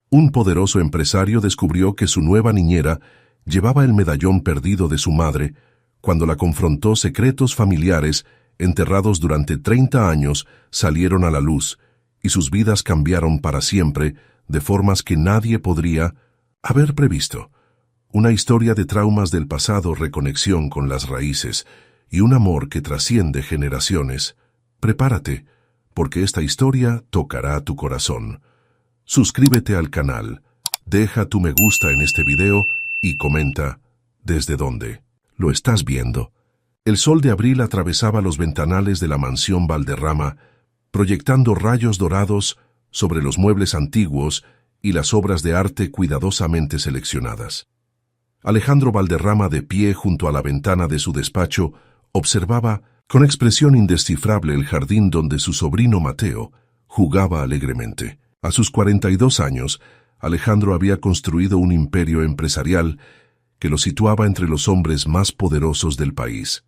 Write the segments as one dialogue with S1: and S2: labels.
S1: Un poderoso empresario descubrió que su nueva niñera llevaba el medallón perdido de su madre cuando la confrontó. Secretos familiares enterrados durante 30 años salieron a la luz y sus vidas cambiaron para siempre de formas que nadie podría haber previsto. Una historia de traumas del pasado, reconexión con las raíces y un amor que trasciende generaciones. Prepárate, porque esta historia tocará tu corazón. Suscríbete al canal, deja tu me gusta en este video y comenta desde dónde lo estás viendo. El sol de abril atravesaba los ventanales de la mansión Valderrama, proyectando rayos dorados sobre los muebles antiguos y las obras de arte cuidadosamente seleccionadas. Alejandro Valderrama, de pie junto a la ventana de su despacho, observaba con expresión indescifrable el jardín donde su sobrino Mateo jugaba alegremente. A sus 42 años, Alejandro había construido un imperio empresarial que lo situaba entre los hombres más poderosos del país.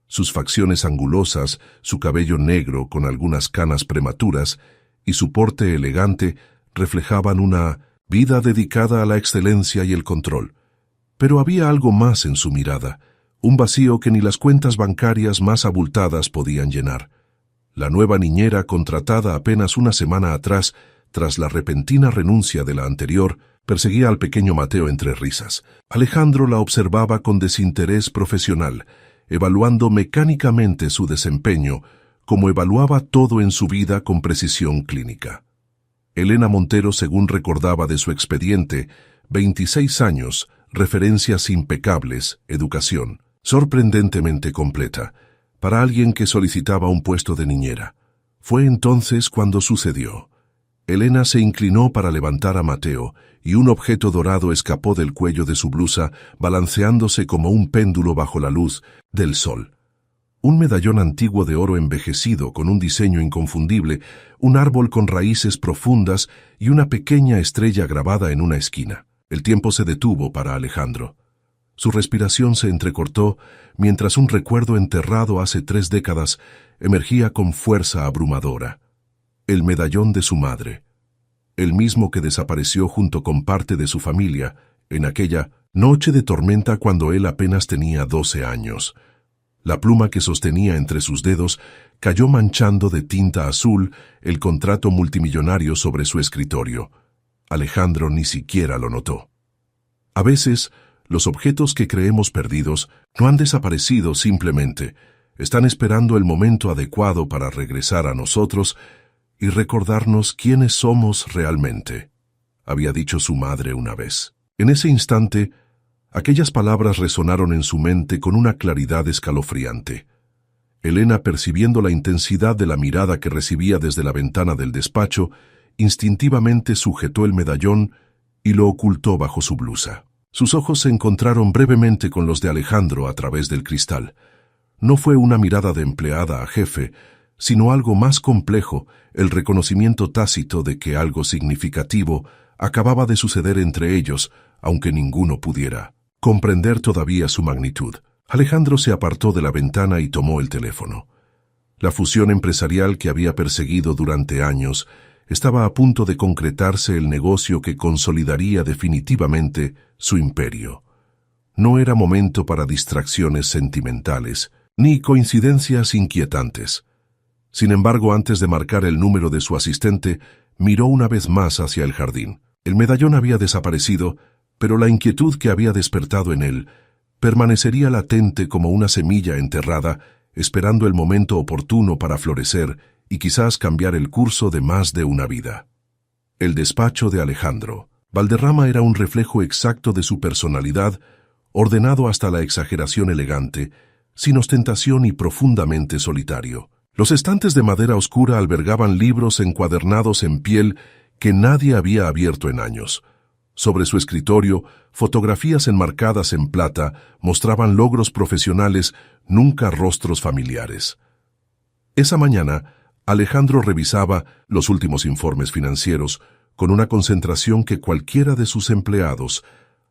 S1: Sus facciones angulosas, su cabello negro con algunas canas prematuras y su porte elegante reflejaban una vida dedicada a la excelencia y el control. Pero había algo más en su mirada, un vacío que ni las cuentas bancarias más abultadas podían llenar. La nueva niñera, contratada apenas una semana atrás, tras la repentina renuncia de la anterior, perseguía al pequeño Mateo entre risas. Alejandro la observaba con desinterés profesional, evaluando mecánicamente su desempeño, como evaluaba todo en su vida con precisión clínica. Elena Montero, según recordaba de su expediente, 26 años, referencias impecables, educación, sorprendentemente completa, para alguien que solicitaba un puesto de niñera. Fue entonces cuando sucedió. Elena se inclinó para levantar a Mateo y un objeto dorado escapó del cuello de su blusa, balanceándose como un péndulo bajo la luz del sol. Un medallón antiguo de oro envejecido con un diseño inconfundible, un árbol con raíces profundas y una pequeña estrella grabada en una esquina. El tiempo se detuvo para Alejandro. Su respiración se entrecortó mientras un recuerdo enterrado hace 3 décadas emergía con fuerza abrumadora. El medallón de su madre, el mismo que desapareció junto con parte de su familia en aquella noche de tormenta cuando él apenas tenía 12 años. La pluma que sostenía entre sus dedos cayó manchando de tinta azul el contrato multimillonario sobre su escritorio. Alejandro ni siquiera lo notó. A veces, los objetos que creemos perdidos no han desaparecido simplemente, están esperando el momento adecuado para regresar a nosotros y recordarnos quiénes somos realmente, había dicho su madre una vez. En ese instante, aquellas palabras resonaron en su mente con una claridad escalofriante. Elena, percibiendo la intensidad de la mirada que recibía desde la ventana del despacho, instintivamente sujetó el medallón y lo ocultó bajo su blusa. Sus ojos se encontraron brevemente con los de Alejandro a través del cristal. No fue una mirada de empleada a jefe, sino algo más complejo, el reconocimiento tácito de que algo significativo acababa de suceder entre ellos, aunque ninguno pudiera comprender todavía su magnitud. Alejandro se apartó de la ventana y tomó el teléfono. La fusión empresarial que había perseguido durante años estaba a punto de concretarse, el negocio que consolidaría definitivamente su imperio. No era momento para distracciones sentimentales, ni coincidencias inquietantes. Sin embargo, antes de marcar el número de su asistente, miró una vez más hacia el jardín. El medallón había desaparecido, pero la inquietud que había despertado en él permanecería latente como una semilla enterrada, esperando el momento oportuno para florecer y quizás cambiar el curso de más de una vida. El despacho de Alejandro Valderrama era un reflejo exacto de su personalidad, ordenado hasta la exageración elegante, sin ostentación y profundamente solitario. Los estantes de madera oscura albergaban libros encuadernados en piel que nadie había abierto en años. Sobre su escritorio, fotografías enmarcadas en plata mostraban logros profesionales, nunca rostros familiares. Esa mañana, Alejandro revisaba los últimos informes financieros con una concentración que cualquiera de sus empleados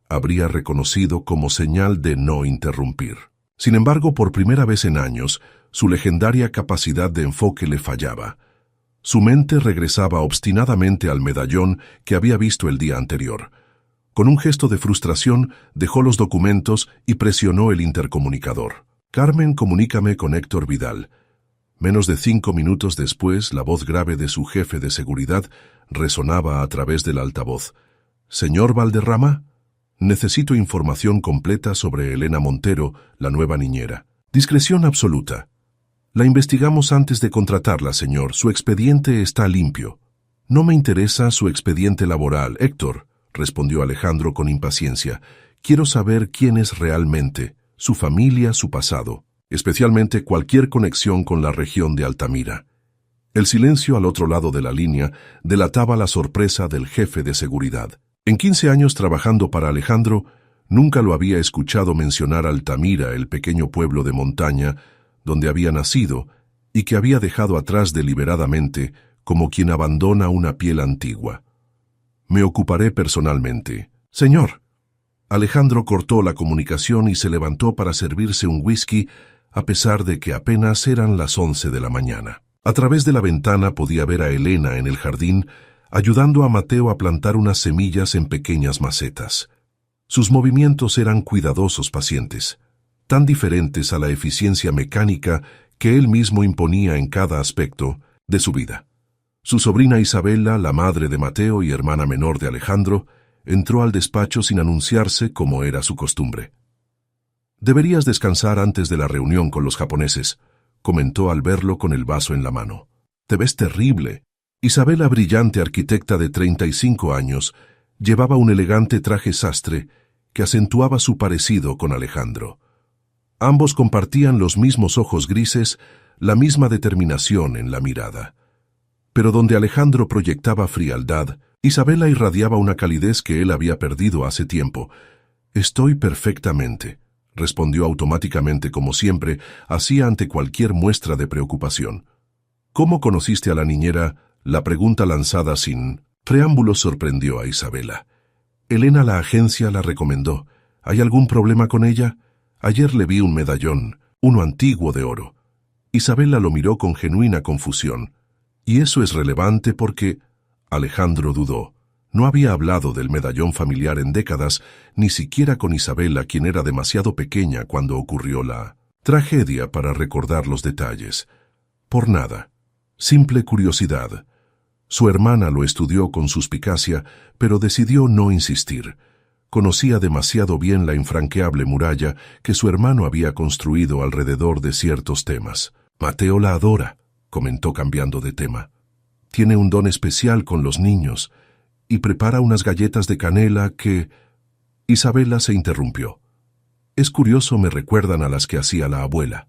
S1: habría reconocido como señal de no interrumpir. Sin embargo, por primera vez en años, su legendaria capacidad de enfoque le fallaba. Su mente regresaba obstinadamente al medallón que había visto el día anterior. Con un gesto de frustración, dejó los documentos y presionó el intercomunicador. «Carmen, comunícame con Héctor Vidal». Menos de 5 minutos después, la voz grave de su jefe de seguridad resonaba a través del altavoz. «Señor Valderrama, necesito información completa sobre Elena Montero, la nueva niñera. Discreción absoluta. La investigamos antes de contratarla, señor. Su expediente está limpio». «No me interesa su expediente laboral, Héctor», respondió Alejandro con impaciencia. «Quiero saber quién es realmente, su familia, su pasado, especialmente cualquier conexión con la región de Altamira». El silencio al otro lado de la línea delataba la sorpresa del jefe de seguridad. En 15 años trabajando para Alejandro, nunca lo había escuchado mencionar Altamira, el pequeño pueblo de montaña donde había nacido y que había dejado atrás deliberadamente como quien abandona una piel antigua. «Me ocuparé personalmente». «Señor». Alejandro cortó la comunicación y se levantó para servirse un whisky, a pesar de que apenas eran las 11 de la mañana. A través de la ventana podía ver a Elena en el jardín, ayudando a Mateo a plantar unas semillas en pequeñas macetas. Sus movimientos eran cuidadosos, pacientes, tan diferentes a la eficiencia mecánica que él mismo imponía en cada aspecto de su vida. Su sobrina Isabela, la madre de Mateo y hermana menor de Alejandro, entró al despacho sin anunciarse como era su costumbre. «Deberías descansar antes de la reunión con los japoneses», comentó al verlo con el vaso en la mano. «Te ves terrible». Isabela, brillante arquitecta de 35 años, llevaba un elegante traje sastre que acentuaba su parecido con Alejandro. Ambos compartían los mismos ojos grises, la misma determinación en la mirada. Pero donde Alejandro proyectaba frialdad, Isabela irradiaba una calidez que él había perdido hace tiempo. «Estoy perfectamente», respondió automáticamente como siempre hacía ante cualquier muestra de preocupación. «¿Cómo conociste a la niñera?». La pregunta lanzada sin preámbulos sorprendió a Isabela. «Elena, la agencia la recomendó. ¿Hay algún problema con ella? Ayer le vi un medallón, uno antiguo de oro». Isabela lo miró con genuina confusión. «Y eso es relevante porque…». Alejandro dudó. No había hablado del medallón familiar en décadas, ni siquiera con Isabela, quien era demasiado pequeña cuando ocurrió la tragedia para recordar los detalles. Por nada. Simple curiosidad. Su hermana lo estudió con suspicacia, pero decidió no insistir. Conocía demasiado bien la infranqueable muralla que su hermano había construido alrededor de ciertos temas. «Mateo la adora», comentó cambiando de tema. «Tiene un don especial con los niños y prepara unas galletas de canela que…». Isabela se interrumpió. «Es curioso, me recuerdan a las que hacía la abuela».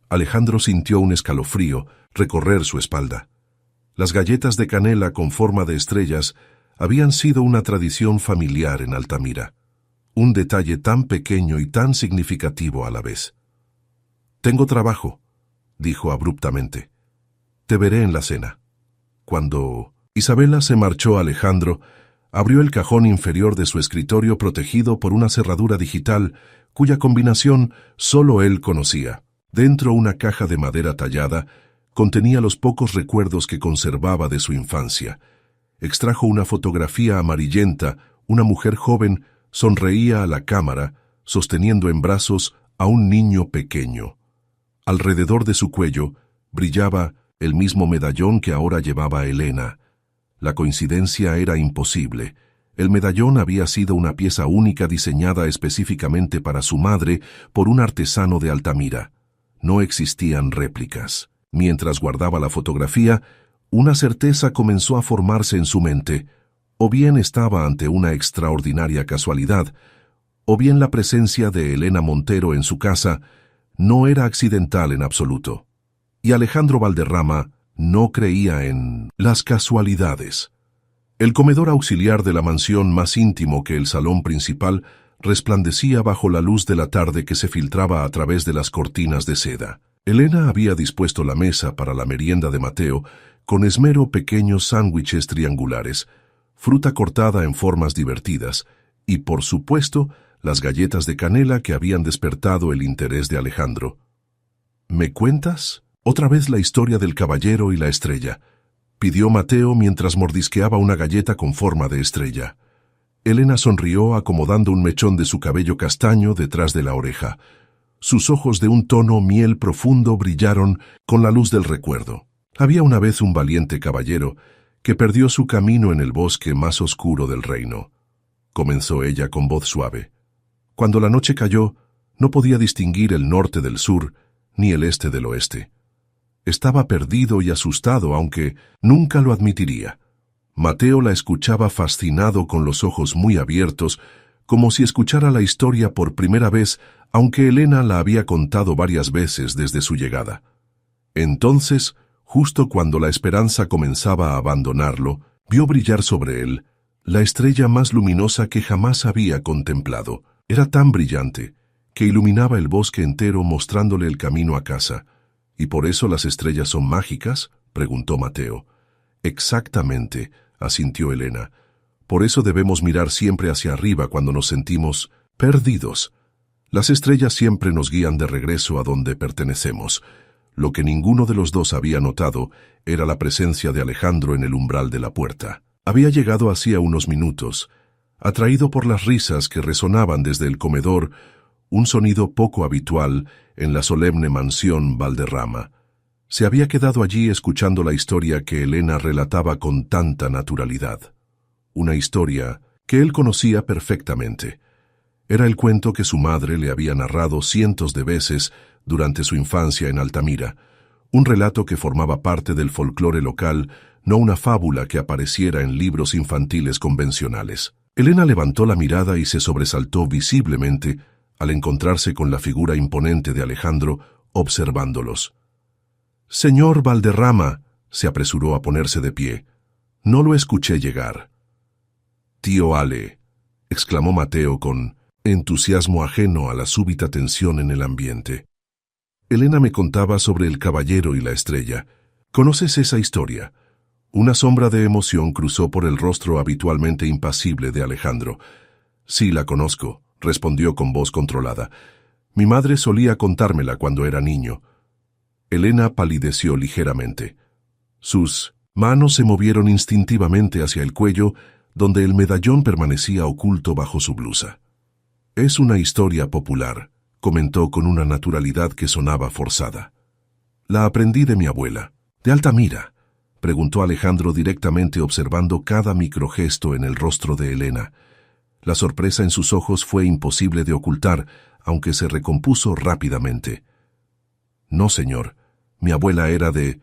S1: Alejandro sintió un escalofrío recorrer su espalda. Las galletas de canela con forma de estrellas habían sido una tradición familiar en Altamira. Un detalle tan pequeño y tan significativo a la vez. «Tengo trabajo», dijo abruptamente. «Te veré en la cena». Cuando Isabela se marchó, Alejandro abrió el cajón inferior de su escritorio protegido por una cerradura digital cuya combinación solo él conocía. Dentro, una caja de madera tallada contenía los pocos recuerdos que conservaba de su infancia. Extrajo una fotografía amarillenta. Una mujer joven sonreía a la cámara, sosteniendo en brazos a un niño pequeño. Alrededor de su cuello brillaba el mismo medallón que ahora llevaba Elena. La coincidencia era imposible. El medallón había sido una pieza única diseñada específicamente para su madre por un artesano de Altamira. No existían réplicas. Mientras guardaba la fotografía, una certeza comenzó a formarse en su mente. O bien estaba ante una extraordinaria casualidad, o bien la presencia de Elena Montero en su casa no era accidental en absoluto. Y Alejandro Valderrama no creía en las casualidades. El comedor auxiliar de la mansión, más íntimo que el salón principal, resplandecía bajo la luz de la tarde que se filtraba a través de las cortinas de seda. Elena había dispuesto la mesa para la merienda de Mateo con esmero, pequeños sándwiches triangulares, fruta cortada en formas divertidas y, por supuesto, las galletas de canela que habían despertado el interés de Alejandro. «¿Me cuentas?» Otra vez la historia del caballero y la estrella. pidió Mateo mientras mordisqueaba una galleta con forma de estrella. Elena sonrió acomodando un mechón de su cabello castaño detrás de la oreja. Sus ojos de un tono miel profundo brillaron con la luz del recuerdo. Había una vez un valiente caballero que perdió su camino en el bosque más oscuro del reino. Comenzó ella con voz suave. Cuando la noche cayó, no podía distinguir el norte del sur ni el este del oeste. Estaba perdido y asustado, aunque nunca lo admitiría. Mateo la escuchaba fascinado con los ojos muy abiertos, como si escuchara la historia por primera vez, aunque Elena la había contado varias veces desde su llegada. Entonces, justo cuando la esperanza comenzaba a abandonarlo, vio brillar sobre él la estrella más luminosa que jamás había contemplado. Era tan brillante que iluminaba el bosque entero mostrándole el camino a casa. ¿Y por eso las estrellas son mágicas?, preguntó Mateo. Exactamente, asintió Elena. Por eso debemos mirar siempre hacia arriba cuando nos sentimos perdidos. Las estrellas siempre nos guían de regreso a donde pertenecemos. Lo que ninguno de los dos había notado era la presencia de Alejandro en el umbral de la puerta. Había llegado hacía unos minutos, atraído por las risas que resonaban desde el comedor, un sonido poco habitual en la solemne mansión Valderrama. Se había quedado allí escuchando la historia que Elena relataba con tanta naturalidad. Una historia que él conocía perfectamente. Era el cuento que su madre le había narrado cientos de veces durante su infancia en Altamira, un relato que formaba parte del folclore local, no una fábula que apareciera en libros infantiles convencionales. Elena levantó la mirada y se sobresaltó visiblemente al encontrarse con la figura imponente de Alejandro observándolos. «Señor Valderrama», se apresuró a ponerse de pie. «No lo escuché llegar». «Tío Ale», exclamó Mateo con entusiasmo ajeno a la súbita tensión en el ambiente. Elena me contaba sobre el caballero y la estrella. ¿Conoces esa historia? Una sombra de emoción cruzó por el rostro habitualmente impasible de Alejandro. Sí, la conozco, respondió con voz controlada. Mi madre solía contármela cuando era niño. Elena palideció ligeramente. Sus manos se movieron instintivamente hacia el cuello, donde el medallón permanecía oculto bajo su blusa. «Es una historia popular», comentó con una naturalidad que sonaba forzada. «La aprendí de mi abuela». «¿De Altamira?», preguntó Alejandro directamente observando cada microgesto en el rostro de Elena. La sorpresa en sus ojos fue imposible de ocultar, aunque se recompuso rápidamente. «No, señor. Mi abuela era de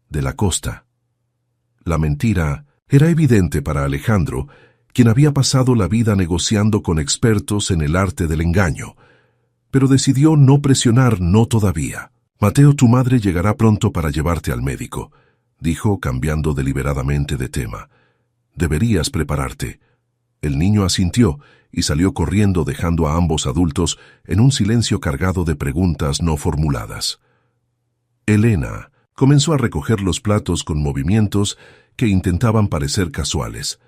S1: la costa». La mentira era evidente para Alejandro, quien había pasado la vida negociando con expertos en el arte del engaño. Pero decidió no presionar, no todavía. «Mateo, tu madre llegará pronto para llevarte al médico», dijo cambiando deliberadamente de tema. «Deberías prepararte». El niño asintió y salió corriendo dejando a ambos adultos en un silencio cargado de preguntas no formuladas. Elena comenzó a recoger los platos con movimientos que intentaban parecer casuales.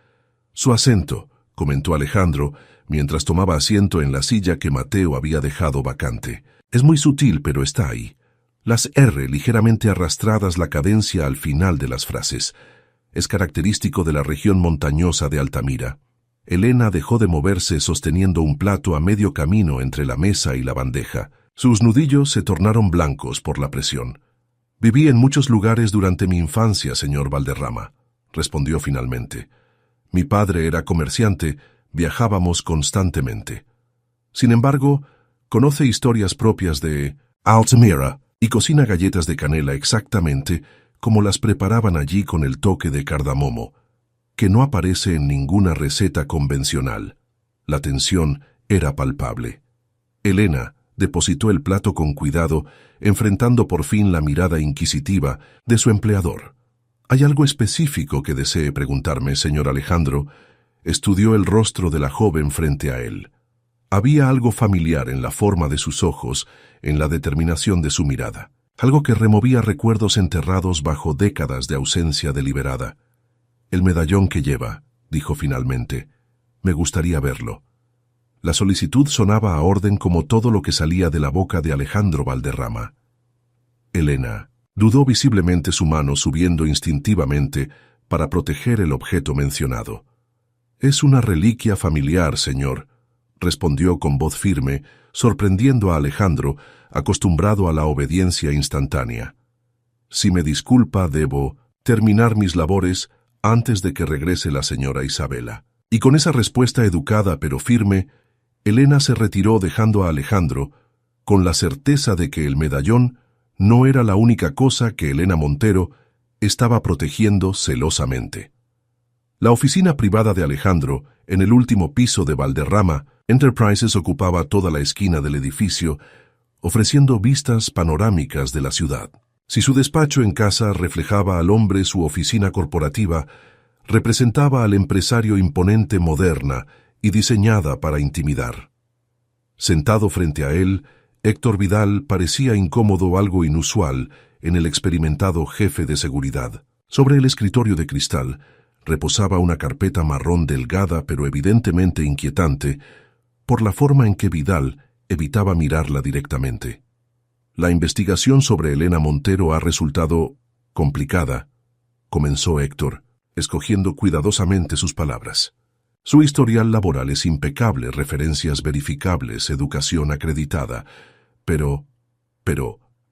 S1: «Su acento», comentó Alejandro, mientras tomaba asiento en la silla que Mateo había dejado vacante. «Es muy sutil, pero está ahí. Las R ligeramente arrastradas, la cadencia al final de las frases. Es característico de la región montañosa de Altamira». Elena dejó de moverse sosteniendo un plato a medio camino entre la mesa y la bandeja. Sus nudillos se tornaron blancos por la presión. «Viví en muchos lugares durante mi infancia, señor Valderrama», respondió finalmente. «Mi padre era comerciante, viajábamos constantemente. Sin embargo, conoce historias propias de Altamira y cocina galletas de canela exactamente como las preparaban allí con el toque de cardamomo, que no aparece en ninguna receta convencional». La tensión era palpable. Elena depositó el plato con cuidado, enfrentando por fin la mirada inquisitiva de su empleador. «¿Hay algo específico que desee preguntarme, señor Alejandro?». Estudió el rostro de la joven frente a él. Había algo familiar en la forma de sus ojos, en la determinación de su mirada, algo que removía recuerdos enterrados bajo décadas de ausencia deliberada. «El medallón que lleva», dijo finalmente. «Me gustaría verlo». La solicitud sonaba a orden como todo lo que salía de la boca de Alejandro Valderrama. Elena Dudó visiblemente su mano subiendo instintivamente para proteger el objeto mencionado. «Es una reliquia familiar, señor», respondió con voz firme, sorprendiendo a Alejandro, acostumbrado a la obediencia instantánea. «Si me disculpa, debo terminar mis labores antes de que regrese la señora Isabela». Y con esa respuesta educada pero firme, Elena se retiró dejando a Alejandro con la certeza de que el medallón no era la única cosa que Elena Montero estaba protegiendo celosamente. La oficina privada de Alejandro, en el último piso de Valderrama Enterprises, ocupaba toda la esquina del edificio, ofreciendo vistas panorámicas de la ciudad. Si su despacho en casa reflejaba al hombre, su oficina corporativa representaba al empresario imponente, moderna y diseñada para intimidar. Sentado frente a él, Héctor Vidal parecía incómodo, algo inusual en el experimentado jefe de seguridad. Sobre el escritorio de cristal reposaba una carpeta marrón delgada pero evidentemente inquietante por la forma en que Vidal evitaba mirarla directamente. «La investigación sobre Elena Montero ha resultado complicada», comenzó Héctor, escogiendo cuidadosamente sus palabras. «Su historial laboral es impecable, referencias verificables, educación acreditada. Pero,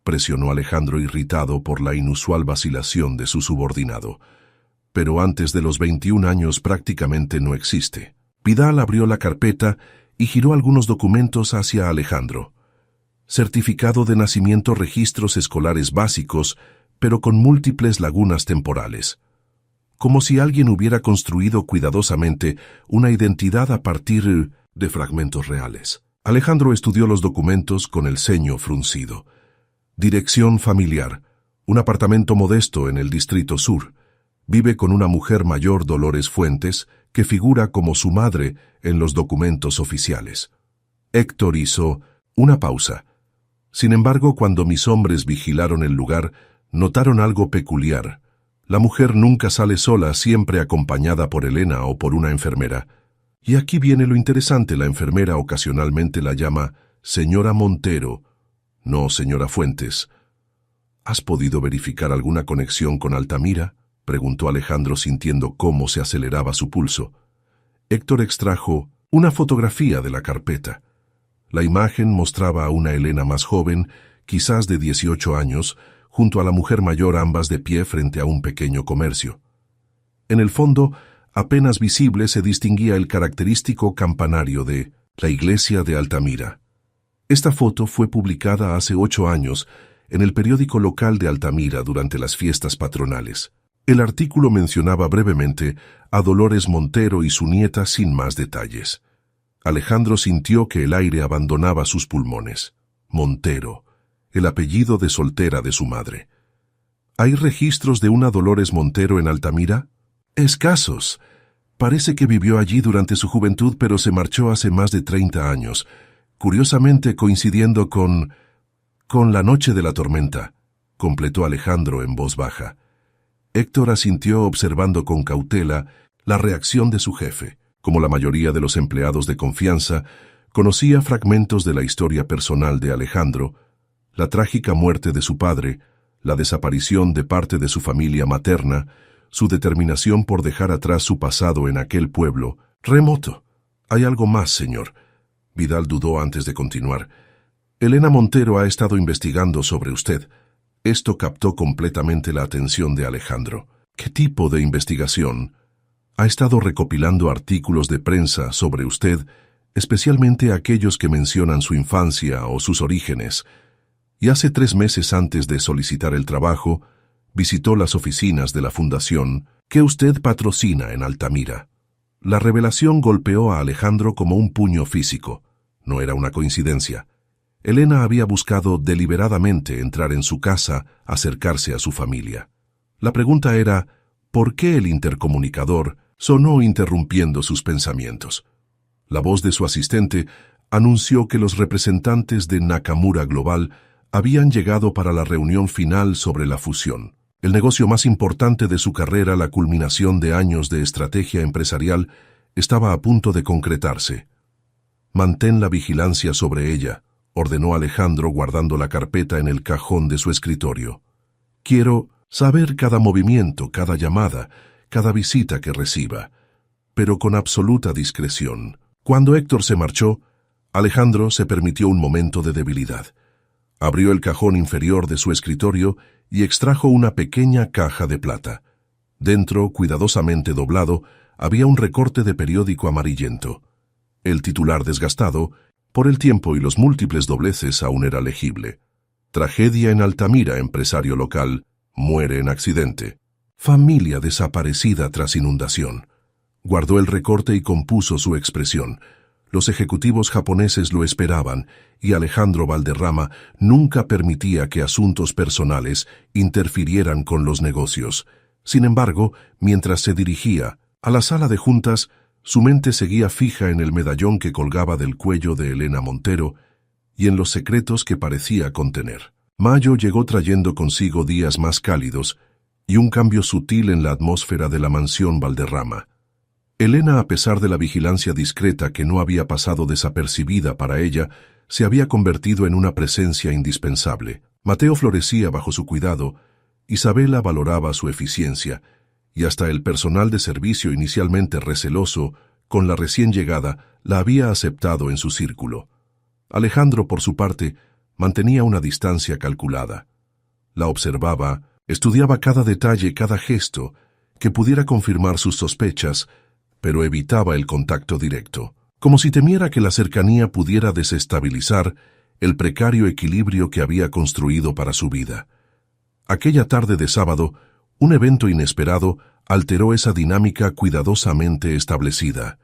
S1: presionó Alejandro, irritado por la inusual vacilación de su subordinado. «Pero antes de los 21 años prácticamente no existe». Vidal abrió la carpeta y giró algunos documentos hacia Alejandro. Certificado de nacimiento, registros escolares básicos, pero con múltiples lagunas temporales. Como si alguien hubiera construido cuidadosamente una identidad a partir de fragmentos reales. Alejandro estudió los documentos con el ceño fruncido. Dirección familiar. Un apartamento modesto en el Distrito Sur. Vive con una mujer mayor, Dolores Fuentes, que figura como su madre en los documentos oficiales. Héctor hizo una pausa. Sin embargo, cuando mis hombres vigilaron el lugar, notaron algo peculiar. La mujer nunca sale sola, siempre acompañada por Elena o por una enfermera. Y aquí viene lo interesante: la enfermera ocasionalmente la llama señora Montero, no señora Fuentes. ¿Has podido verificar alguna conexión con Altamira?, preguntó Alejandro, sintiendo cómo se aceleraba su pulso. Héctor extrajo una fotografía de la carpeta. La imagen mostraba a una Elena más joven, quizás de 18 años, junto a la mujer mayor, ambas de pie frente a un pequeño comercio. En el fondo, apenas visible, se distinguía el característico campanario de la iglesia de Altamira. Esta foto fue publicada hace 8 años en el periódico local de Altamira durante las fiestas patronales. El artículo mencionaba brevemente a Dolores Montero y su nieta sin más detalles. Alejandro sintió que el aire abandonaba sus pulmones. Montero, el apellido de soltera de su madre. ¿Hay registros de una Dolores Montero en Altamira? Escasos. Parece que vivió allí durante su juventud, pero se marchó hace más de 30 años, curiosamente coincidiendo con la noche de la tormenta, completó Alejandro en voz baja. Héctor asintió, observando con cautela la reacción de su jefe. Como la mayoría de los empleados de confianza, conocía fragmentos de la historia personal de Alejandro: la trágica muerte de su padre, la desaparición de parte de su familia materna, su determinación por dejar atrás su pasado en aquel pueblo remoto. «Hay algo más, señor». Vidal dudó antes de continuar. «Elena Montero ha estado investigando sobre usted». Esto captó completamente la atención de Alejandro. «¿Qué tipo de investigación?» «Ha estado recopilando artículos de prensa sobre usted, especialmente aquellos que mencionan su infancia o sus orígenes. Y hace 3 meses, antes de solicitar el trabajo, visitó las oficinas de la fundación que usted patrocina en Altamira». La revelación golpeó a Alejandro como un puño físico. No era una coincidencia. Elena había buscado deliberadamente entrar en su casa, acercarse a su familia. La pregunta era, ¿por qué el intercomunicador sonó interrumpiendo sus pensamientos? La voz de su asistente anunció que los representantes de Nakamura Global habían llegado para la reunión final sobre la fusión. El negocio más importante de su carrera, la culminación de años de estrategia empresarial, estaba a punto de concretarse. «Mantén la vigilancia sobre ella», ordenó Alejandro, guardando la carpeta en el cajón de su escritorio. Quiero saber cada movimiento, cada llamada, cada visita que reciba, pero con absoluta discreción. Cuando Héctor se marchó, Alejandro se permitió un momento de debilidad. Abrió el cajón inferior de su escritorio y extrajo una pequeña caja de plata. Dentro, cuidadosamente doblado, había un recorte de periódico amarillento. El titular desgastado, por el tiempo y los múltiples dobleces, aún era legible. Tragedia en Altamira, empresario local, muere en accidente. Familia desaparecida tras inundación. Guardó el recorte y compuso su expresión. Los ejecutivos japoneses lo esperaban y Alejandro Valderrama nunca permitía que asuntos personales interfirieran con los negocios. Sin embargo, mientras se dirigía a la sala de juntas, su mente seguía fija en el medallón que colgaba del cuello de Elena Montero y en los secretos que parecía contener. Mayo llegó trayendo consigo días más cálidos y un cambio sutil en la atmósfera de la mansión Valderrama. Elena, a pesar de la vigilancia discreta que no había pasado desapercibida para ella, se había convertido en una presencia indispensable. Mateo florecía bajo su cuidado, Isabela valoraba su eficiencia, y hasta el personal de servicio inicialmente receloso, con la recién llegada, la había aceptado en su círculo. Alejandro, por su parte, mantenía una distancia calculada. La observaba, estudiaba cada detalle, cada gesto, que pudiera confirmar sus sospechas, pero evitaba el contacto directo, como si temiera que la cercanía pudiera desestabilizar el precario equilibrio que había construido para su vida. Aquella tarde de sábado, un evento inesperado alteró esa dinámica cuidadosamente establecida.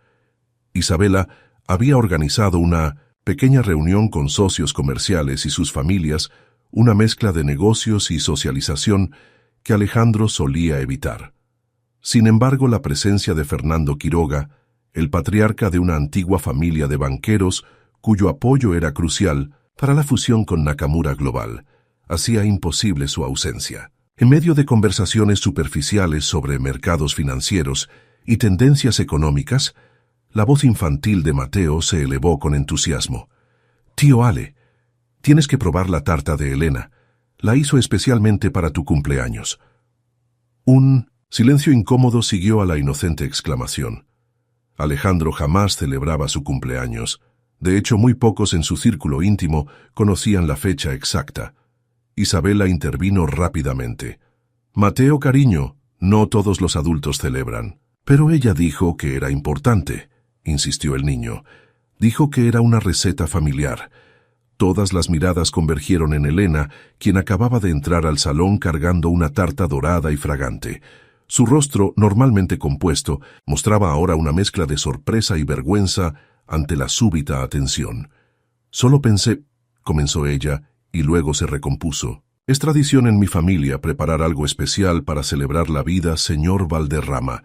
S1: Isabela había organizado una pequeña reunión con socios comerciales y sus familias, una mezcla de negocios y socialización que Alejandro solía evitar. Sin embargo, la presencia de Fernando Quiroga, el patriarca de una antigua familia de banqueros, cuyo apoyo era crucial para la fusión con Nakamura Global, hacía imposible su ausencia. En medio de conversaciones superficiales sobre mercados financieros y tendencias económicas, la voz infantil de Mateo se elevó con entusiasmo. «Tío Ale, tienes que probar la tarta de Elena. La hizo especialmente para tu cumpleaños». Un silencio incómodo siguió a la inocente exclamación. Alejandro jamás celebraba su cumpleaños. De hecho, muy pocos en su círculo íntimo conocían la fecha exacta. Isabela intervino rápidamente. «Mateo, cariño, no todos los adultos celebran». «Pero ella dijo que era importante», insistió el niño. «Dijo que era una receta familiar». Todas las miradas convergieron en Elena, quien acababa de entrar al salón cargando una tarta dorada y fragante. Su rostro, normalmente compuesto, mostraba ahora una mezcla de sorpresa y vergüenza ante la súbita atención. «Solo pensé», comenzó ella, y luego se recompuso. «Es tradición en mi familia preparar algo especial para celebrar la vida, señor Valderrama».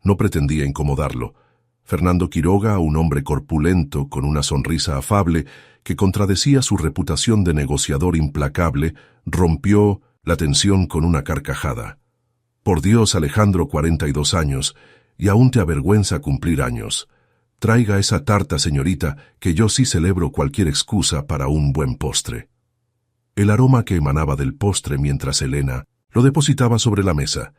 S1: No pretendía incomodarlo. Fernando Quiroga, un hombre corpulento, con una sonrisa afable, que contradecía su reputación de negociador implacable, rompió la tensión con una carcajada. «Por Dios, Alejandro, 42 años, y aún te avergüenza cumplir años. Traiga esa tarta, señorita, que yo sí celebro cualquier excusa para un buen postre». El aroma que emanaba del postre mientras Elena lo depositaba sobre la mesa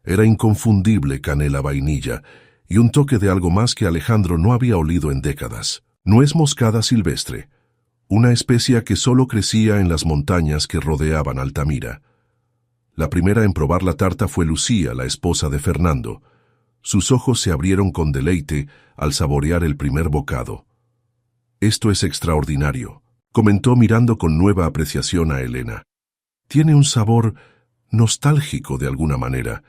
S1: era inconfundible canela vainilla y un toque de algo más que Alejandro no había olido en décadas. Nuez moscada silvestre, una especia que solo crecía en las montañas que rodeaban Altamira. La primera en probar la tarta fue Lucía, la esposa de Fernando. Sus ojos se abrieron con deleite al saborear el primer bocado. «Esto es extraordinario», comentó mirando con nueva apreciación a Elena. «Tiene un sabor nostálgico de alguna manera,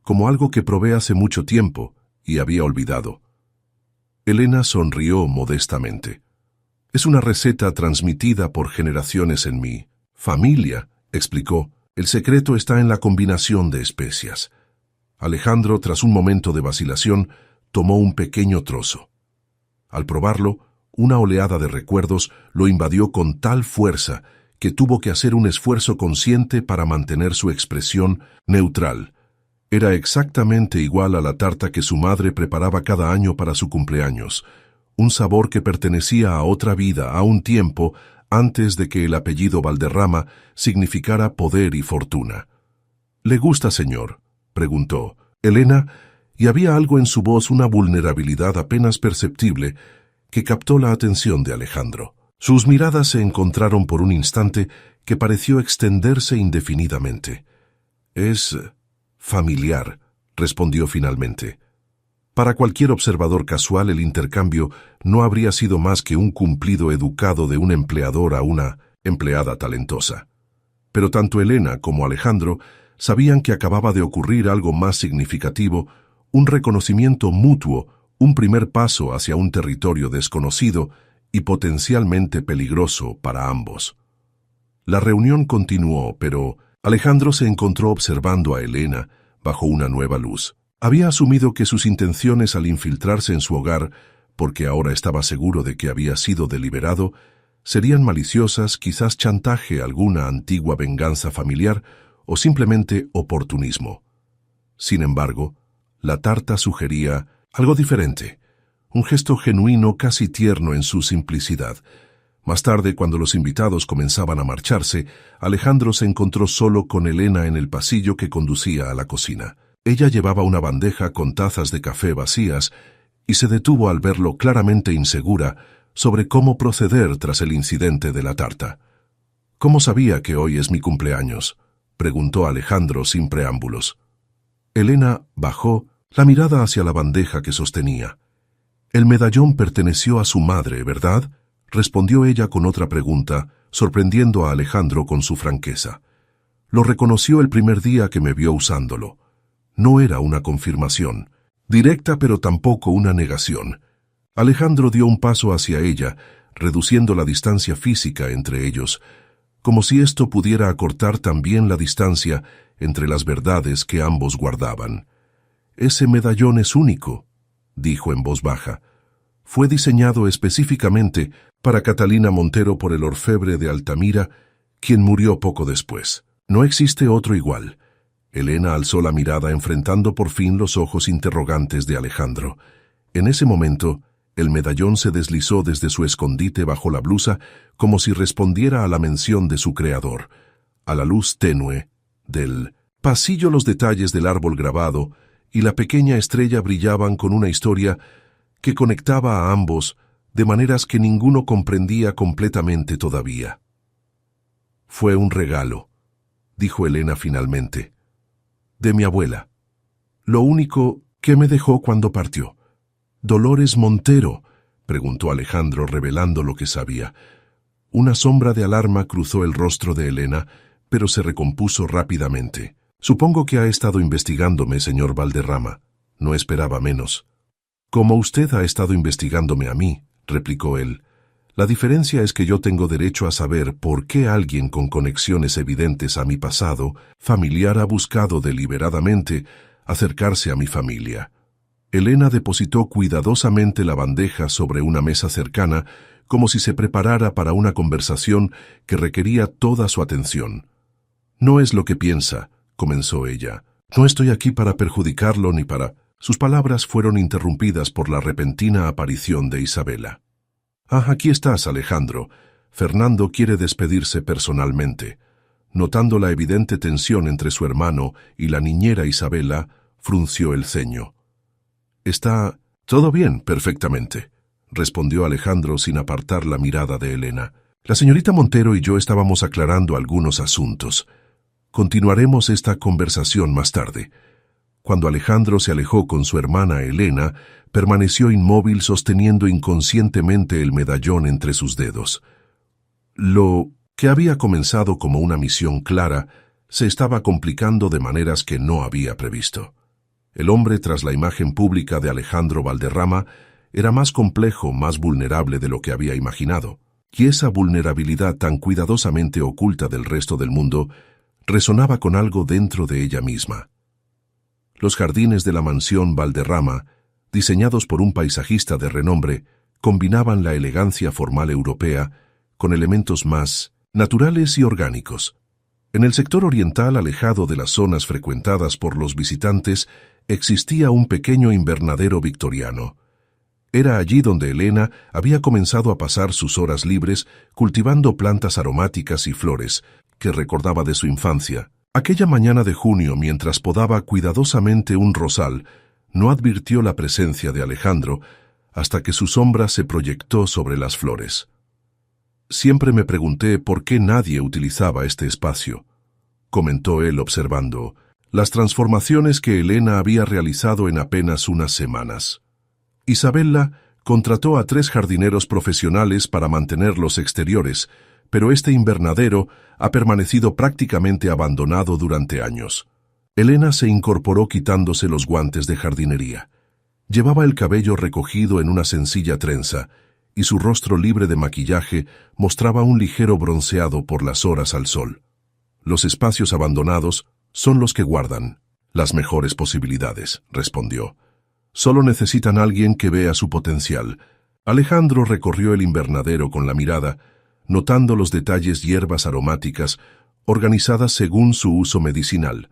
S1: como algo que probé hace mucho tiempo y había olvidado». Elena sonrió modestamente. «Es una receta transmitida por generaciones en mi familia», explicó. «El secreto está en la combinación de especias». Alejandro, tras un momento de vacilación, tomó un pequeño trozo. Al probarlo, una oleada de recuerdos lo invadió con tal fuerza que tuvo que hacer un esfuerzo consciente para mantener su expresión neutral. Era exactamente igual a la tarta que su madre preparaba cada año para su cumpleaños, un sabor que pertenecía a otra vida, a un tiempo antes de que el apellido Valderrama significara poder y fortuna. ¿Le gusta, señor?, preguntó Elena, y había algo en su voz, una vulnerabilidad apenas perceptible, que captó la atención de Alejandro. Sus miradas se encontraron por un instante que pareció extenderse indefinidamente. «Es familiar», respondió finalmente. Para cualquier observador casual, el intercambio no habría sido más que un cumplido educado de un empleador a una empleada talentosa. Pero tanto Elena como Alejandro sabían que acababa de ocurrir algo más significativo, un reconocimiento mutuo, un primer paso hacia un territorio desconocido y potencialmente peligroso para ambos. La reunión continuó, pero Alejandro se encontró observando a Elena bajo una nueva luz. Había asumido que sus intenciones al infiltrarse en su hogar, porque ahora estaba seguro de que había sido deliberado, serían maliciosas, quizás chantaje, alguna antigua venganza familiar o simplemente oportunismo. Sin embargo, la tarta sugería algo diferente, un gesto genuino, casi tierno en su simplicidad. Más tarde, cuando los invitados comenzaban a marcharse, Alejandro se encontró solo con Elena en el pasillo que conducía a la cocina. Ella llevaba una bandeja con tazas de café vacías y se detuvo al verlo, claramente insegura sobre cómo proceder tras el incidente de la tarta. «¿Cómo sabía que hoy es mi cumpleaños?», preguntó Alejandro sin preámbulos. Elena bajó la mirada hacia la bandeja que sostenía. «El medallón perteneció a su madre, ¿verdad?», respondió ella con otra pregunta, sorprendiendo a Alejandro con su franqueza. Lo reconoció el primer día que me vio usándolo. No era una confirmación, directa pero tampoco una negación. Alejandro dio un paso hacia ella, reduciendo la distancia física entre ellos, como si esto pudiera acortar también la distancia entre las verdades que ambos guardaban. «Ese medallón es único», dijo en voz baja. «Fue diseñado específicamente para Catalina Montero por el orfebre de Altamira, quien murió poco después. No existe otro igual». Elena alzó la mirada enfrentando por fin los ojos interrogantes de Alejandro. En ese momento, el medallón se deslizó desde su escondite bajo la blusa como si respondiera a la mención de su creador. A la luz tenue del pasillo, los detalles del árbol grabado y la pequeña estrella brillaban con una historia que conectaba a ambos de maneras que ninguno comprendía completamente todavía. «Fue un regalo», dijo Elena finalmente, «de mi abuela. Lo único que me dejó cuando partió». «¿Dolores Montero?», preguntó Alejandro, revelando lo que sabía. Una sombra de alarma cruzó el rostro de Elena, pero se recompuso rápidamente. «Supongo que ha estado investigándome, señor Valderrama. No esperaba menos». «Como usted ha estado investigándome a mí», replicó él. «La diferencia es que yo tengo derecho a saber por qué alguien con conexiones evidentes a mi pasado familiar ha buscado deliberadamente acercarse a mi familia». Elena depositó cuidadosamente la bandeja sobre una mesa cercana, como si se preparara para una conversación que requería toda su atención. «No es lo que piensa», comenzó ella. «No estoy aquí para perjudicarlo ni para...» Sus palabras fueron interrumpidas por la repentina aparición de Isabela. «Ah, aquí estás, Alejandro. Fernando quiere despedirse personalmente». Notando la evidente tensión entre su hermano y la niñera Isabela, frunció el ceño. «Está todo bien, perfectamente», respondió Alejandro sin apartar la mirada de Elena. «La señorita Montero y yo estábamos aclarando algunos asuntos. Continuaremos esta conversación más tarde». Cuando Alejandro se alejó con su hermana Elena, permaneció inmóvil sosteniendo inconscientemente el medallón entre sus dedos. Lo que había comenzado como una misión clara se estaba complicando de maneras que no había previsto. El hombre tras la imagen pública de Alejandro Valderrama era más complejo, más vulnerable de lo que había imaginado, y esa vulnerabilidad tan cuidadosamente oculta del resto del mundo resonaba con algo dentro de ella misma. Los jardines de la mansión Valderrama, diseñados por un paisajista de renombre, combinaban la elegancia formal europea con elementos más naturales y orgánicos. En el sector oriental, alejado de las zonas frecuentadas por los visitantes, existía un pequeño invernadero victoriano. Era allí donde Elena había comenzado a pasar sus horas libres cultivando plantas aromáticas y flores que recordaba de su infancia, Aquella mañana de junio, mientras podaba cuidadosamente un rosal, no advirtió la presencia de Alejandro hasta que su sombra se proyectó sobre las flores. Siempre me pregunté por qué nadie utilizaba este espacio, comentó él observando las transformaciones que Elena había realizado en apenas unas semanas. Isabella contrató a 3 jardineros profesionales para mantener los exteriores, pero este invernadero ha permanecido prácticamente abandonado durante años. Elena se incorporó quitándose los guantes de jardinería. Llevaba el cabello recogido en una sencilla trenza, y su rostro libre de maquillaje mostraba un ligero bronceado por las horas al sol. Los espacios abandonados son los que guardan las mejores posibilidades, respondió. Solo necesitan alguien que vea su potencial. Alejandro recorrió el invernadero con la mirada, notando los detalles: hierbas aromáticas, organizadas según su uso medicinal.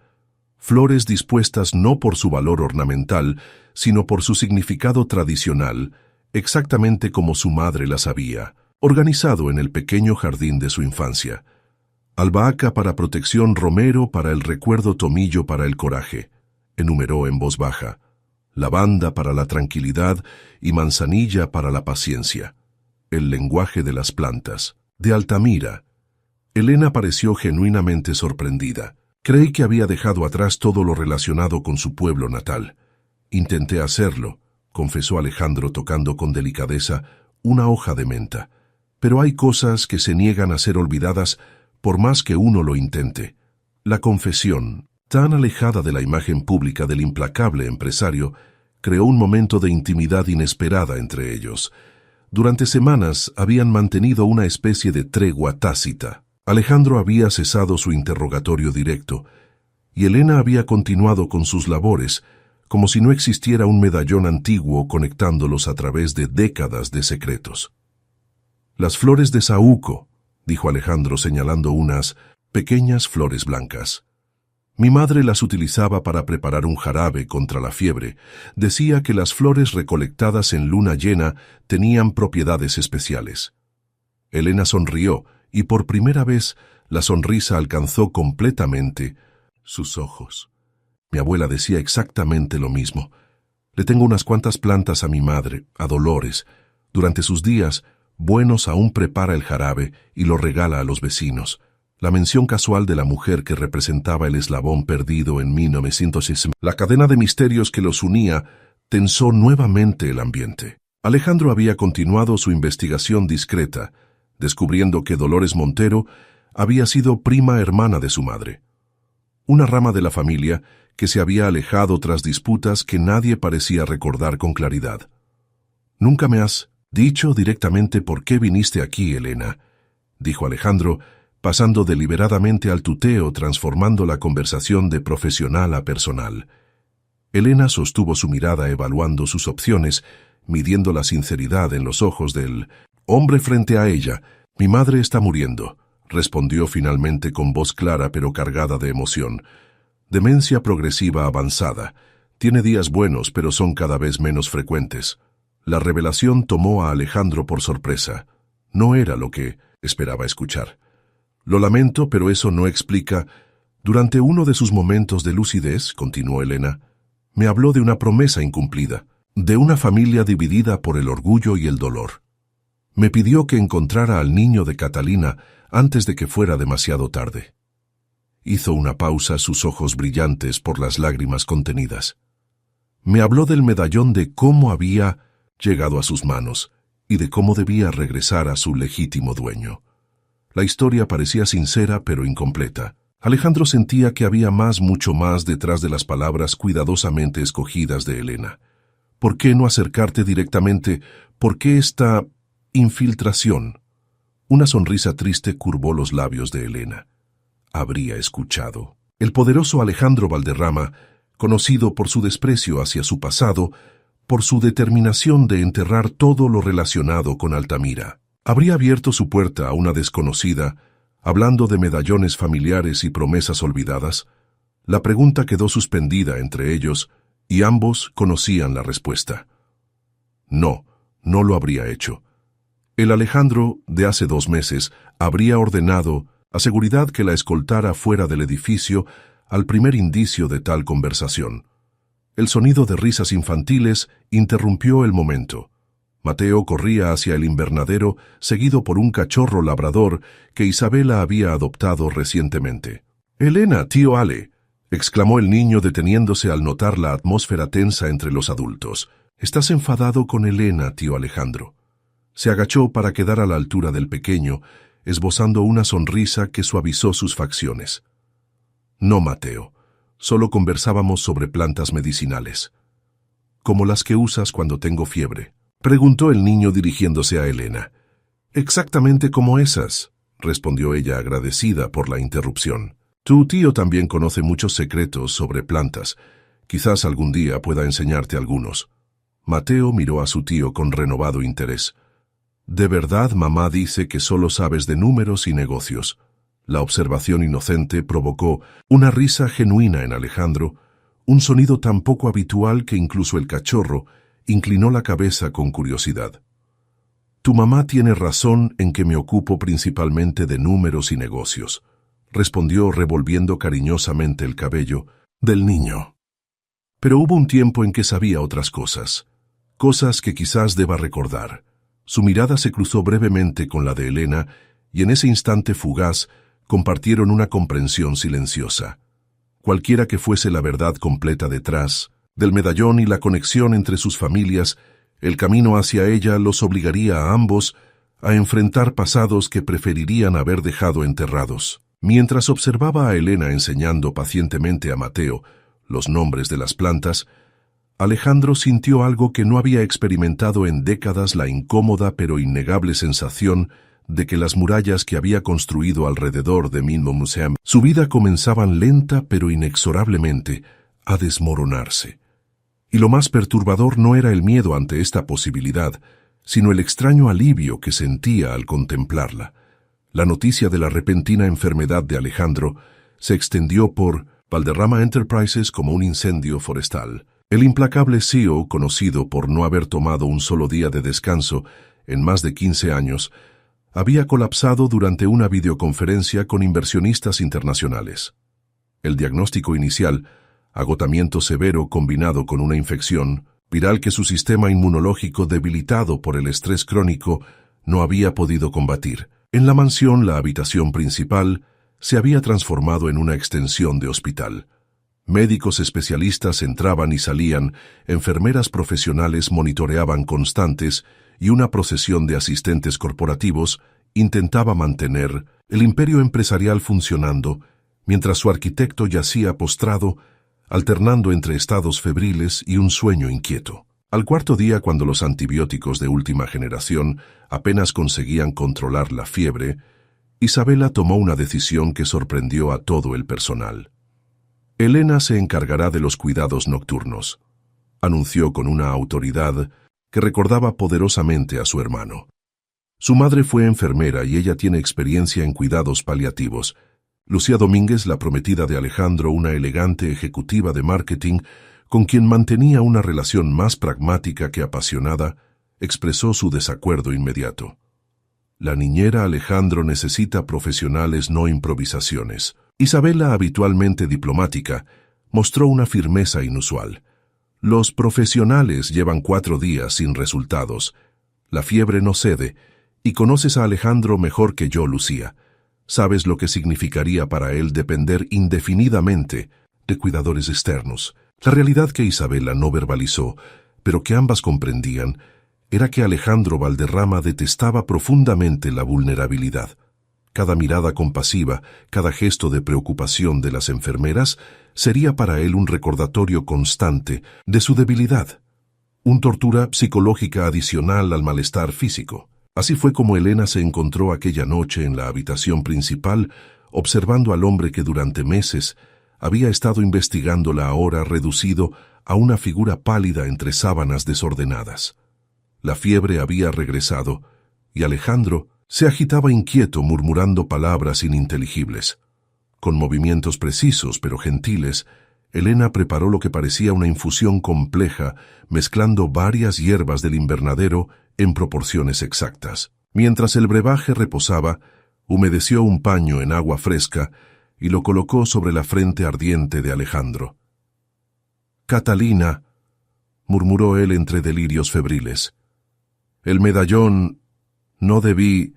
S1: Flores dispuestas no por su valor ornamental, sino por su significado tradicional, exactamente como su madre las había organizado en el pequeño jardín de su infancia. Albahaca para protección, romero para el recuerdo, tomillo para el coraje, enumeró en voz baja. Lavanda para la tranquilidad y manzanilla para la paciencia. El lenguaje de las plantas. De Altamira. Elena pareció genuinamente sorprendida. Creí que había dejado atrás todo lo relacionado con su pueblo natal. Intenté hacerlo, confesó Alejandro tocando con delicadeza una hoja de menta. Pero hay cosas que se niegan a ser olvidadas por más que uno lo intente. La confesión, tan alejada de la imagen pública del implacable empresario, creó un momento de intimidad inesperada entre ellos. Durante semanas habían mantenido una especie de tregua tácita. Alejandro había cesado su interrogatorio directo, y Elena había continuado con sus labores, como si no existiera un medallón antiguo conectándolos a través de décadas de secretos. Las flores de saúco, dijo Alejandro señalando unas pequeñas flores blancas. Mi madre las utilizaba para preparar un jarabe contra la fiebre. Decía que las flores recolectadas en luna llena tenían propiedades especiales. Elena sonrió, y por primera vez la sonrisa alcanzó completamente sus ojos. Mi abuela decía exactamente lo mismo. Le tengo unas cuantas plantas a mi madre, a Dolores. Durante sus días, Buenos aún prepara el jarabe y lo regala a los vecinos. La mención casual de la mujer que representaba el eslabón perdido en 1960. La cadena de misterios que los unía tensó nuevamente el ambiente. Alejandro había continuado su investigación discreta, descubriendo que Dolores Montero había sido prima hermana de su madre. Una rama de la familia que se había alejado tras disputas que nadie parecía recordar con claridad. «Nunca me has dicho directamente por qué viniste aquí, Elena», dijo Alejandro, pasando deliberadamente al tuteo, transformando la conversación de profesional a personal. Elena sostuvo su mirada evaluando sus opciones, midiendo la sinceridad en los ojos del hombre frente a ella. «Mi madre está muriendo», respondió finalmente con voz clara pero cargada de emoción. «Demencia progresiva avanzada. Tiene días buenos, pero son cada vez menos frecuentes». La revelación tomó a Alejandro por sorpresa. No era lo que esperaba escuchar. «Lo lamento, pero eso no explica». Durante uno de sus momentos de lucidez, continuó Elena, me habló de una promesa incumplida, de una familia dividida por el orgullo y el dolor. Me pidió que encontrara al niño de Catalina antes de que fuera demasiado tarde. Hizo una pausa, sus ojos brillantes por las lágrimas contenidas. Me habló del medallón, de cómo había llegado a sus manos y de cómo debía regresar a su legítimo dueño. La historia parecía sincera pero incompleta. Alejandro sentía que había mucho más detrás de las palabras cuidadosamente escogidas de Elena. ¿Por qué no acercarte directamente? ¿Por qué esta infiltración? Una sonrisa triste curvó los labios de Elena. Habría escuchado. El poderoso Alejandro Valderrama, conocido por su desprecio hacia su pasado, por su determinación de enterrar todo lo relacionado con Altamira, habría abierto su puerta a una desconocida, hablando de medallones familiares y promesas olvidadas. La pregunta quedó suspendida entre ellos, y ambos conocían la respuesta. No, no lo habría hecho. El Alejandro de hace 2 meses habría ordenado a seguridad que la escoltara fuera del edificio al primer indicio de tal conversación. El sonido de risas infantiles interrumpió el momento. Mateo corría hacia el invernadero, seguido por un cachorro labrador que Isabela había adoptado recientemente. «Elena, tío Ale», exclamó el niño deteniéndose al notar la atmósfera tensa entre los adultos. «¿Estás enfadado con Elena, tío Alejandro?» Se agachó para quedar a la altura del pequeño, esbozando una sonrisa que suavizó sus facciones. «No, Mateo, solo conversábamos sobre plantas medicinales». «¿Como las que usas cuando tengo fiebre?», preguntó el niño dirigiéndose a Elena. «Exactamente como esas», respondió ella agradecida por la interrupción. «Tu tío también conoce muchos secretos sobre plantas. Quizás algún día pueda enseñarte algunos». Mateo miró a su tío con renovado interés. «¿De verdad mamá dice que solo sabes de números y negocios?». La observación inocente provocó una risa genuina en Alejandro, un sonido tan poco habitual que incluso el cachorro inclinó la cabeza con curiosidad. «Tu mamá tiene razón en que me ocupo principalmente de números y negocios», respondió revolviendo cariñosamente el cabello del niño. «Pero hubo un tiempo en que sabía otras cosas que quizás deba recordar». Su mirada se cruzó brevemente con la de Elena y en ese instante fugaz compartieron una comprensión silenciosa. Cualquiera que fuese la verdad completa detrás del medallón y la conexión entre sus familias, el camino hacia ella los obligaría a ambos a enfrentar pasados que preferirían haber dejado enterrados. Mientras observaba a Elena enseñando pacientemente a Mateo los nombres de las plantas, Alejandro sintió algo que no había experimentado en décadas: la incómoda pero innegable sensación de que las murallas que había construido alrededor de Minmo Museum, su vida comenzaban lenta pero inexorablemente a desmoronarse. Y lo más perturbador no era el miedo ante esta posibilidad, sino el extraño alivio que sentía al contemplarla. La noticia de la repentina enfermedad de Alejandro se extendió por Valderrama Enterprises como un incendio forestal. El implacable CEO, conocido por no haber tomado un solo día de descanso en más de 15 años, había colapsado durante una videoconferencia con inversionistas internacionales. El diagnóstico inicial, agotamiento severo combinado con una infección viral que su sistema inmunológico, debilitado por el estrés crónico, no había podido combatir. En la mansión, la habitación principal se había transformado en una extensión de hospital. Médicos especialistas entraban y salían, enfermeras profesionales monitoreaban constantes y una procesión de asistentes corporativos intentaba mantener el imperio empresarial funcionando, mientras su arquitecto yacía postrado, alternando entre estados febriles y un sueño inquieto. Al cuarto día, cuando los antibióticos de última generación apenas conseguían controlar la fiebre, Isabela tomó una decisión que sorprendió a todo el personal. «Elena se encargará de los cuidados nocturnos», anunció con una autoridad que recordaba poderosamente a su hermano. Su madre fue enfermera y ella tiene experiencia en cuidados paliativos. Lucía Domínguez, la prometida de Alejandro, una elegante ejecutiva de marketing, con quien mantenía una relación más pragmática que apasionada, expresó su desacuerdo inmediato. «La niñera Alejandro necesita profesionales, no improvisaciones». Isabela, habitualmente diplomática, mostró una firmeza inusual. «Los profesionales llevan 4 días sin resultados. La fiebre no cede, y conoces a Alejandro mejor que yo, Lucía. Sabes lo que significaría para él depender indefinidamente de cuidadores externos». La realidad que Isabela no verbalizó, pero que ambas comprendían, era que Alejandro Valderrama detestaba profundamente la vulnerabilidad. Cada mirada compasiva, cada gesto de preocupación de las enfermeras sería para él un recordatorio constante de su debilidad, una tortura psicológica adicional al malestar físico. Así fue como Elena se encontró aquella noche en la habitación principal, observando al hombre que durante meses había estado investigándola, ahora reducido a una figura pálida entre sábanas desordenadas. La fiebre había regresado, y Alejandro se agitaba inquieto, murmurando palabras ininteligibles. Con movimientos precisos pero gentiles, Elena preparó lo que parecía una infusión compleja, mezclando varias hierbas del invernadero en proporciones exactas. Mientras el brebaje reposaba, Humedeció un paño en agua fresca y lo colocó sobre la frente ardiente de Alejandro. «Catalina», murmuró él entre delirios febriles. «El medallón... no debí...»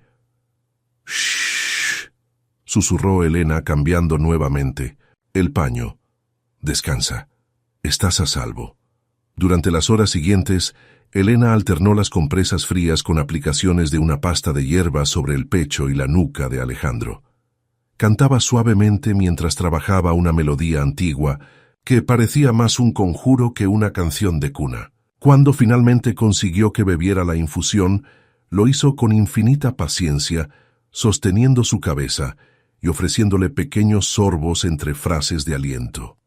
S1: «Shh», susurró Elena cambiando nuevamente. «El paño. Descansa. Estás a salvo». Durante las horas siguientes, Elena alternó las compresas frías con aplicaciones de una pasta de hierbas sobre el pecho y la nuca de Alejandro. Cantaba suavemente mientras trabajaba una melodía antigua que parecía más un conjuro que una canción de cuna. Cuando finalmente consiguió que bebiera la infusión, lo hizo con infinita paciencia, sosteniendo su cabeza y ofreciéndole pequeños sorbos entre frases de aliento.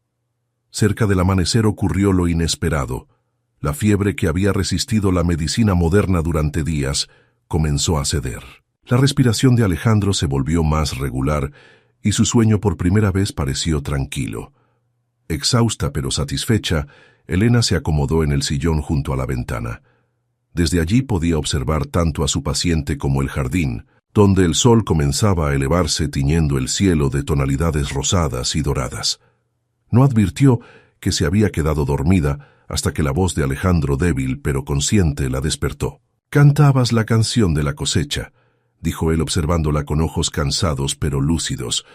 S1: Cerca del amanecer ocurrió lo inesperado. La fiebre que había resistido la medicina moderna durante días comenzó a ceder. La respiración de Alejandro se volvió más regular y su sueño por primera vez pareció tranquilo. Exhausta pero satisfecha, Elena se acomodó en el sillón junto a la ventana. Desde allí podía observar tanto a su paciente como el jardín, donde el sol comenzaba a elevarse tiñendo el cielo de tonalidades rosadas y doradas. No advirtió que se había quedado dormida hasta que la voz de Alejandro, débil pero consciente, la despertó. «Cantabas la canción de la cosecha», dijo él observándola con ojos cansados pero lúcidos,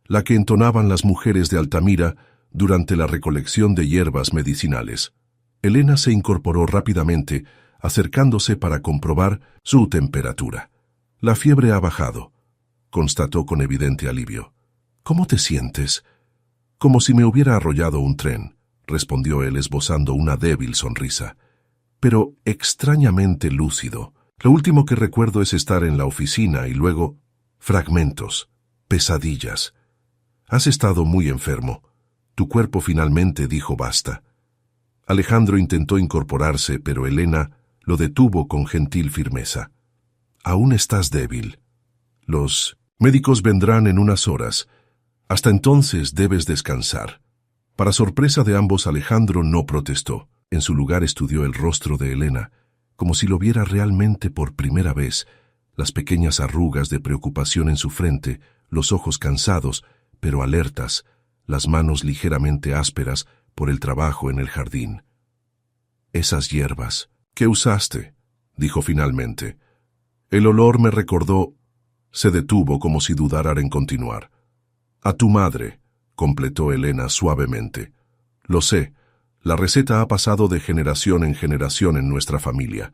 S1: «la que entonaban las mujeres de Altamira durante la recolección de hierbas medicinales». Elena se incorporó rápidamente, acercándose para comprobar su temperatura. «La fiebre ha bajado», constató con evidente alivio. «¿Cómo te sientes?» «Como si me hubiera arrollado un tren», respondió él esbozando una débil sonrisa. «Pero extrañamente lúcido. Lo último que recuerdo es estar en la oficina y luego fragmentos, pesadillas. Has estado muy enfermo. Tu cuerpo finalmente dijo basta». Alejandro intentó incorporarse, pero Elena lo detuvo con gentil firmeza. «Aún estás débil. Los médicos vendrán en unas horas. Hasta entonces debes descansar». Para sorpresa de ambos, Alejandro no protestó. En su lugar estudió el rostro de Elena, como si lo viera realmente por primera vez, las pequeñas arrugas de preocupación en su frente, los ojos cansados, pero alertas, las manos ligeramente ásperas por el trabajo en el jardín. «Esas hierbas, ¿qué usaste?», dijo finalmente. «El olor me recordó...» Se detuvo como si dudara en continuar. «A tu madre», completó Elena suavemente. «Lo sé, la receta ha pasado de generación en generación en nuestra familia.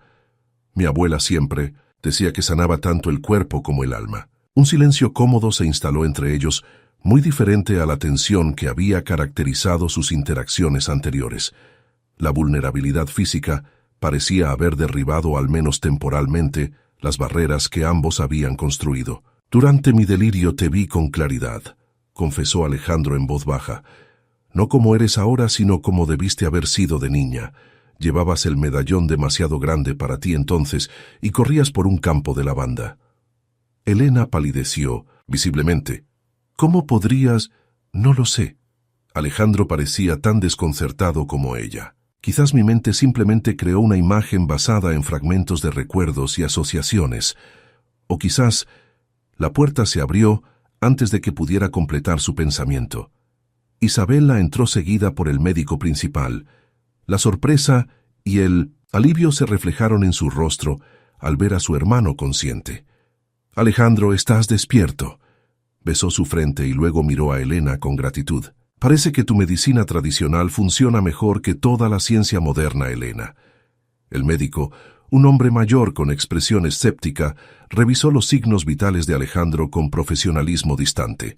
S1: Mi abuela siempre decía que sanaba tanto el cuerpo como el alma». Un silencio cómodo se instaló entre ellos, muy diferente a la tensión que había caracterizado sus interacciones anteriores. La vulnerabilidad física parecía haber derribado, al menos temporalmente, las barreras que ambos habían construido. «Durante mi delirio te vi con claridad», confesó Alejandro en voz baja. «No como eres ahora, sino como debiste haber sido de niña. Llevabas el medallón demasiado grande para ti entonces y corrías por un campo de lavanda». Elena palideció, visiblemente. «¿Cómo podrías...?» «No lo sé». Alejandro parecía tan desconcertado como ella. «Quizás mi mente simplemente creó una imagen basada en fragmentos de recuerdos y asociaciones. O quizás...» La puerta se abrió antes de que pudiera completar su pensamiento. Isabela entró seguida por el médico principal. La sorpresa y el alivio se reflejaron en su rostro al ver a su hermano consciente. «Alejandro, estás despierto». Besó su frente y luego miró a Elena con gratitud. «Parece que tu medicina tradicional funciona mejor que toda la ciencia moderna, Elena». El médico, un hombre mayor con expresión escéptica, revisó los signos vitales de Alejandro con profesionalismo distante.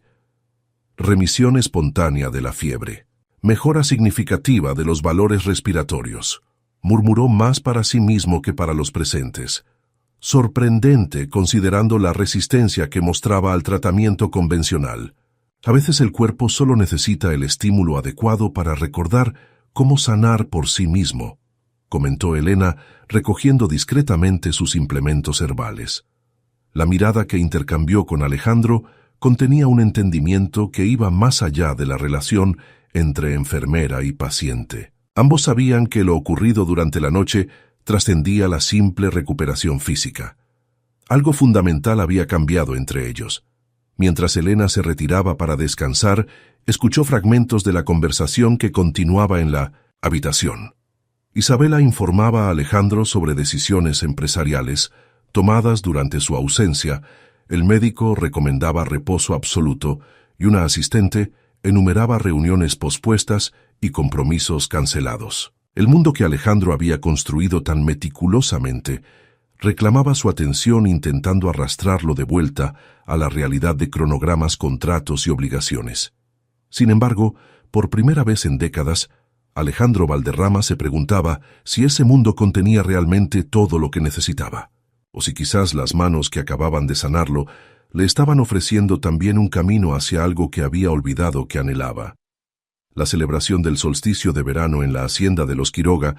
S1: Remisión espontánea de la fiebre. Mejora significativa de los valores respiratorios. Murmuró más para sí mismo que para los presentes. Sorprendente considerando la resistencia que mostraba al tratamiento convencional. A veces el cuerpo solo necesita el estímulo adecuado para recordar cómo sanar por sí mismo, comentó Elena, recogiendo discretamente sus implementos herbales. La mirada que intercambió con Alejandro contenía un entendimiento que iba más allá de la relación entre enfermera y paciente. Ambos sabían que lo ocurrido durante la noche trascendía la simple recuperación física. Algo fundamental había cambiado entre ellos. Mientras Elena se retiraba para descansar, escuchó fragmentos de la conversación que continuaba en la habitación. Isabela informaba a Alejandro sobre decisiones empresariales tomadas durante su ausencia, el médico recomendaba reposo absoluto y una asistente enumeraba reuniones pospuestas y compromisos cancelados. El mundo que Alejandro había construido tan meticulosamente reclamaba su atención intentando arrastrarlo de vuelta a la realidad de cronogramas, contratos y obligaciones. Sin embargo, por primera vez en décadas, Alejandro Valderrama se preguntaba si ese mundo contenía realmente todo lo que necesitaba, o si quizás las manos que acababan de sanarlo le estaban ofreciendo también un camino hacia algo que había olvidado que anhelaba. La celebración del solsticio de verano en la hacienda de los Quiroga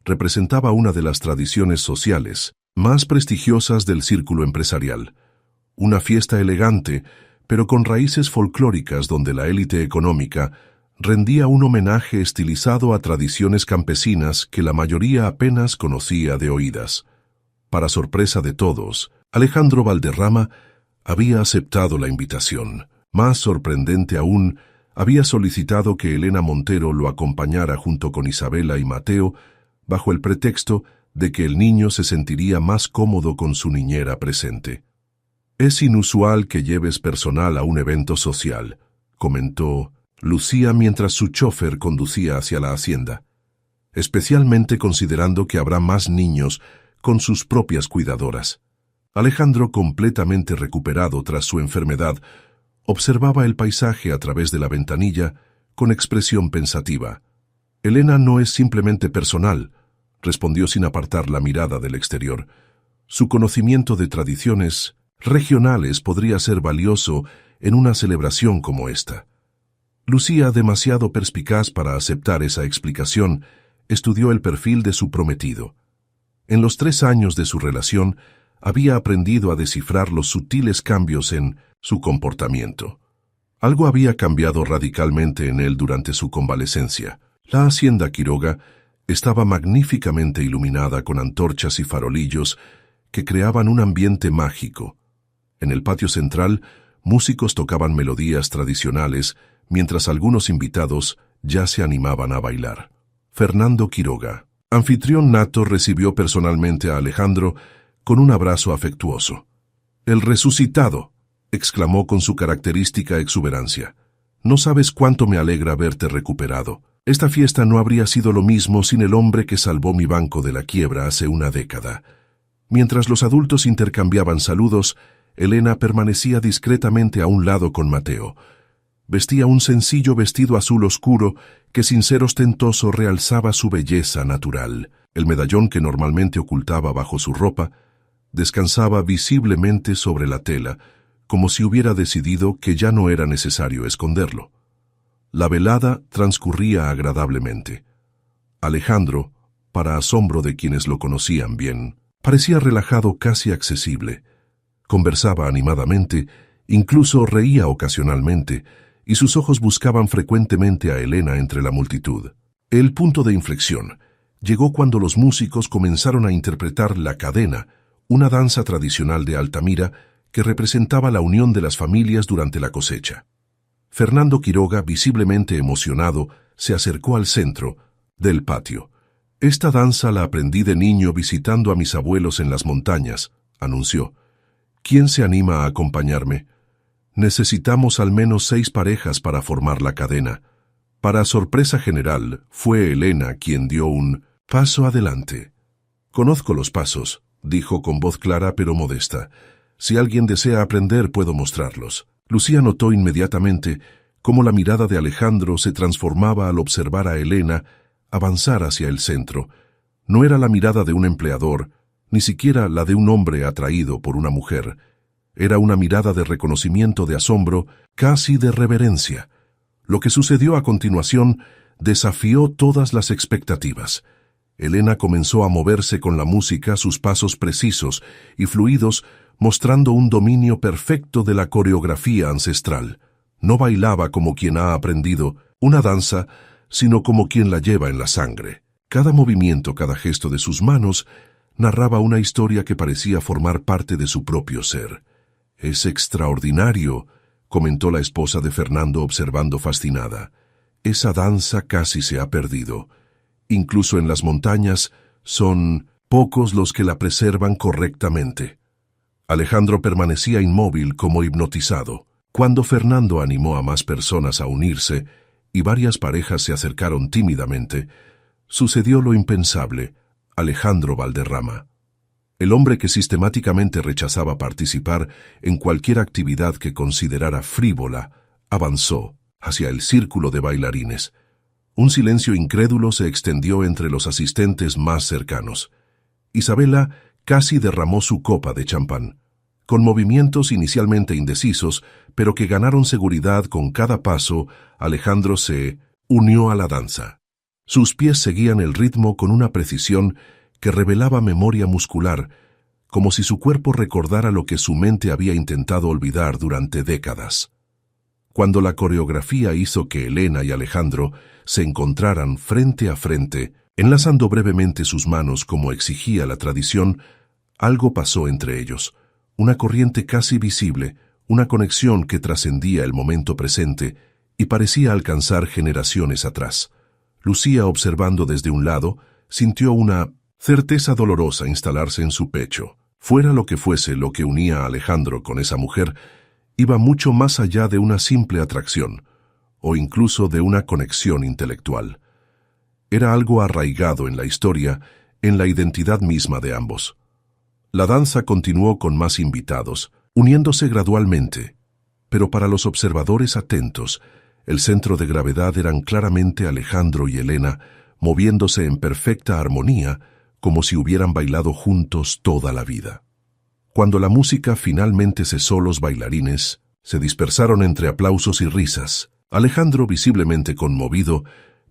S1: representaba una de las tradiciones sociales más prestigiosas del círculo empresarial. Una fiesta elegante, pero con raíces folclóricas donde la élite económica rendía un homenaje estilizado a tradiciones campesinas que la mayoría apenas conocía de oídas. Para sorpresa de todos, Alejandro Valderrama había aceptado la invitación. Más sorprendente aún, había solicitado que Elena Montero lo acompañara junto con Isabela y Mateo, bajo el pretexto de que el niño se sentiría más cómodo con su niñera presente. «Es inusual que lleves personal a un evento social», comentó Lucía mientras su chofer conducía hacia la hacienda, especialmente considerando que habrá más niños con sus propias cuidadoras. Alejandro, completamente recuperado tras su enfermedad, observaba el paisaje a través de la ventanilla con expresión pensativa. «Elena no es simplemente personal», respondió sin apartar la mirada del exterior. «Su conocimiento de tradiciones regionales podría ser valioso en una celebración como esta». Lucía, demasiado perspicaz para aceptar esa explicación, estudió el perfil de su prometido. En los 3 años de su relación, había aprendido a descifrar los sutiles cambios en su comportamiento. Algo había cambiado radicalmente en él durante su convalecencia. La hacienda Quiroga estaba magníficamente iluminada con antorchas y farolillos que creaban un ambiente mágico. En el patio central, músicos tocaban melodías tradicionales, mientras algunos invitados ya se animaban a bailar. Fernando Quiroga, anfitrión nato, recibió personalmente a Alejandro con un abrazo afectuoso. «El resucitado», exclamó con su característica exuberancia. «No sabes cuánto me alegra verte recuperado. Esta fiesta no habría sido lo mismo sin el hombre que salvó mi banco de la quiebra hace una década». Mientras los adultos intercambiaban saludos, Elena permanecía discretamente a un lado con Mateo. Vestía un sencillo vestido azul oscuro que sin ser ostentoso realzaba su belleza natural. El medallón que normalmente ocultaba bajo su ropa descansaba visiblemente sobre la tela, como si hubiera decidido que ya no era necesario esconderlo. La velada transcurría agradablemente. Alejandro, para asombro de quienes lo conocían bien, parecía relajado, casi accesible. Conversaba animadamente, incluso reía ocasionalmente, y sus ojos buscaban frecuentemente a Elena entre la multitud. El punto de inflexión llegó cuando los músicos comenzaron a interpretar la cadena, una danza tradicional de Altamira que representaba la unión de las familias durante la cosecha. Fernando Quiroga, visiblemente emocionado, se acercó al centro del patio. «Esta danza la aprendí de niño visitando a mis abuelos en las montañas», anunció. «¿Quién se anima a acompañarme? Necesitamos al menos 6 parejas para formar la cadena». Para sorpresa general, fue Elena quien dio un paso adelante. «Conozco los pasos», dijo con voz clara pero modesta. «Si alguien desea aprender, puedo mostrarlos». Lucía notó inmediatamente cómo la mirada de Alejandro se transformaba al observar a Elena avanzar hacia el centro. No era la mirada de un empleador, ni siquiera la de un hombre atraído por una mujer. Era una mirada de reconocimiento, de asombro, casi de reverencia. Lo que sucedió a continuación desafió todas las expectativas. Elena comenzó a moverse con la música, sus pasos precisos y fluidos, mostrando un dominio perfecto de la coreografía ancestral. No bailaba como quien ha aprendido una danza, sino como quien la lleva en la sangre. Cada movimiento, cada gesto de sus manos narraba una historia que parecía formar parte de su propio ser. «Es extraordinario», comentó la esposa de Fernando observando fascinada. «Esa danza casi se ha perdido. Incluso en las montañas son pocos los que la preservan correctamente». Alejandro permanecía inmóvil como hipnotizado. Cuando Fernando animó a más personas a unirse y varias parejas se acercaron tímidamente, sucedió lo impensable. Alejandro Valderrama, el hombre que sistemáticamente rechazaba participar en cualquier actividad que considerara frívola, avanzó hacia el círculo de bailarines. Un silencio incrédulo se extendió entre los asistentes más cercanos. Isabela casi derramó su copa de champán, con movimientos inicialmente indecisos, pero que ganaron seguridad con cada paso. Alejandro se unió a la danza. Sus pies seguían el ritmo con una precisión que revelaba memoria muscular, como si su cuerpo recordara lo que su mente había intentado olvidar durante décadas. Cuando la coreografía hizo que Elena y Alejandro se encontraran frente a frente, enlazando brevemente sus manos como exigía la tradición, algo pasó entre ellos, una corriente casi visible, una conexión que trascendía el momento presente y parecía alcanzar generaciones atrás. Lucía, observando desde un lado, sintió una certeza dolorosa instalarse en su pecho. Fuera lo que fuese lo que unía a Alejandro con esa mujer, iba mucho más allá de una simple atracción, o incluso de una conexión intelectual. Era algo arraigado en la historia, en la identidad misma de ambos. La danza continuó con más invitados, uniéndose gradualmente, pero para los observadores atentos, el centro de gravedad eran claramente Alejandro y Elena, moviéndose en perfecta armonía, como si hubieran bailado juntos toda la vida. Cuando la música finalmente cesó, los bailarines se dispersaron entre aplausos y risas. Alejandro, visiblemente conmovido,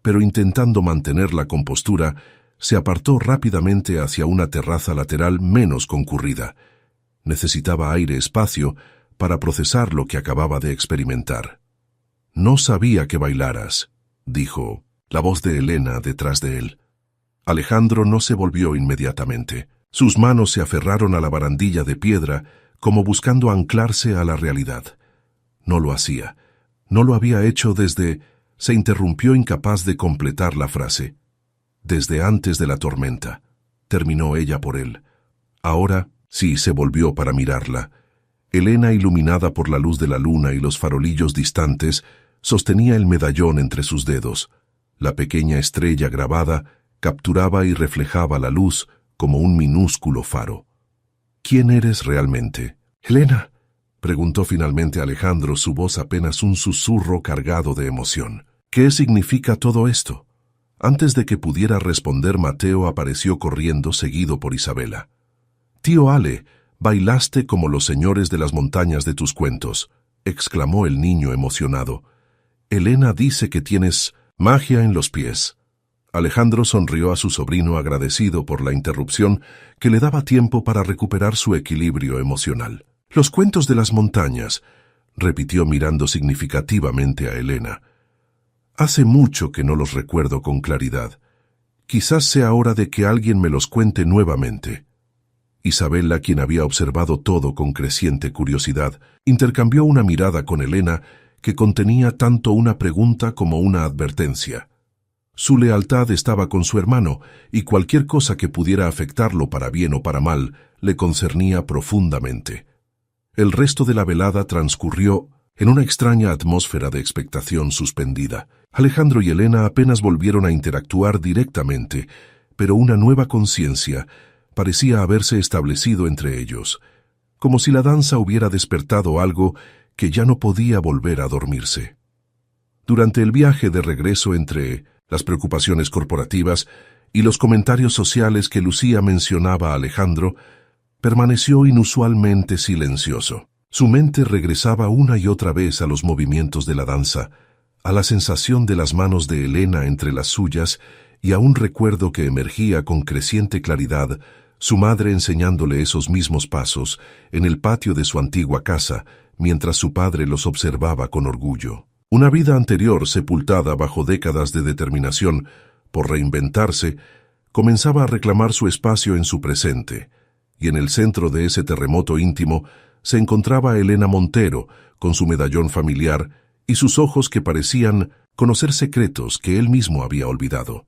S1: pero intentando mantener la compostura, se apartó rápidamente hacia una terraza lateral menos concurrida. Necesitaba espacio para procesar lo que acababa de experimentar. «No sabía que bailaras», dijo la voz de Elena detrás de él. Alejandro no se volvió inmediatamente. Sus manos se aferraron a la barandilla de piedra, como buscando anclarse a la realidad. No lo hacía. No lo había hecho desde... Se interrumpió, incapaz de completar la frase. «Desde antes de la tormenta», terminó ella por él. Ahora sí se volvió para mirarla. Elena, iluminada por la luz de la luna y los farolillos distantes, sostenía el medallón entre sus dedos. La pequeña estrella grabada capturaba y reflejaba la luz como un minúsculo faro. «¿Quién eres realmente?» «Elena», preguntó finalmente Alejandro, su voz apenas un susurro cargado de emoción. «¿Qué significa todo esto?» Antes de que pudiera responder, Mateo apareció corriendo, seguido por Isabela. «Tío Ale, bailaste como los señores de las montañas de tus cuentos», exclamó el niño emocionado. «Elena dice que tienes magia en los pies». Alejandro sonrió a su sobrino, agradecido por la interrupción que le daba tiempo para recuperar su equilibrio emocional. «Los cuentos de las montañas», repitió mirando significativamente a Elena. «Hace mucho que no los recuerdo con claridad. Quizás sea hora de que alguien me los cuente nuevamente». Isabela, quien había observado todo con creciente curiosidad, intercambió una mirada con Elena que contenía tanto una pregunta como una advertencia. Su lealtad estaba con su hermano, y cualquier cosa que pudiera afectarlo para bien o para mal le concernía profundamente. El resto de la velada transcurrió en una extraña atmósfera de expectación suspendida. Alejandro y Elena apenas volvieron a interactuar directamente, pero una nueva conciencia parecía haberse establecido entre ellos, como si la danza hubiera despertado algo que ya no podía volver a dormirse. Durante el viaje de regreso, entre las preocupaciones corporativas y los comentarios sociales que Lucía mencionaba a Alejandro, permaneció inusualmente silencioso. Su mente regresaba una y otra vez a los movimientos de la danza, a la sensación de las manos de Elena entre las suyas y a un recuerdo que emergía con creciente claridad, su madre enseñándole esos mismos pasos en el patio de su antigua casa, mientras su padre los observaba con orgullo. Una vida anterior sepultada bajo décadas de determinación por reinventarse comenzaba a reclamar su espacio en su presente, y en el centro de ese terremoto íntimo se encontraba Elena Montero, con su medallón familiar y sus ojos que parecían conocer secretos que él mismo había olvidado.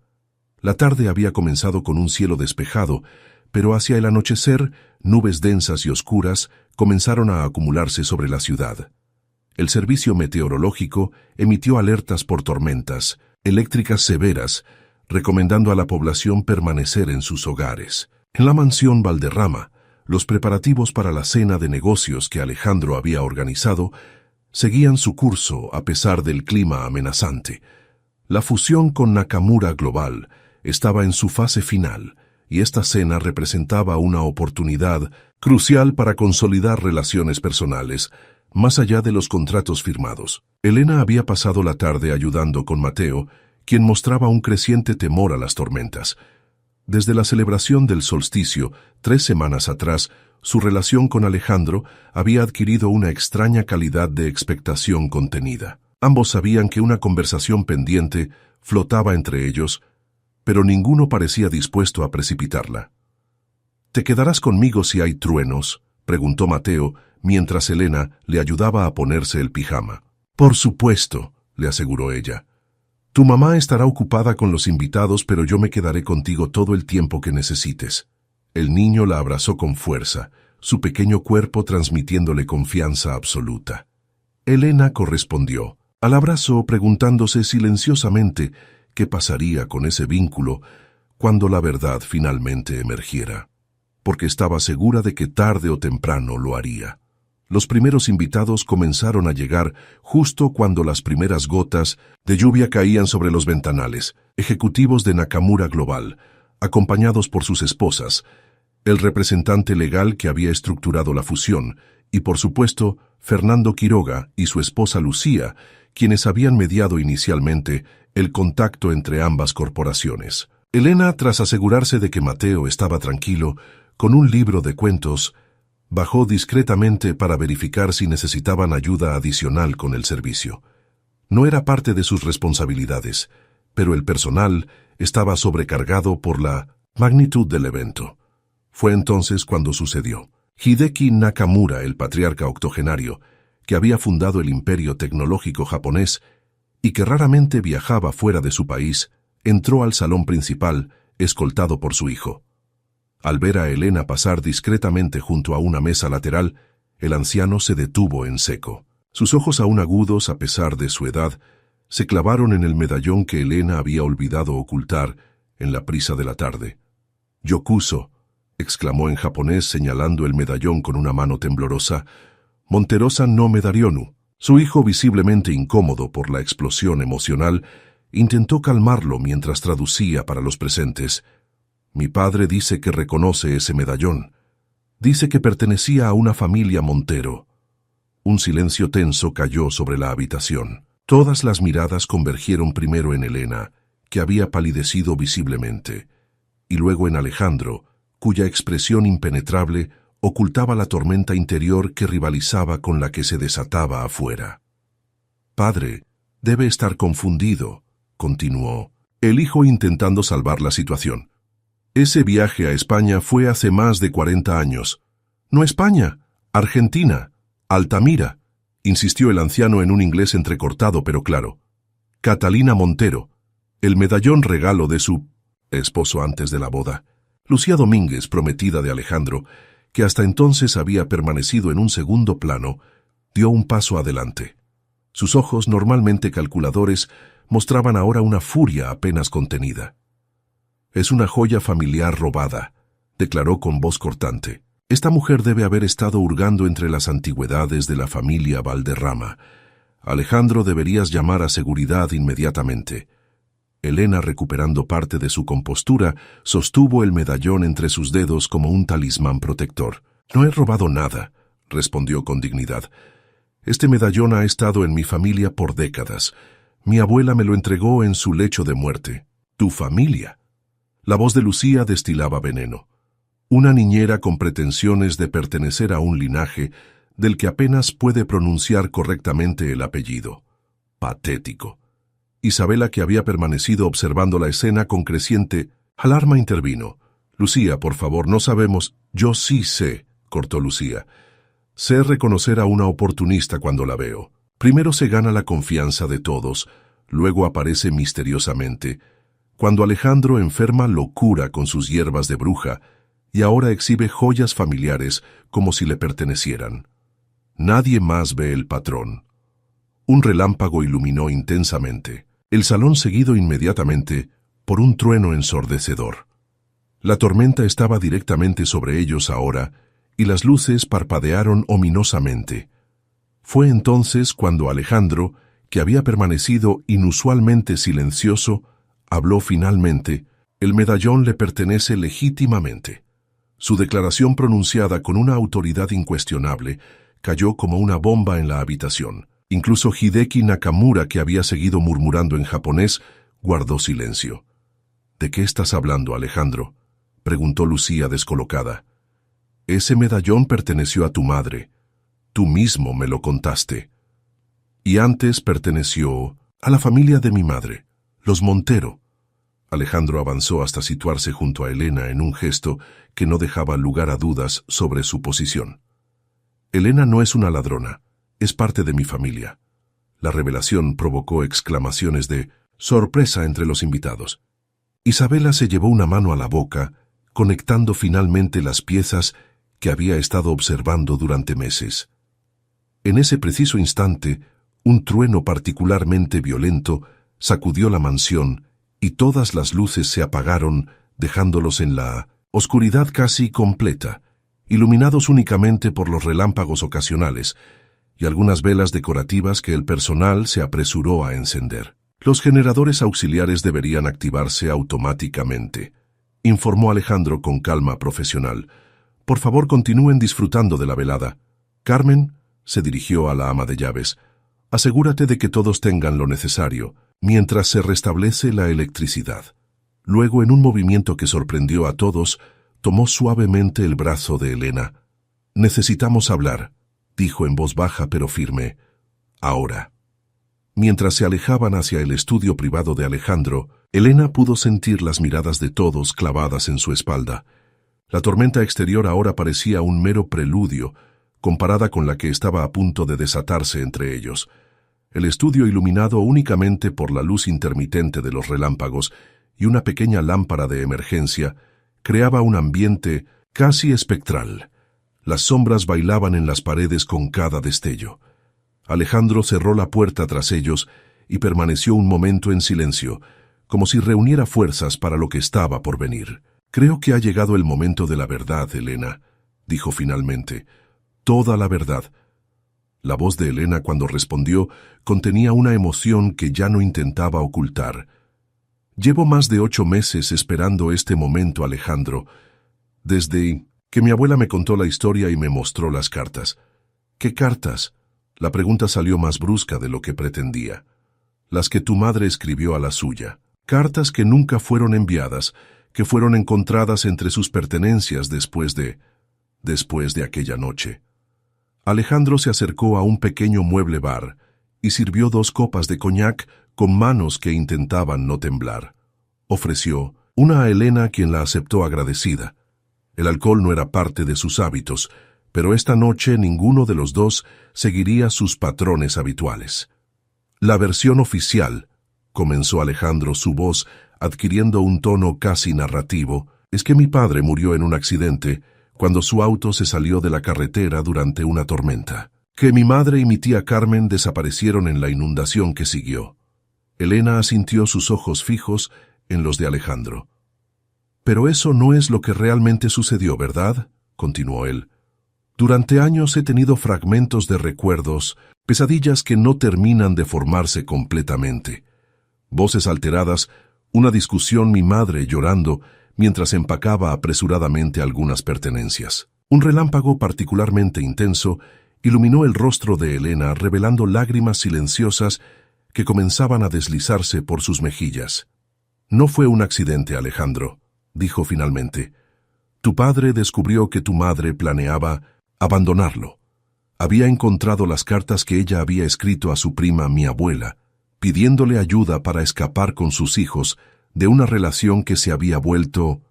S1: La tarde había comenzado con un cielo despejado, pero hacia el anochecer, nubes densas y oscuras comenzaron a acumularse sobre la ciudad. El servicio meteorológico emitió alertas por tormentas eléctricas severas, recomendando a la población permanecer en sus hogares. En la mansión Valderrama, los preparativos para la cena de negocios que Alejandro había organizado seguían su curso a pesar del clima amenazante. La fusión con Nakamura Global estaba en su fase final, y esta cena representaba una oportunidad crucial para consolidar relaciones personales, más allá de los contratos firmados. Elena había pasado la tarde ayudando con Mateo, quien mostraba un creciente temor a las tormentas. Desde la celebración del solsticio, 3 semanas atrás, su relación con Alejandro había adquirido una extraña calidad de expectación contenida. Ambos sabían que una conversación pendiente flotaba entre ellos, pero ninguno parecía dispuesto a precipitarla. «¿Te quedarás conmigo si hay truenos?», preguntó Mateo, mientras Elena le ayudaba a ponerse el pijama. «Por supuesto», le aseguró ella. «Tu mamá estará ocupada con los invitados, pero yo me quedaré contigo todo el tiempo que necesites». El niño la abrazó con fuerza, su pequeño cuerpo transmitiéndole confianza absoluta. Elena correspondió al abrazo, preguntándose silenciosamente qué pasaría con ese vínculo cuando la verdad finalmente emergiera, porque estaba segura de que tarde o temprano lo haría. Los primeros invitados comenzaron a llegar justo cuando las primeras gotas de lluvia caían sobre los ventanales. Ejecutivos de Nakamura Global, acompañados por sus esposas, el representante legal que había estructurado la fusión, y por supuesto, Fernando Quiroga y su esposa Lucía, quienes habían mediado inicialmente el contacto entre ambas corporaciones. Elena, tras asegurarse de que Mateo estaba tranquilo, con un libro de cuentos, bajó discretamente para verificar si necesitaban ayuda adicional con el servicio. No era parte de sus responsabilidades, pero el personal estaba sobrecargado por la magnitud del evento. Fue entonces cuando sucedió. Hideki Nakamura, el patriarca octogenario, que había fundado el imperio tecnológico japonés y que raramente viajaba fuera de su país, entró al salón principal, escoltado por su hijo. Al ver a Elena pasar discretamente junto a una mesa lateral, el anciano se detuvo en seco. Sus ojos aún agudos, a pesar de su edad, se clavaron en el medallón que Elena había olvidado ocultar en la prisa de la tarde. «Yokuso», exclamó en japonés señalando el medallón con una mano temblorosa, «Monterosa no Medarionu». Su hijo, visiblemente incómodo por la explosión emocional, intentó calmarlo mientras traducía para los presentes. «Mi padre dice que reconoce ese medallón. Dice que pertenecía a una familia Montero». Un silencio tenso cayó sobre la habitación. Todas las miradas convergieron primero en Elena, que había palidecido visiblemente, y luego en Alejandro, cuya expresión impenetrable ocultaba la tormenta interior que rivalizaba con la que se desataba afuera. «Padre, debe estar confundido», continuó, el hijo intentando salvar la situación. «Ese viaje a España fue hace más de 40 años. No España, Argentina, Altamira», insistió el anciano en un inglés entrecortado pero claro. «Catalina Montero, el medallón regalo de su esposo antes de la boda. Lucía Domínguez, prometida de Alejandro, que hasta entonces había permanecido en un segundo plano, dio un paso adelante. Sus ojos, normalmente calculadores, mostraban ahora una furia apenas contenida. «Es una joya familiar robada», declaró con voz cortante. «Esta mujer debe haber estado hurgando entre las antigüedades de la familia Valderrama. Alejandro, deberías llamar a seguridad inmediatamente». Elena, recuperando parte de su compostura, sostuvo el medallón entre sus dedos como un talismán protector. «No he robado nada», respondió con dignidad. «Este medallón ha estado en mi familia por décadas. Mi abuela me lo entregó en su lecho de muerte». «¿Tu familia?». La voz de Lucía destilaba veneno. Una niñera con pretensiones de pertenecer a un linaje del que apenas puede pronunciar correctamente el apellido. Patético. Isabela, que había permanecido observando la escena con creciente Alarma intervino. Lucía, por favor, no sabemos. Yo sí sé, cortó Lucía. Sé reconocer a una oportunista cuando la veo. Primero se gana la confianza de todos, luego aparece misteriosamente. Cuando Alejandro enferma locura con sus hierbas de bruja, y ahora exhibe joyas familiares como si le pertenecieran. Nadie más ve el patrón. Un relámpago iluminó intensamente el salón, seguido inmediatamente por un trueno ensordecedor. La tormenta estaba directamente sobre ellos ahora, y las luces parpadearon ominosamente. Fue entonces cuando Alejandro, que había permanecido inusualmente silencioso, habló finalmente. El medallón le pertenece legítimamente. Su declaración, pronunciada con una autoridad incuestionable, cayó como una bomba en la habitación. Incluso Hideki Nakamura, que había seguido murmurando en japonés, guardó silencio. ¿De qué estás hablando, Alejandro?, preguntó Lucía descolocada. Ese medallón perteneció a tu madre. Tú mismo me lo contaste. Y antes perteneció a la familia de mi madre, los Montero. Alejandro avanzó hasta situarse junto a Elena en un gesto que no dejaba lugar a dudas sobre su posición. Elena no es una ladrona, es parte de mi familia. La revelación provocó exclamaciones de sorpresa entre los invitados. Isabela se llevó una mano a la boca, conectando finalmente las piezas que había estado observando durante meses. En ese preciso instante, un trueno particularmente violento sacudió la mansión y todas las luces se apagaron, dejándolos en la oscuridad casi completa, iluminados únicamente por los relámpagos ocasionales y algunas velas decorativas que el personal se apresuró a encender. Los generadores auxiliares deberían activarse automáticamente, informó Alejandro con calma profesional. Por favor, continúen disfrutando de la velada. Carmen, se dirigió a la ama de llaves, asegúrate de que todos tengan lo necesario, mientras se restablece la electricidad. Luego, en un movimiento que sorprendió a todos, tomó suavemente el brazo de Elena. Necesitamos hablar, dijo en voz baja pero firme. Ahora. Mientras se alejaban hacia el estudio privado de Alejandro, Elena pudo sentir las miradas de todos clavadas en su espalda. La tormenta exterior ahora parecía un mero preludio, comparada con la que estaba a punto de desatarse entre ellos. El estudio, iluminado únicamente por la luz intermitente de los relámpagos y una pequeña lámpara de emergencia, creaba un ambiente casi espectral. Las sombras bailaban en las paredes con cada destello. Alejandro cerró la puerta tras ellos y permaneció un momento en silencio, como si reuniera fuerzas para lo que estaba por venir. Creo que ha llegado el momento de la verdad, Elena, dijo finalmente. Toda la verdad. La voz de Elena, cuando respondió, contenía una emoción que ya no intentaba ocultar. Llevo más de 8 meses esperando este momento, Alejandro, desde que mi abuela me contó la historia y me mostró las cartas. ¿Qué cartas? La pregunta salió más brusca de lo que pretendía. Las que tu madre escribió a la suya. Cartas que nunca fueron enviadas, que fueron encontradas entre sus pertenencias después de aquella noche. Alejandro se acercó a un pequeño mueble bar y sirvió 2 copas de coñac con manos que intentaban no temblar. Ofreció una a Elena, quien la aceptó agradecida. El alcohol no era parte de sus hábitos, pero esta noche ninguno de los dos seguiría sus patrones habituales. La versión oficial, comenzó Alejandro, su voz adquiriendo un tono casi narrativo, es que mi padre murió en un accidente cuando su auto se salió de la carretera durante una tormenta. Que mi madre y mi tía Carmen desaparecieron en la inundación que siguió. Elena asintió, sus ojos fijos en los de Alejandro. Pero eso no es lo que realmente sucedió, ¿verdad?, continuó él. Durante años he tenido fragmentos de recuerdos, pesadillas que no terminan de formarse completamente. Voces alteradas, una discusión, mi madre llorando mientras empacaba apresuradamente algunas pertenencias. Un relámpago particularmente intenso iluminó el rostro de Elena, revelando lágrimas silenciosas que comenzaban a deslizarse por sus mejillas. No fue un accidente, Alejandro, dijo finalmente. Tu padre descubrió que tu madre planeaba abandonarlo. Había encontrado las cartas que ella había escrito a su prima, mi abuela, pidiéndole ayuda para escapar con sus hijos de una relación que se había vuelto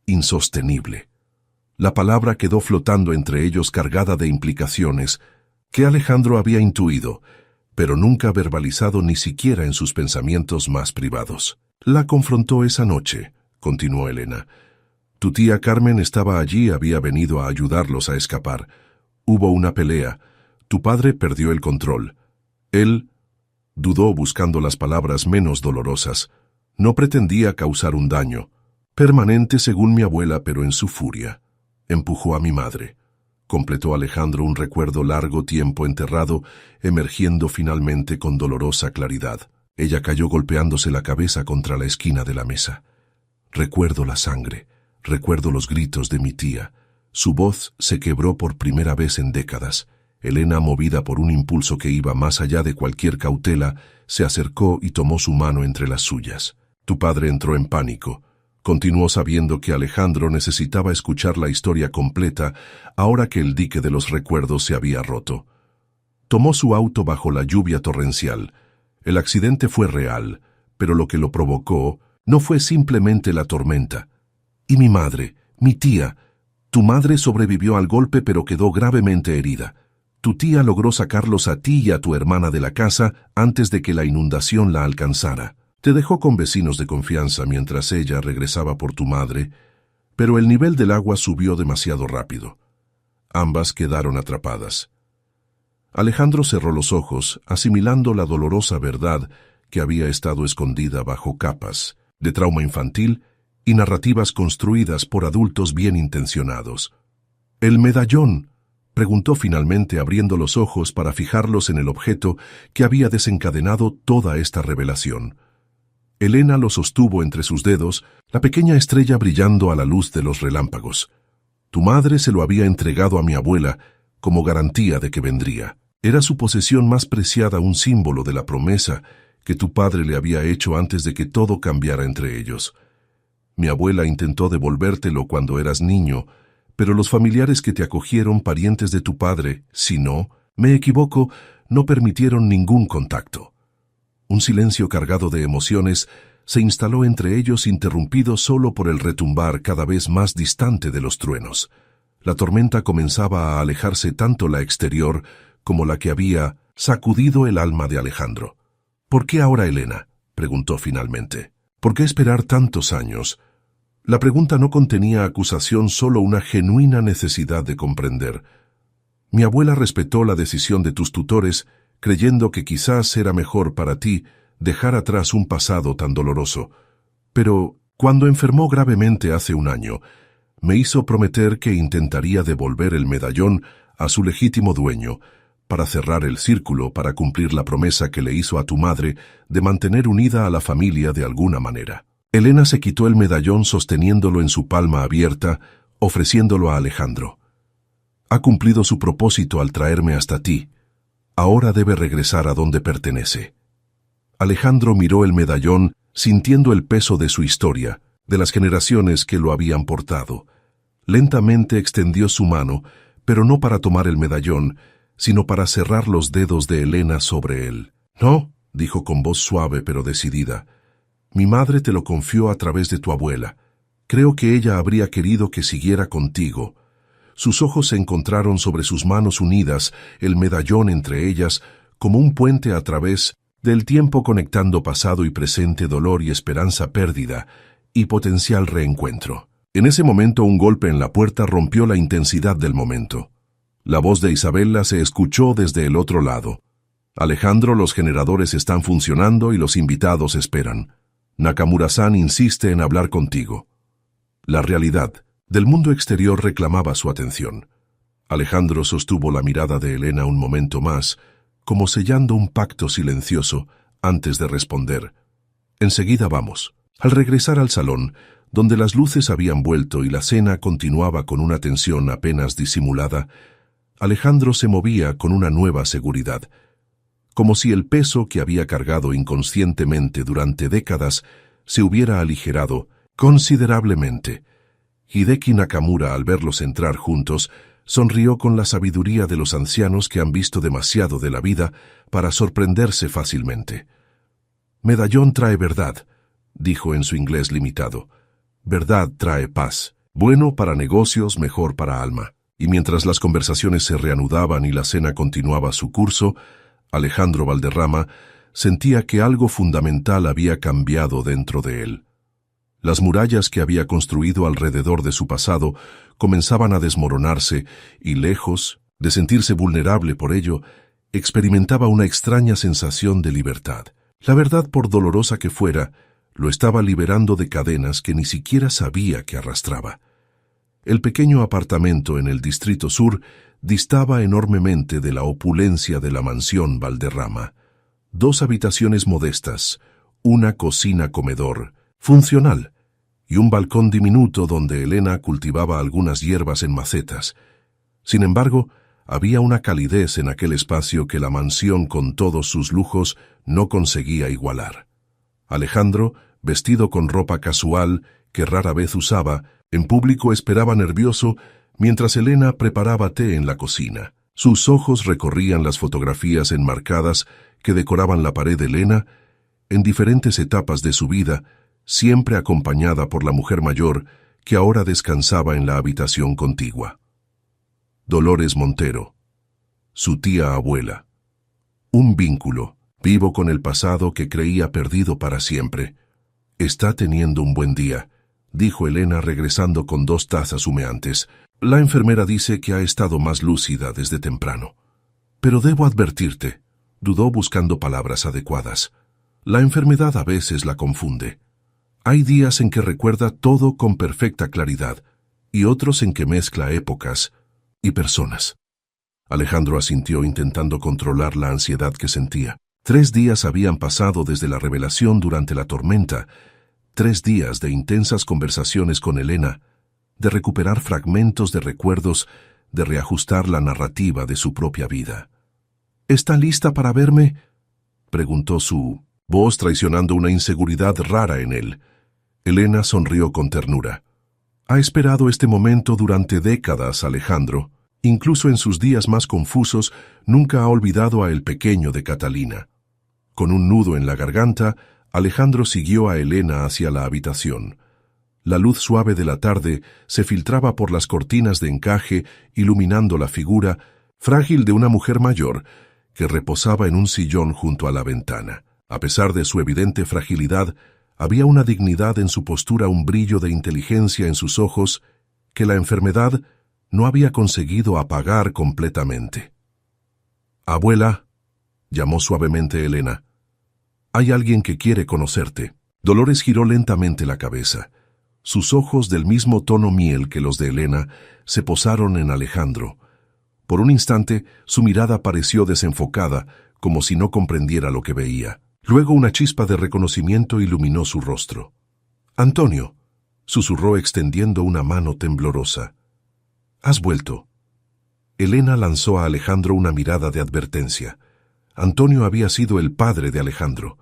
S1: insostenible. La palabra quedó flotando entre ellos cargada de implicaciones que Alejandro había intuido, pero nunca verbalizado ni siquiera en sus pensamientos más privados. La confrontó esa noche, continuó Elena. Tu tía Carmen estaba allí, había venido a ayudarlos a escapar. Hubo una pelea. Tu padre perdió el control. Él dudó buscando las palabras menos dolorosas. No pretendía causar un daño, permanente según mi abuela, pero en su furia empujó a mi madre. Completó Alejandro un recuerdo largo tiempo enterrado, emergiendo finalmente con dolorosa claridad. Ella cayó golpeándose la cabeza contra la esquina de la mesa. Recuerdo la sangre, recuerdo los gritos de mi tía. Su voz se quebró por primera vez en décadas. Elena, movida por un impulso que iba más allá de cualquier cautela, se acercó y tomó su mano entre las suyas. Tu padre entró en pánico. Continuó sabiendo que Alejandro necesitaba escuchar la historia completa ahora que el dique de los recuerdos se había roto. Tomó su auto bajo la lluvia torrencial. El accidente fue real, pero lo que lo provocó no fue simplemente la tormenta. Y mi madre, mi tía, tu madre sobrevivió al golpe pero quedó gravemente herida. Tu tía logró sacarlos a ti y a tu hermana de la casa antes de que la inundación la alcanzara. Te dejó con vecinos de confianza mientras ella regresaba por tu madre, pero el nivel del agua subió demasiado rápido. Ambas quedaron atrapadas. Alejandro cerró los ojos, asimilando la dolorosa verdad que había estado escondida bajo capas de trauma infantil y narrativas construidas por adultos bien intencionados. «¿El medallón?», preguntó finalmente abriendo los ojos para fijarlos en el objeto que había desencadenado toda esta revelación. Elena lo sostuvo entre sus dedos, la pequeña estrella brillando a la luz de los relámpagos. Tu madre se lo había entregado a mi abuela como garantía de que vendría. Era su posesión más preciada, un símbolo de la promesa que tu padre le había hecho antes de que todo cambiara entre ellos. Mi abuela intentó devolvértelo cuando eras niño, pero los familiares que te acogieron, parientes de tu padre, si no, me equivoco, no permitieron ningún contacto. Un silencio cargado de emociones se instaló entre ellos, interrumpido solo por el retumbar cada vez más distante de los truenos. La tormenta comenzaba a alejarse, tanto la exterior como la que había sacudido el alma de Alejandro. «¿Por qué ahora, Elena?», preguntó finalmente. «¿Por qué esperar tantos años?». La pregunta no contenía acusación, solo una genuina necesidad de comprender. Mi abuela respetó la decisión de tus tutores, creyendo que quizás era mejor para ti dejar atrás un pasado tan doloroso. Pero cuando enfermó gravemente hace un año, me hizo prometer que intentaría devolver el medallón a su legítimo dueño, para cerrar el círculo, para cumplir la promesa que le hizo a tu madre de mantener unida a la familia de alguna manera. Elena se quitó el medallón sosteniéndolo en su palma abierta, ofreciéndolo a Alejandro. Ha cumplido su propósito al traerme hasta ti. Ahora debe regresar a donde pertenece. Alejandro miró el medallón, sintiendo el peso de su historia, de las generaciones que lo habían portado. Lentamente extendió su mano, pero no para tomar el medallón, sino para cerrar los dedos de Elena sobre él. «No», dijo con voz suave pero decidida. «Mi madre te lo confió a través de tu abuela. Creo que ella habría querido que siguiera contigo». Sus ojos se encontraron sobre sus manos unidas, el medallón entre ellas, como un puente a través del tiempo, conectando pasado y presente, dolor y esperanza, pérdida y potencial reencuentro. En ese momento un golpe en la puerta rompió la intensidad del momento. La voz de Isabella se escuchó desde el otro lado. «Alejandro, los generadores están funcionando y los invitados esperan. Nakamura-san insiste en hablar contigo». La realidad del mundo exterior reclamaba su atención. Alejandro sostuvo la mirada de Elena un momento más, como sellando un pacto silencioso, antes de responder. «Enseguida vamos». Al regresar al salón, donde las luces habían vuelto y la cena continuaba con una tensión apenas disimulada, Alejandro se movía con una nueva seguridad, como si el peso que había cargado inconscientemente durante décadas se hubiera aligerado considerablemente. Hideki Nakamura, al verlos entrar juntos, sonrió con la sabiduría de los ancianos que han visto demasiado de la vida para sorprenderse fácilmente. «Medallón trae verdad», dijo en su inglés limitado. Verdad trae paz. Bueno para negocios, mejor para alma. Y mientras las conversaciones se reanudaban y la cena continuaba su curso, Alejandro Valderrama sentía que algo fundamental había cambiado dentro de él. Las murallas que había construido alrededor de su pasado comenzaban a desmoronarse y, lejos de sentirse vulnerable por ello, experimentaba una extraña sensación de libertad. La verdad, por dolorosa que fuera, lo estaba liberando de cadenas que ni siquiera sabía que arrastraba. El pequeño apartamento en el Distrito Sur distaba enormemente de la opulencia de la mansión Valderrama. 2 habitaciones modestas, una cocina-comedor, funcional, y un balcón diminuto donde Elena cultivaba algunas hierbas en macetas. Sin embargo, había una calidez en aquel espacio que la mansión con todos sus lujos no conseguía igualar. Alejandro, vestido con ropa casual que rara vez usaba, en público esperaba nervioso mientras Elena preparaba té en la cocina. Sus ojos recorrían las fotografías enmarcadas que decoraban la pared de Elena en diferentes etapas de su vida, siempre acompañada por la mujer mayor que ahora descansaba en la habitación contigua. Dolores Montero, su tía abuela. Un vínculo, vivo con el pasado que creía perdido para siempre. Está teniendo un buen día, dijo Elena regresando con 2 tazas humeantes. La enfermera dice que ha estado más lúcida desde temprano. Pero debo advertirte, dudó buscando palabras adecuadas. La enfermedad a veces la confunde. Hay días en que recuerda todo con perfecta claridad y otros en que mezcla épocas y personas. Alejandro asintió intentando controlar la ansiedad que sentía. 3 días habían pasado desde la revelación durante la tormenta, 3 días de intensas conversaciones con Elena, de recuperar fragmentos de recuerdos, de reajustar la narrativa de su propia vida. ¿Está lista para verme?, preguntó su voz traicionando una inseguridad rara en él. Elena sonrió con ternura. Ha esperado este momento durante décadas, Alejandro. Incluso en sus días más confusos, nunca ha olvidado a el pequeño de Catalina. Con un nudo en la garganta, Alejandro siguió a Elena hacia la habitación. La luz suave de la tarde se filtraba por las cortinas de encaje, iluminando la figura frágil de una mujer mayor que reposaba en un sillón junto a la ventana. A pesar de su evidente fragilidad, había una dignidad en su postura, un brillo de inteligencia en sus ojos que la enfermedad no había conseguido apagar completamente. «Abuela», llamó suavemente Elena, «hay alguien que quiere conocerte». Dolores giró lentamente la cabeza. Sus ojos, del mismo tono miel que los de Elena, se posaron en Alejandro. Por un instante, su mirada pareció desenfocada, como si no comprendiera lo que veía. Luego una chispa de reconocimiento iluminó su rostro. «Antonio», susurró extendiendo una mano temblorosa. «Has vuelto». Elena lanzó a Alejandro una mirada de advertencia. Antonio había sido el padre de Alejandro.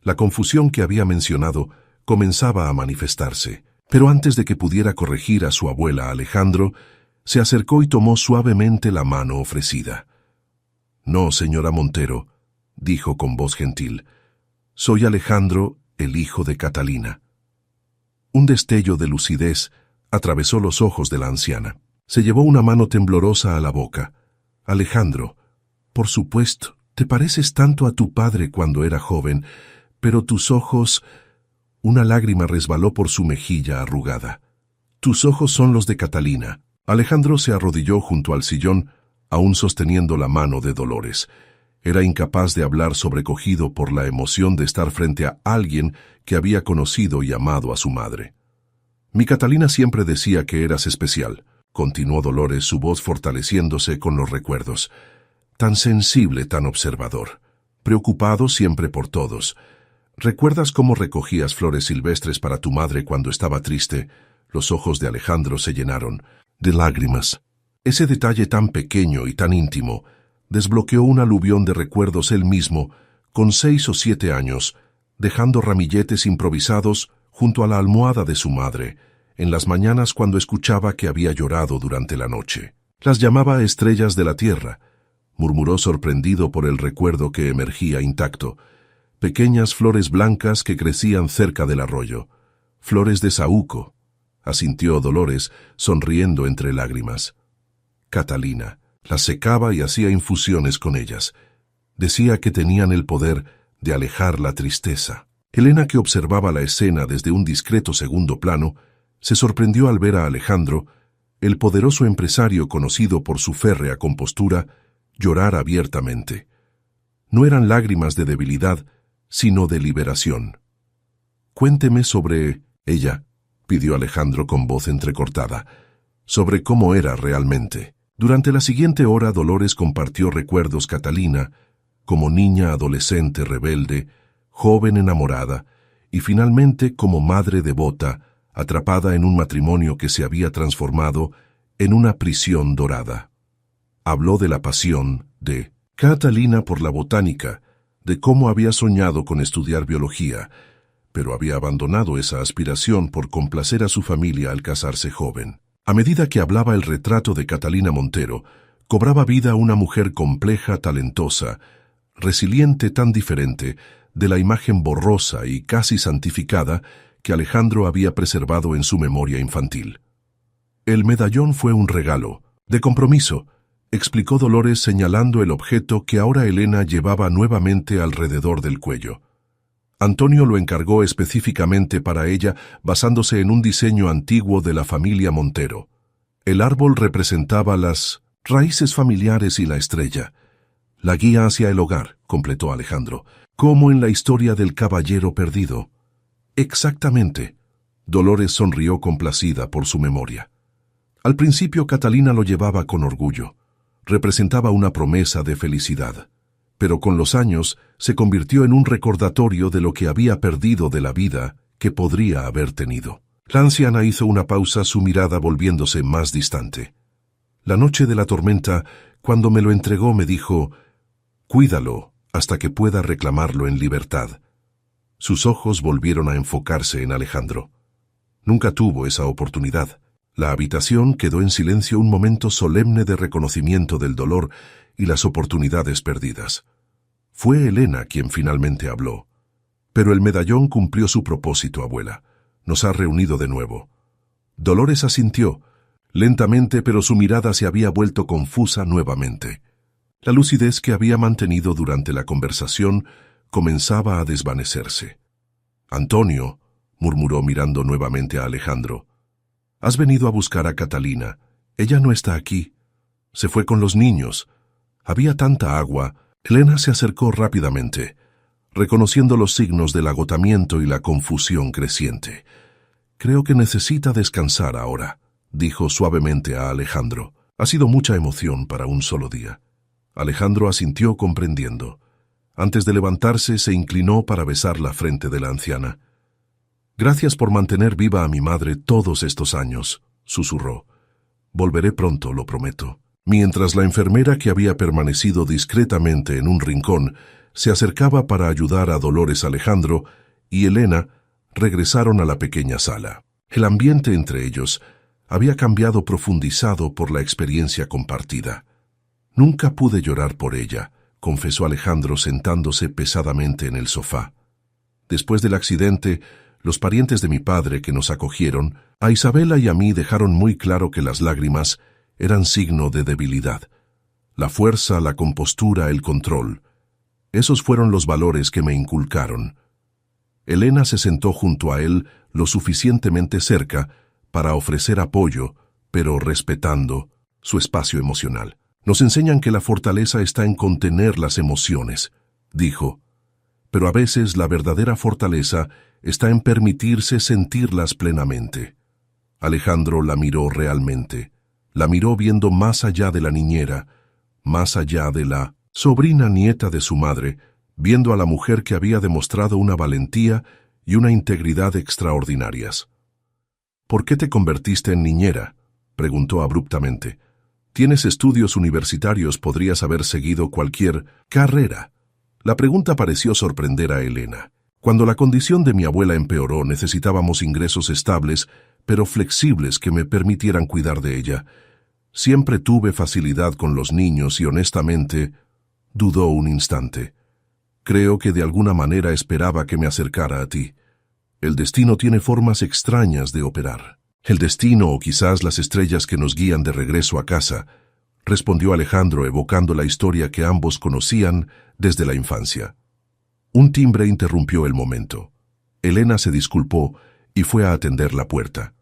S1: La confusión que había mencionado comenzaba a manifestarse, pero antes de que pudiera corregir a su abuela Alejandro, se acercó y tomó suavemente la mano ofrecida. «No, señora Montero», dijo con voz gentil. «Soy Alejandro, el hijo de Catalina». Un destello de lucidez atravesó los ojos de la anciana. Se llevó una mano temblorosa a la boca. «Alejandro, por supuesto, te pareces tanto a tu padre cuando era joven, pero tus ojos...» Una lágrima resbaló por su mejilla arrugada. «Tus ojos son los de Catalina». Alejandro se arrodilló junto al sillón, aún sosteniendo la mano de Dolores. Era incapaz de hablar, sobrecogido por la emoción de estar frente a alguien que había conocido y amado a su madre. «Mi Catalina siempre decía que eras especial», continuó Dolores, su voz fortaleciéndose con los recuerdos. «Tan sensible, tan observador, preocupado siempre por todos. ¿Recuerdas cómo recogías flores silvestres para tu madre cuando estaba triste?» Los ojos de Alejandro se llenaron de lágrimas. Ese detalle tan pequeño y tan íntimo desbloqueó un aluvión de recuerdos él mismo, con 6 o 7 años, dejando ramilletes improvisados junto a la almohada de su madre, en las mañanas cuando escuchaba que había llorado durante la noche. Las llamaba estrellas de la tierra, murmuró sorprendido por el recuerdo que emergía intacto. pequeñas flores blancas que crecían cerca del arroyo. Flores de saúco, asintió Dolores, sonriendo entre lágrimas. Catalina las secaba y hacía infusiones con ellas. Decía que tenían el poder de alejar la tristeza. Elena, que observaba la escena desde un discreto segundo plano, se sorprendió al ver a Alejandro, el poderoso empresario conocido por su férrea compostura, llorar abiertamente. No eran lágrimas de debilidad, sino de liberación. «Cuénteme sobre ella», pidió Alejandro con voz entrecortada, «sobre cómo era realmente». Durante la siguiente hora Dolores compartió recuerdos Catalina, como niña adolescente rebelde, joven enamorada, y finalmente como madre devota, atrapada en un matrimonio que se había transformado en una prisión dorada. Habló de la pasión de Catalina por la botánica, de cómo había soñado con estudiar biología, pero había abandonado esa aspiración por complacer a su familia al casarse joven. A medida que hablaba el retrato de Catalina Montero, cobraba vida una mujer compleja, talentosa, resiliente, tan diferente de la imagen borrosa y casi santificada que Alejandro había preservado en su memoria infantil. «El medallón fue un regalo, de compromiso», explicó Dolores señalando el objeto que ahora Elena llevaba nuevamente alrededor del cuello. Antonio lo encargó específicamente para ella basándose en un diseño antiguo de la familia Montero. El árbol representaba las raíces familiares y la estrella. «La guía hacia el hogar», completó Alejandro, «como en la historia del caballero perdido». «Exactamente». Dolores sonrió complacida por su memoria. Al principio Catalina lo llevaba con orgullo. Representaba una promesa de felicidad. Pero con los años se convirtió en un recordatorio de lo que había perdido de la vida que podría haber tenido. La anciana hizo una pausa, su mirada volviéndose más distante. La noche de la tormenta, cuando me lo entregó, me dijo: «Cuídalo hasta que pueda reclamarlo en libertad». Sus ojos volvieron a enfocarse en Alejandro. Nunca tuvo esa oportunidad. La habitación quedó en silencio, un momento solemne de reconocimiento del dolor y las oportunidades perdidas. Fue Elena quien finalmente habló. «Pero el medallón cumplió su propósito, abuela. Nos ha reunido de nuevo». Dolores asintió, lentamente, pero su mirada se había vuelto confusa nuevamente. La lucidez que había mantenido durante la conversación comenzaba a desvanecerse. «Antonio», murmuró mirando nuevamente a Alejandro, «has venido a buscar a Catalina. Ella no está aquí. Se fue con los niños. Había tanta agua». Elena se acercó rápidamente, reconociendo los signos del agotamiento y la confusión creciente. «Creo que necesita descansar ahora», dijo suavemente a Alejandro. «Ha sido mucha emoción para un solo día». Alejandro asintió comprendiendo. Antes de levantarse, se inclinó para besar la frente de la anciana. «Gracias por mantener viva a mi madre todos estos años», susurró. «Volveré pronto, lo prometo». Mientras la enfermera, que había permanecido discretamente en un rincón, se acercaba para ayudar a Dolores, Alejandro y Elena regresaron a la pequeña sala. El ambiente entre ellos había cambiado, profundizado por la experiencia compartida. «Nunca pude llorar por ella», confesó Alejandro sentándose pesadamente en el sofá. «Después del accidente, los parientes de mi padre que nos acogieron, a Isabela y a mí, dejaron muy claro que las lágrimas eran signo de debilidad. La fuerza, la compostura, el control. Esos fueron los valores que me inculcaron». Elena se sentó junto a él lo suficientemente cerca para ofrecer apoyo, pero respetando su espacio emocional. «Nos enseñan que la fortaleza está en contener las emociones», dijo. «Pero a veces la verdadera fortaleza está en permitirse sentirlas plenamente». Alejandro la miró realmente. La miró viendo más allá de la niñera, más allá de la sobrina nieta de su madre, viendo a la mujer que había demostrado una valentía y una integridad extraordinarias. «¿Por qué te convertiste en niñera?», preguntó abruptamente. «Tienes estudios universitarios, podrías haber seguido cualquier carrera». La pregunta pareció sorprender a Elena. «Cuando la condición de mi abuela empeoró, necesitábamos ingresos estables, pero flexibles, que me permitieran cuidar de ella. Siempre tuve facilidad con los niños y honestamente…» Dudó un instante. Creo que de alguna manera esperaba que me acercara a ti. El destino tiene formas extrañas de operar. El destino o quizás las estrellas que nos guían de regreso a casa, respondió Alejandro evocando la historia que ambos conocían desde la infancia. Un timbre interrumpió el momento. Elena se disculpó y fue a atender la puerta.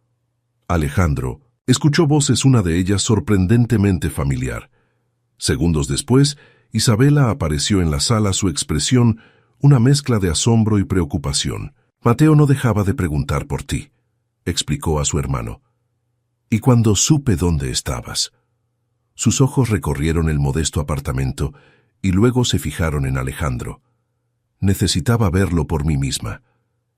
S1: Alejandro escuchó voces, una de ellas sorprendentemente familiar. Segundos después, Isabela apareció en la sala, su expresión una mezcla de asombro y preocupación. Mateo no dejaba de preguntar por ti, explicó a su hermano. Y cuando supe dónde estabas. Sus ojos recorrieron el modesto apartamento y luego se fijaron en Alejandro. Necesitaba verlo por mí misma,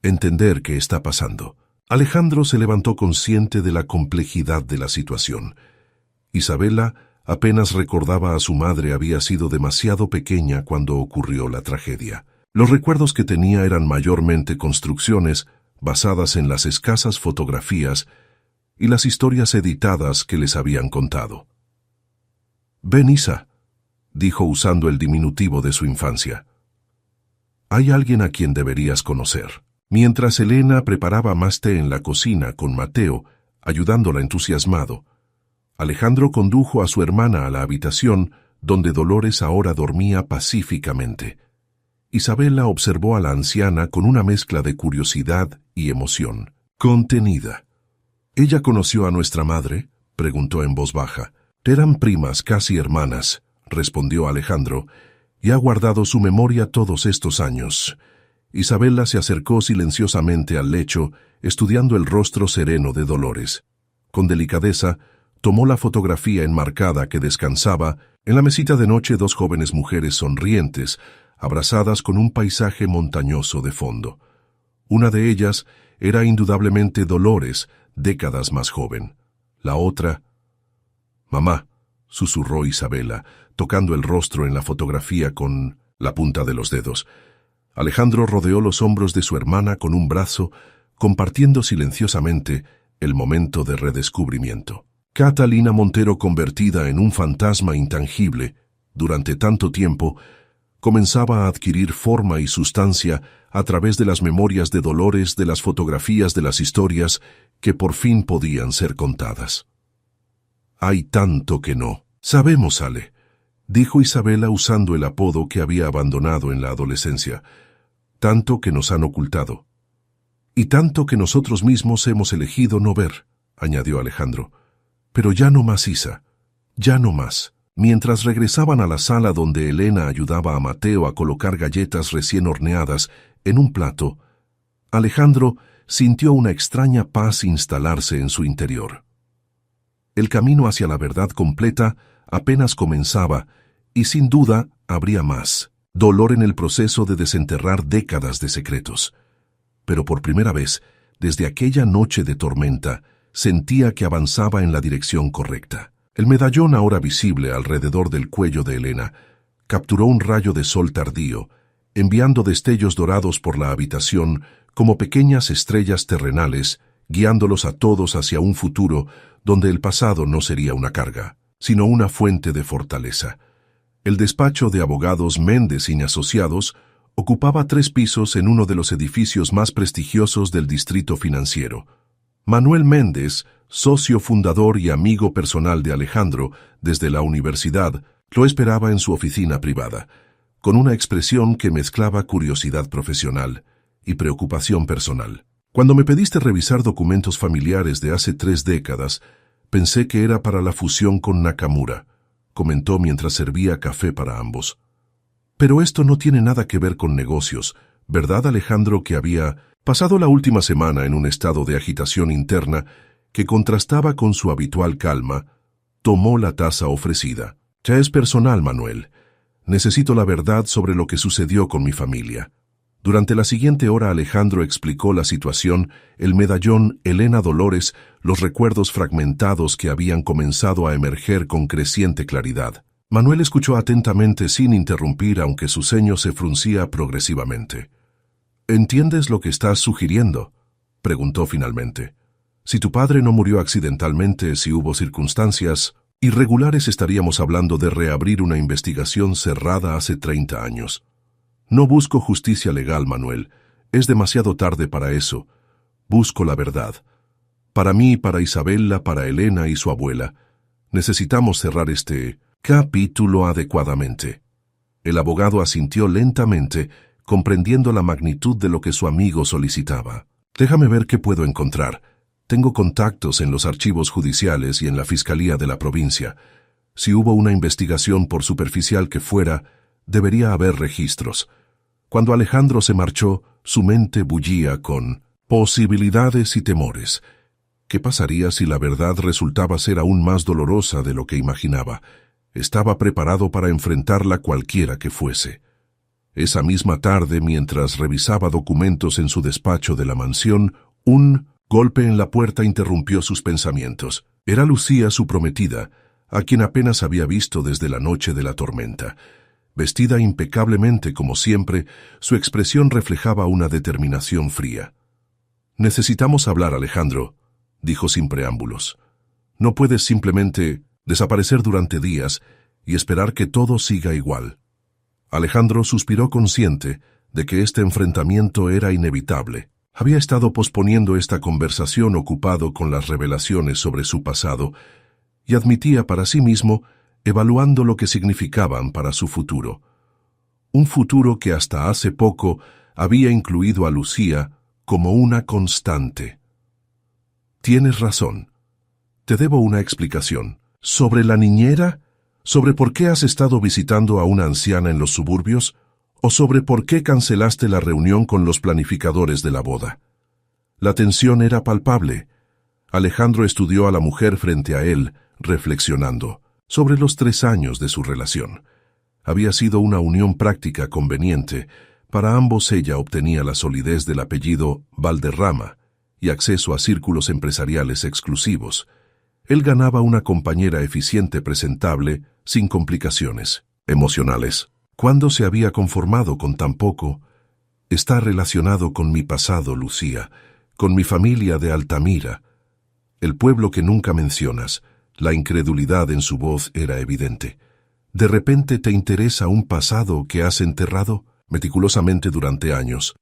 S1: entender qué está pasando. Alejandro se levantó consciente de la complejidad de la situación. Isabela apenas recordaba a su madre, había sido demasiado pequeña cuando ocurrió la tragedia. Los recuerdos que tenía eran mayormente construcciones basadas en las escasas fotografías y las historias editadas que les habían contado. «Ven, Isa», dijo usando el diminutivo de su infancia. «Hay alguien a quien deberías conocer». Mientras Elena preparaba más té en la cocina con Mateo, ayudándola entusiasmado, Alejandro condujo a su hermana a la habitación donde Dolores ahora dormía pacíficamente. Isabela observó a la anciana con una mezcla de curiosidad y emoción contenida. «¿Ella conoció a nuestra madre?», preguntó en voz baja. «Eran primas, casi hermanas», respondió Alejandro, «y ha guardado su memoria todos estos años». Isabela se acercó silenciosamente al lecho, estudiando el rostro sereno de Dolores. Con delicadeza, tomó la fotografía enmarcada que descansaba en la mesita de noche, dos jóvenes mujeres sonrientes, abrazadas con un paisaje montañoso de fondo. Una de ellas era indudablemente Dolores, décadas más joven. La otra... «Mamá», susurró Isabela, tocando el rostro en la fotografía con la punta de los dedos. Alejandro rodeó los hombros de su hermana con un brazo, compartiendo silenciosamente el momento de redescubrimiento. Catalina Montero, convertida en un fantasma intangible durante tanto tiempo, comenzaba a adquirir forma y sustancia a través de las memorias de Dolores, de las fotografías, de las historias que por fin podían ser contadas. «Hay tanto que no sabemos, Ale», dijo Isabela usando el apodo que había abandonado en la adolescencia. «Tanto que nos han ocultado. Y tanto que nosotros mismos hemos elegido no ver», añadió Alejandro. «Pero ya no más, Isa. Ya no más». Mientras regresaban a la sala donde Elena ayudaba a Mateo a colocar galletas recién horneadas en un plato, Alejandro sintió una extraña paz instalarse en su interior. El camino hacia la verdad completa apenas comenzaba y sin duda habría más dolor en el proceso de desenterrar décadas de secretos. Pero por primera vez, desde aquella noche de tormenta, sentía que avanzaba en la dirección correcta. El medallón, ahora visible alrededor del cuello de Elena, capturó un rayo de sol tardío, enviando destellos dorados por la habitación como pequeñas estrellas terrenales, guiándolos a todos hacia un futuro donde el pasado no sería una carga, sino una fuente de fortaleza. El despacho de abogados Méndez y Asociados ocupaba 3 pisos en uno de los edificios más prestigiosos del distrito financiero. Manuel Méndez, socio fundador y amigo personal de Alejandro desde la universidad, lo esperaba en su oficina privada, con una expresión que mezclaba curiosidad profesional y preocupación personal. «Cuando me pediste revisar documentos familiares de hace 3 décadas, pensé que era para la fusión con Nakamura», comentó mientras servía café para ambos. «Pero esto no tiene nada que ver con negocios, ¿verdad, Alejandro?», que había pasado la última semana en un estado de agitación interna que contrastaba con su habitual calma, tomó la taza ofrecida. «Ya es personal, Manuel. Necesito la verdad sobre lo que sucedió con mi familia». Durante la siguiente hora Alejandro explicó la situación, el medallón, Elena, Dolores, los recuerdos fragmentados que habían comenzado a emerger con creciente claridad. Manuel escuchó atentamente sin interrumpir, aunque su ceño se fruncía progresivamente. «¿Entiendes lo que estás sugiriendo?», preguntó finalmente. «Si tu padre no murió accidentalmente, si hubo circunstancias irregulares, estaríamos hablando de reabrir una investigación cerrada hace 30 años. No busco justicia legal, Manuel. Es demasiado tarde para eso. Busco la verdad. Para mí, para Isabella, para Elena y su abuela. Necesitamos cerrar este capítulo adecuadamente. El abogado asintió lentamente, comprendiendo la magnitud de lo que su amigo solicitaba. Déjame ver qué puedo encontrar. Tengo contactos en los archivos judiciales y en la Fiscalía de la provincia. Si hubo una investigación, por superficial que fuera, debería haber registros. Cuando Alejandro se marchó, su mente bullía con posibilidades y temores. ¿Qué pasaría si la verdad resultaba ser aún más dolorosa de lo que imaginaba? Estaba preparado para enfrentarla cualquiera que fuese. Esa misma tarde, mientras revisaba documentos en su despacho de la mansión, un golpe en la puerta interrumpió sus pensamientos. Era Lucía, su prometida, a quien apenas había visto desde la noche de la tormenta. Vestida impecablemente como siempre, su expresión reflejaba una determinación fría. «Necesitamos hablar, Alejandro», dijo sin preámbulos. «No puedes simplemente desaparecer durante días y esperar que todo siga igual». Alejandro suspiró consciente de que este enfrentamiento era inevitable. Había estado posponiendo esta conversación ocupado con las revelaciones sobre su pasado y admitía para sí mismo evaluando lo que significaban para su futuro. Un futuro que hasta hace poco había incluido a Lucía como una constante. «Tienes razón. Te debo una explicación. ¿Sobre la niñera? ¿Sobre por qué has estado visitando a una anciana en los suburbios? ¿O sobre por qué cancelaste la reunión con los planificadores de la boda?» La tensión era palpable. Alejandro estudió a la mujer frente a él, reflexionando sobre los 3 años de su relación. Había sido una unión práctica conveniente. Para ambos ella obtenía la solidez del apellido Valderrama y acceso a círculos empresariales exclusivos. Él ganaba una compañera eficiente, presentable, sin complicaciones emocionales. ¿Cuándo se había conformado con tan poco? Está relacionado con mi pasado, Lucía, con mi familia de Altamira, el pueblo que nunca mencionas. La incredulidad en su voz era evidente. ¿De repente te interesa un pasado que has enterrado meticulosamente durante años?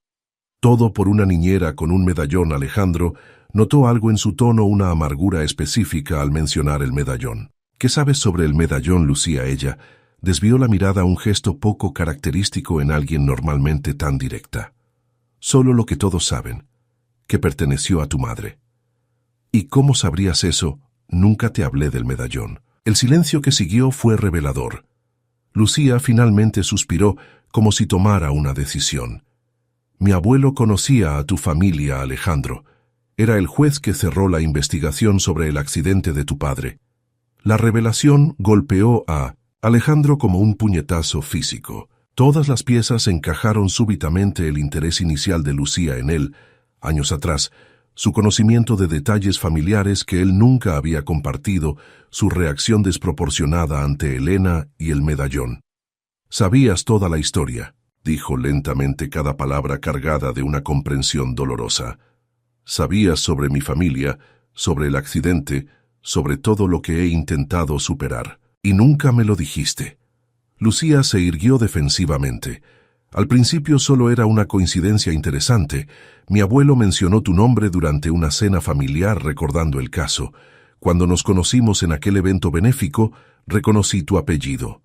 S1: Todo por una niñera con un medallón. Alejandro notó algo en su tono, una amargura específica al mencionar el medallón. ¿Qué sabes sobre el medallón, Lucía? Ella desvió la mirada, un gesto poco característico en alguien normalmente tan directa. Solo lo que todos saben, que perteneció a tu madre. ¿Y cómo sabrías eso? Nunca te hablé del medallón. El silencio que siguió fue revelador. Lucía finalmente suspiró, como si tomara una decisión. Mi abuelo conocía a tu familia, Alejandro. Era el juez que cerró la investigación sobre el accidente de tu padre. La revelación golpeó a Alejandro como un puñetazo físico. Todas las piezas encajaron súbitamente: el interés inicial de Lucía en él, años atrás, su conocimiento de detalles familiares que él nunca había compartido, su reacción desproporcionada ante Elena y el medallón. «Sabías toda la historia», dijo lentamente, cada palabra cargada de una comprensión dolorosa. «Sabías sobre mi familia, sobre el accidente, sobre todo lo que he intentado superar. Y nunca me lo dijiste». Lucía se irguió defensivamente. «Al principio solo era una coincidencia interesante. Mi abuelo mencionó tu nombre durante una cena familiar recordando el caso. Cuando nos conocimos en aquel evento benéfico, reconocí tu apellido».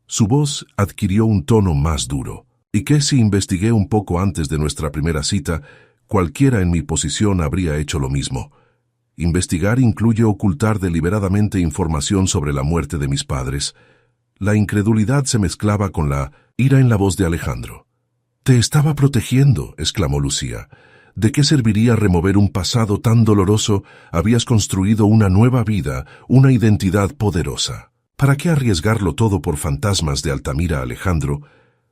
S1: Su voz adquirió un tono más duro. «¿Y qué si investigué un poco antes de nuestra primera cita? Cualquiera en mi posición habría hecho lo mismo. Investigar incluye ocultar deliberadamente información sobre la muerte de mis padres». La incredulidad se mezclaba con la ira en la voz de Alejandro. «Te estaba protegiendo», exclamó Lucía. «¿De qué serviría remover un pasado tan doloroso? Habías construido una nueva vida, una identidad poderosa. ¿Para qué arriesgarlo todo por fantasmas de Altamira?» Alejandro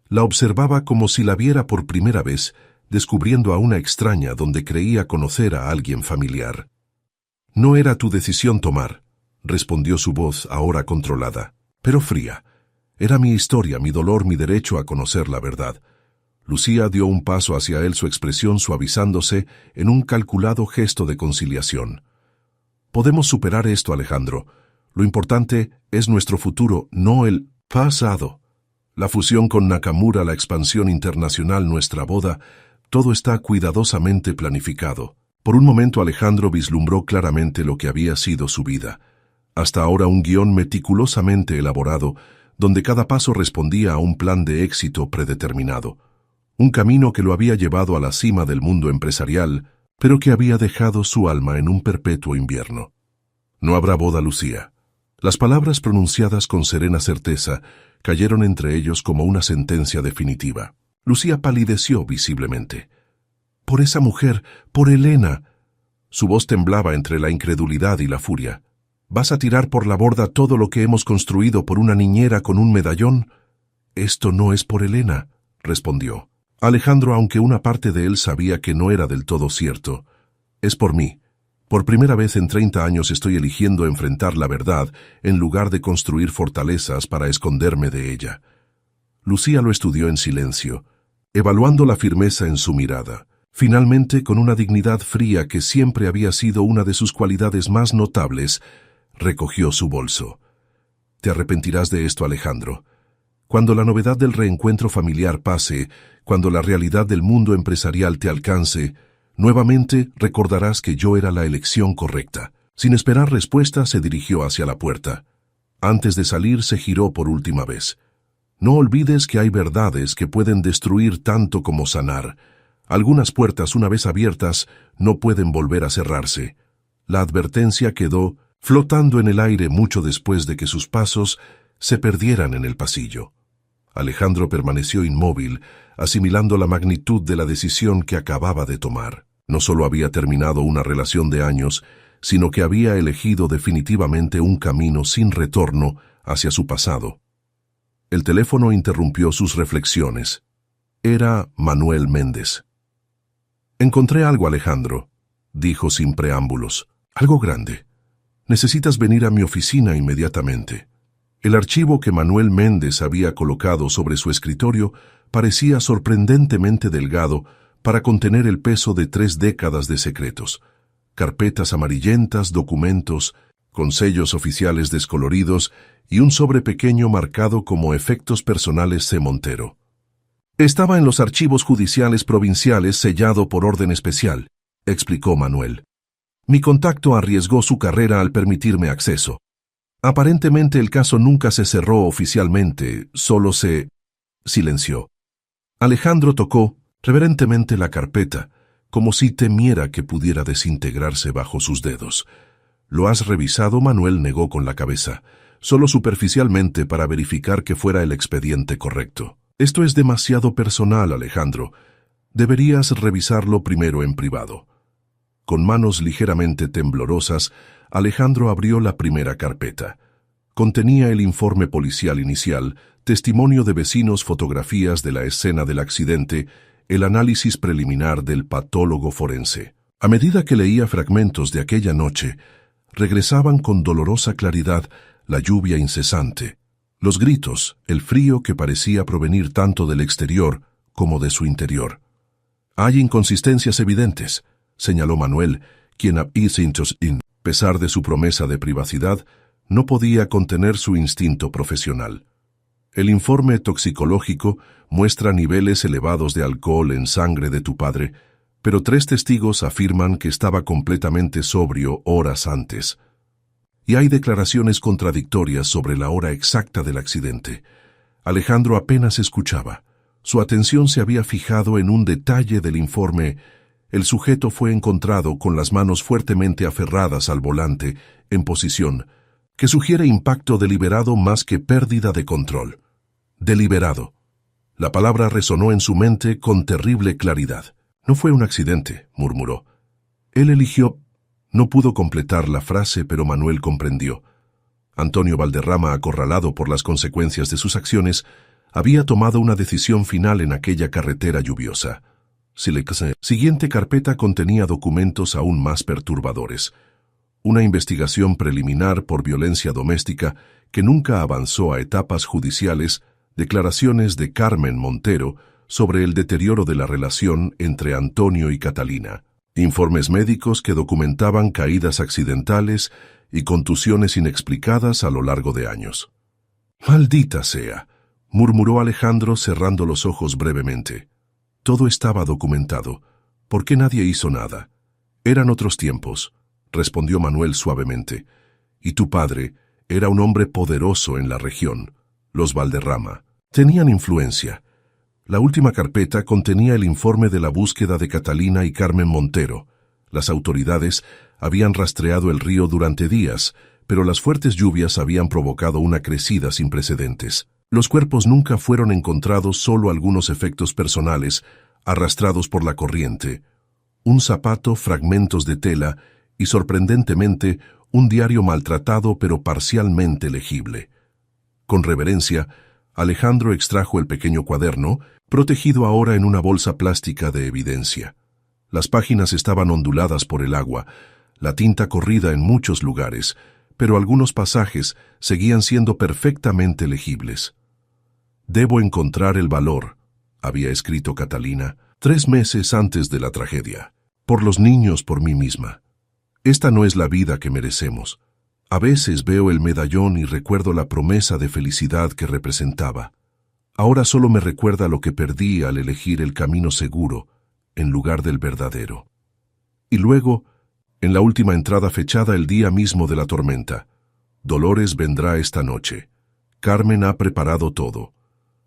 S1: la observaba como si la viera por primera vez, descubriendo a una extraña donde creía conocer a alguien familiar. «No era tu decisión tomar», respondió su voz ahora controlada, pero fría. «Era mi historia, mi dolor, mi derecho a conocer la verdad». Lucía dio un paso hacia él, su expresión suavizándose en un calculado gesto de conciliación. «Podemos superar esto, Alejandro. Lo importante es nuestro futuro, no el pasado». La fusión con Nakamura, la expansión internacional, nuestra boda, todo está cuidadosamente planificado. Por un momento Alejandro vislumbró claramente lo que había sido su vida. Hasta ahora un guión meticulosamente elaborado, donde cada paso respondía a un plan de éxito predeterminado. Un camino que lo había llevado a la cima del mundo empresarial, pero que había dejado su alma en un perpetuo invierno. No habrá boda, Lucía. Las palabras pronunciadas con serena certeza cayeron entre ellos como una sentencia definitiva. Lucía palideció visiblemente. «Por esa mujer, por Elena». Su voz temblaba entre la incredulidad y la furia. «¿Vas a tirar por la borda todo lo que hemos construido por una niñera con un medallón?» «Esto no es por Elena», respondió. Alejandro, aunque una parte de él sabía que no era del todo cierto. «Es por mí. Por primera vez en 30 años estoy eligiendo enfrentar la verdad en lugar de construir fortalezas para esconderme de ella». Lucía lo estudió en silencio, evaluando la firmeza en su mirada. Finalmente, con una dignidad fría que siempre había sido una de sus cualidades más notables, recogió su bolso. «Te arrepentirás de esto, Alejandro. Cuando la novedad del reencuentro familiar pase, cuando la realidad del mundo empresarial te alcance, nuevamente recordarás que yo era la elección correcta». Sin esperar respuesta, se dirigió hacia la puerta. Antes de salir, se giró por última vez. «No olvides que hay verdades que pueden destruir tanto como sanar. Algunas puertas, una vez abiertas, no pueden volver a cerrarse». La advertencia quedó flotando en el aire mucho después de que sus pasos se perdieran en el pasillo. Alejandro permaneció inmóvil, asimilando la magnitud de la decisión que acababa de tomar. No solo había terminado una relación de años, sino que había elegido definitivamente un camino sin retorno hacia su pasado. El teléfono interrumpió sus reflexiones. Era Manuel Méndez. «Encontré algo, Alejandro», dijo sin preámbulos. «Algo grande. Necesitas venir a mi oficina inmediatamente». El archivo que Manuel Méndez había colocado sobre su escritorio parecía sorprendentemente delgado para contener el peso de 3 décadas de secretos. Carpetas amarillentas, documentos, con sellos oficiales descoloridos y un sobre pequeño marcado como efectos personales C. Montero. «Estaba en los archivos judiciales provinciales sellado por orden especial», explicó Manuel. «Mi contacto arriesgó su carrera al permitirme acceso. Aparentemente el caso nunca se cerró oficialmente, solo se...» Silenció. Alejandro tocó reverentemente la carpeta, como si temiera que pudiera desintegrarse bajo sus dedos. «¿Lo has revisado?», Manuel negó con la cabeza, solo superficialmente para verificar que fuera el expediente correcto. «Esto es demasiado personal, Alejandro. Deberías revisarlo primero en privado». Con manos ligeramente temblorosas, Alejandro abrió la primera carpeta. Contenía el informe policial inicial, testimonio de vecinos, fotografías de la escena del accidente, el análisis preliminar del patólogo forense. A medida que leía fragmentos de aquella noche, regresaban con dolorosa claridad la lluvia incesante, los gritos, el frío que parecía provenir tanto del exterior como de su interior. «Hay inconsistencias evidentes», señaló Manuel, quien a pesar de su promesa de privacidad, no podía contener su instinto profesional. «El informe toxicológico muestra niveles elevados de alcohol en sangre de tu padre, pero 3 testigos afirman que estaba completamente sobrio horas antes. Y hay declaraciones contradictorias sobre la hora exacta del accidente». Alejandro apenas escuchaba. Su atención se había fijado en un detalle del informe. El sujeto fue encontrado con las manos fuertemente aferradas al volante, en posición que sugiere impacto deliberado más que pérdida de control. Deliberado. La palabra resonó en su mente con terrible claridad. «No fue un accidente», murmuró. «Él eligió...». No pudo completar la frase, pero Manuel comprendió. Antonio Valderrama, acorralado por las consecuencias de sus acciones, había tomado una decisión final en aquella carretera lluviosa. Siguiente carpeta contenía documentos aún más perturbadores. Una investigación preliminar por violencia doméstica que nunca avanzó a etapas judiciales, declaraciones de Carmen Montero sobre el deterioro de la relación entre Antonio y Catalina, informes médicos que documentaban caídas accidentales y contusiones inexplicadas a lo largo de años. «Maldita sea», murmuró Alejandro cerrando los ojos brevemente. Todo estaba documentado. ¿Por qué nadie hizo nada? Eran otros tiempos, respondió Manuel suavemente. Y tu padre era un hombre poderoso en la región. Los Valderrama tenían influencia. La última carpeta contenía el informe de la búsqueda de Catalina y Carmen Montero. Las autoridades habían rastreado el río durante días, pero las fuertes lluvias habían provocado una crecida sin precedentes. Los cuerpos nunca fueron encontrados, solo algunos efectos personales, arrastrados por la corriente. Un zapato, fragmentos de tela y, sorprendentemente, un diario maltratado pero parcialmente legible. Con reverencia, Alejandro extrajo el pequeño cuaderno, protegido ahora en una bolsa plástica de evidencia. Las páginas estaban onduladas por el agua, la tinta corrida en muchos lugares, pero algunos pasajes seguían siendo perfectamente legibles. «Debo encontrar el valor», había escrito Catalina, 3 meses antes de la tragedia. «Por los niños, por mí misma. Esta no es la vida que merecemos. A veces veo el medallón y recuerdo la promesa de felicidad que representaba. Ahora solo me recuerda lo que perdí al elegir el camino seguro en lugar del verdadero». Y luego, en la última entrada fechada el día mismo de la tormenta: «Dolores vendrá esta noche. Carmen ha preparado todo.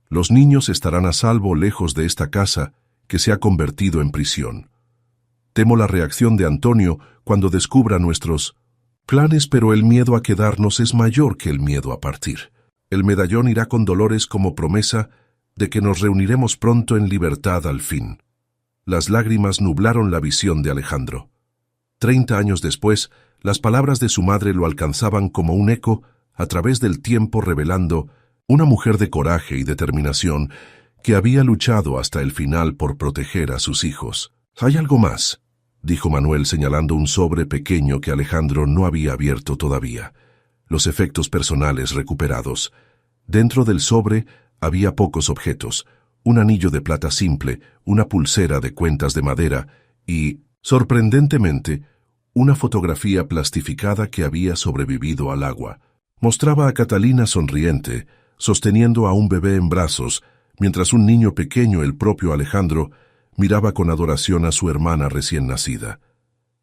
S1: Los niños estarán a salvo lejos de esta casa que se ha convertido en prisión. Temo la reacción de Antonio cuando descubra nuestros planes, pero el miedo a quedarnos es mayor que el miedo a partir. El medallón irá con Dolores como promesa de que nos reuniremos pronto en libertad al fin». Las lágrimas nublaron la visión de Alejandro. 30 años después, las palabras de su madre lo alcanzaban como un eco a través del tiempo, revelando una mujer de coraje y determinación que había luchado hasta el final por proteger a sus hijos. «Hay algo más», dijo Manuel señalando un sobre pequeño que Alejandro no había abierto todavía. Los efectos personales recuperados. Dentro del sobre había pocos objetos: un anillo de plata simple, una pulsera de cuentas de madera y, sorprendentemente, una fotografía plastificada que había sobrevivido al agua. Mostraba a Catalina sonriente, sosteniendo a un bebé en brazos, mientras un niño pequeño, el propio Alejandro, miraba con adoración a su hermana recién nacida.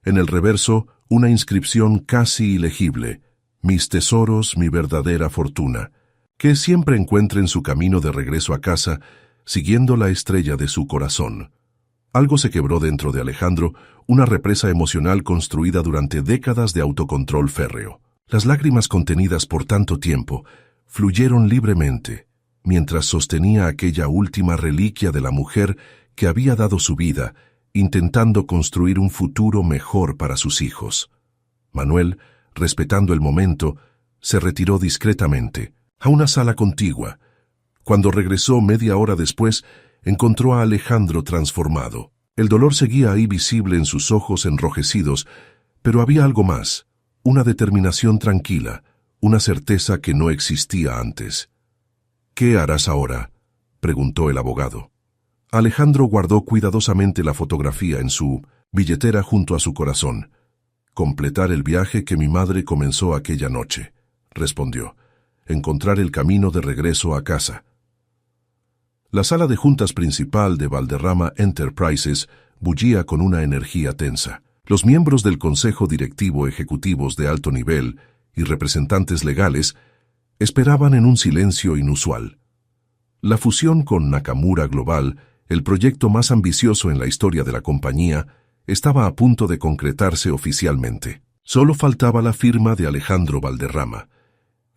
S1: En el reverso, una inscripción casi ilegible: «Mis tesoros, mi verdadera fortuna. Que siempre encuentren su camino de regreso a casa, siguiendo la estrella de su corazón». Algo se quebró dentro de Alejandro, una represa emocional construida durante décadas de autocontrol férreo. Las lágrimas contenidas por tanto tiempo fluyeron libremente, mientras sostenía aquella última reliquia de la mujer que había dado su vida, intentando construir un futuro mejor para sus hijos. Manuel, respetando el momento, se retiró discretamente a una sala contigua. Cuando regresó media hora después, encontró a Alejandro transformado. El dolor seguía ahí visible en sus ojos enrojecidos, pero había algo más, una determinación tranquila, una certeza que no existía antes. «¿Qué harás ahora?», preguntó el abogado. Alejandro guardó cuidadosamente la fotografía en su billetera junto a su corazón. «Completar el viaje que mi madre comenzó aquella noche», respondió. «Encontrar el camino de regreso a casa». La sala de juntas principal de Valderrama Enterprises bullía con una energía tensa. Los miembros del consejo directivo, ejecutivos de alto nivel y representantes legales esperaban en un silencio inusual. La fusión con Nakamura Global, el proyecto más ambicioso en la historia de la compañía, estaba a punto de concretarse oficialmente. Solo faltaba la firma de Alejandro Valderrama.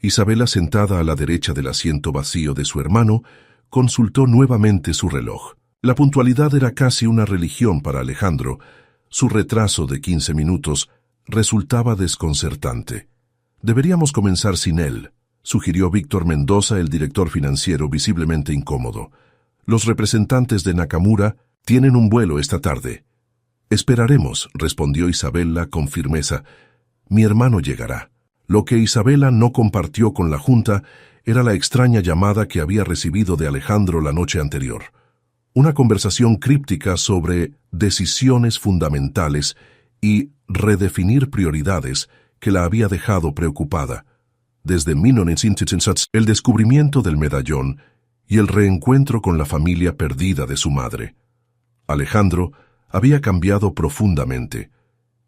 S1: Isabela, sentada a la derecha del asiento vacío de su hermano, consultó nuevamente su reloj. La puntualidad era casi una religión para Alejandro. Su retraso de 15 minutos resultaba desconcertante. «Deberíamos comenzar sin él», sugirió Víctor Mendoza, el director financiero, visiblemente incómodo. «Los representantes de Nakamura tienen un vuelo esta tarde». «Esperaremos», respondió Isabela con firmeza. «Mi hermano llegará». Lo que Isabela no compartió con la Junta era la extraña llamada que había recibido de Alejandro la noche anterior. Una conversación críptica sobre decisiones fundamentales y redefinir prioridades que la había dejado preocupada. Desde 1977, el descubrimiento del medallón y el reencuentro con la familia perdida de su madre. Alejandro había cambiado profundamente.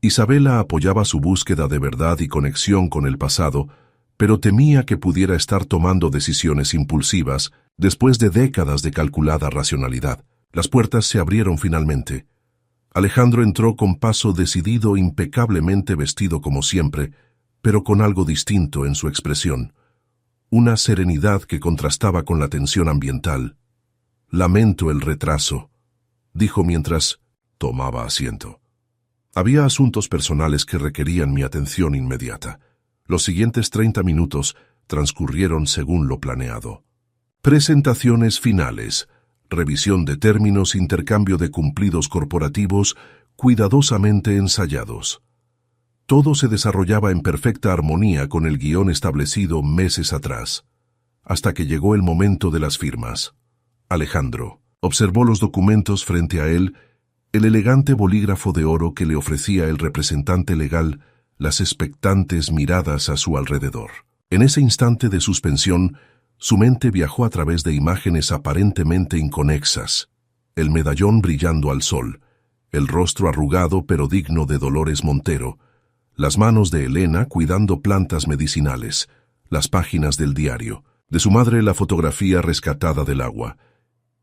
S1: Isabela apoyaba su búsqueda de verdad y conexión con el pasado, pero temía que pudiera estar tomando decisiones impulsivas después de décadas de calculada racionalidad. Las puertas se abrieron finalmente. Alejandro entró con paso decidido, impecablemente vestido como siempre, pero con algo distinto en su expresión. Una serenidad que contrastaba con la tensión ambiental. «Lamento el retraso», dijo mientras tomaba asiento. Había asuntos personales que requerían mi atención inmediata. Los siguientes 30 minutos transcurrieron según lo planeado. Presentaciones finales, revisión de términos, intercambio de cumplidos corporativos, cuidadosamente ensayados. Todo se desarrollaba en perfecta armonía con el guión establecido meses atrás, hasta que llegó el momento de las firmas. Alejandro observó los documentos frente a él, el elegante bolígrafo de oro que le ofrecía el representante legal, las expectantes miradas a su alrededor. En ese instante de suspensión, su mente viajó a través de imágenes aparentemente inconexas. El medallón brillando al sol, el rostro arrugado pero digno de Dolores Montero, las manos de Elena cuidando plantas medicinales, las páginas del diario, de su madre la fotografía rescatada del agua,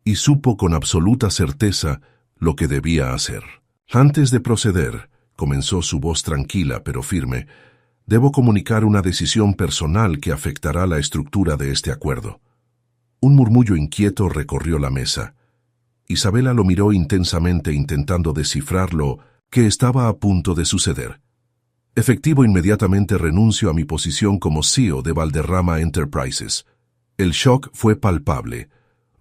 S1: y supo con absoluta certeza lo que debía hacer. Antes de proceder, comenzó su voz tranquila pero firme, debo comunicar una decisión personal que afectará la estructura de este acuerdo. Un murmullo inquieto recorrió la mesa. Isabela lo miró intensamente intentando descifrar lo que estaba a punto de suceder. Efectivo inmediatamente renuncio a mi posición como CEO de Valderrama Enterprises. El shock fue palpable.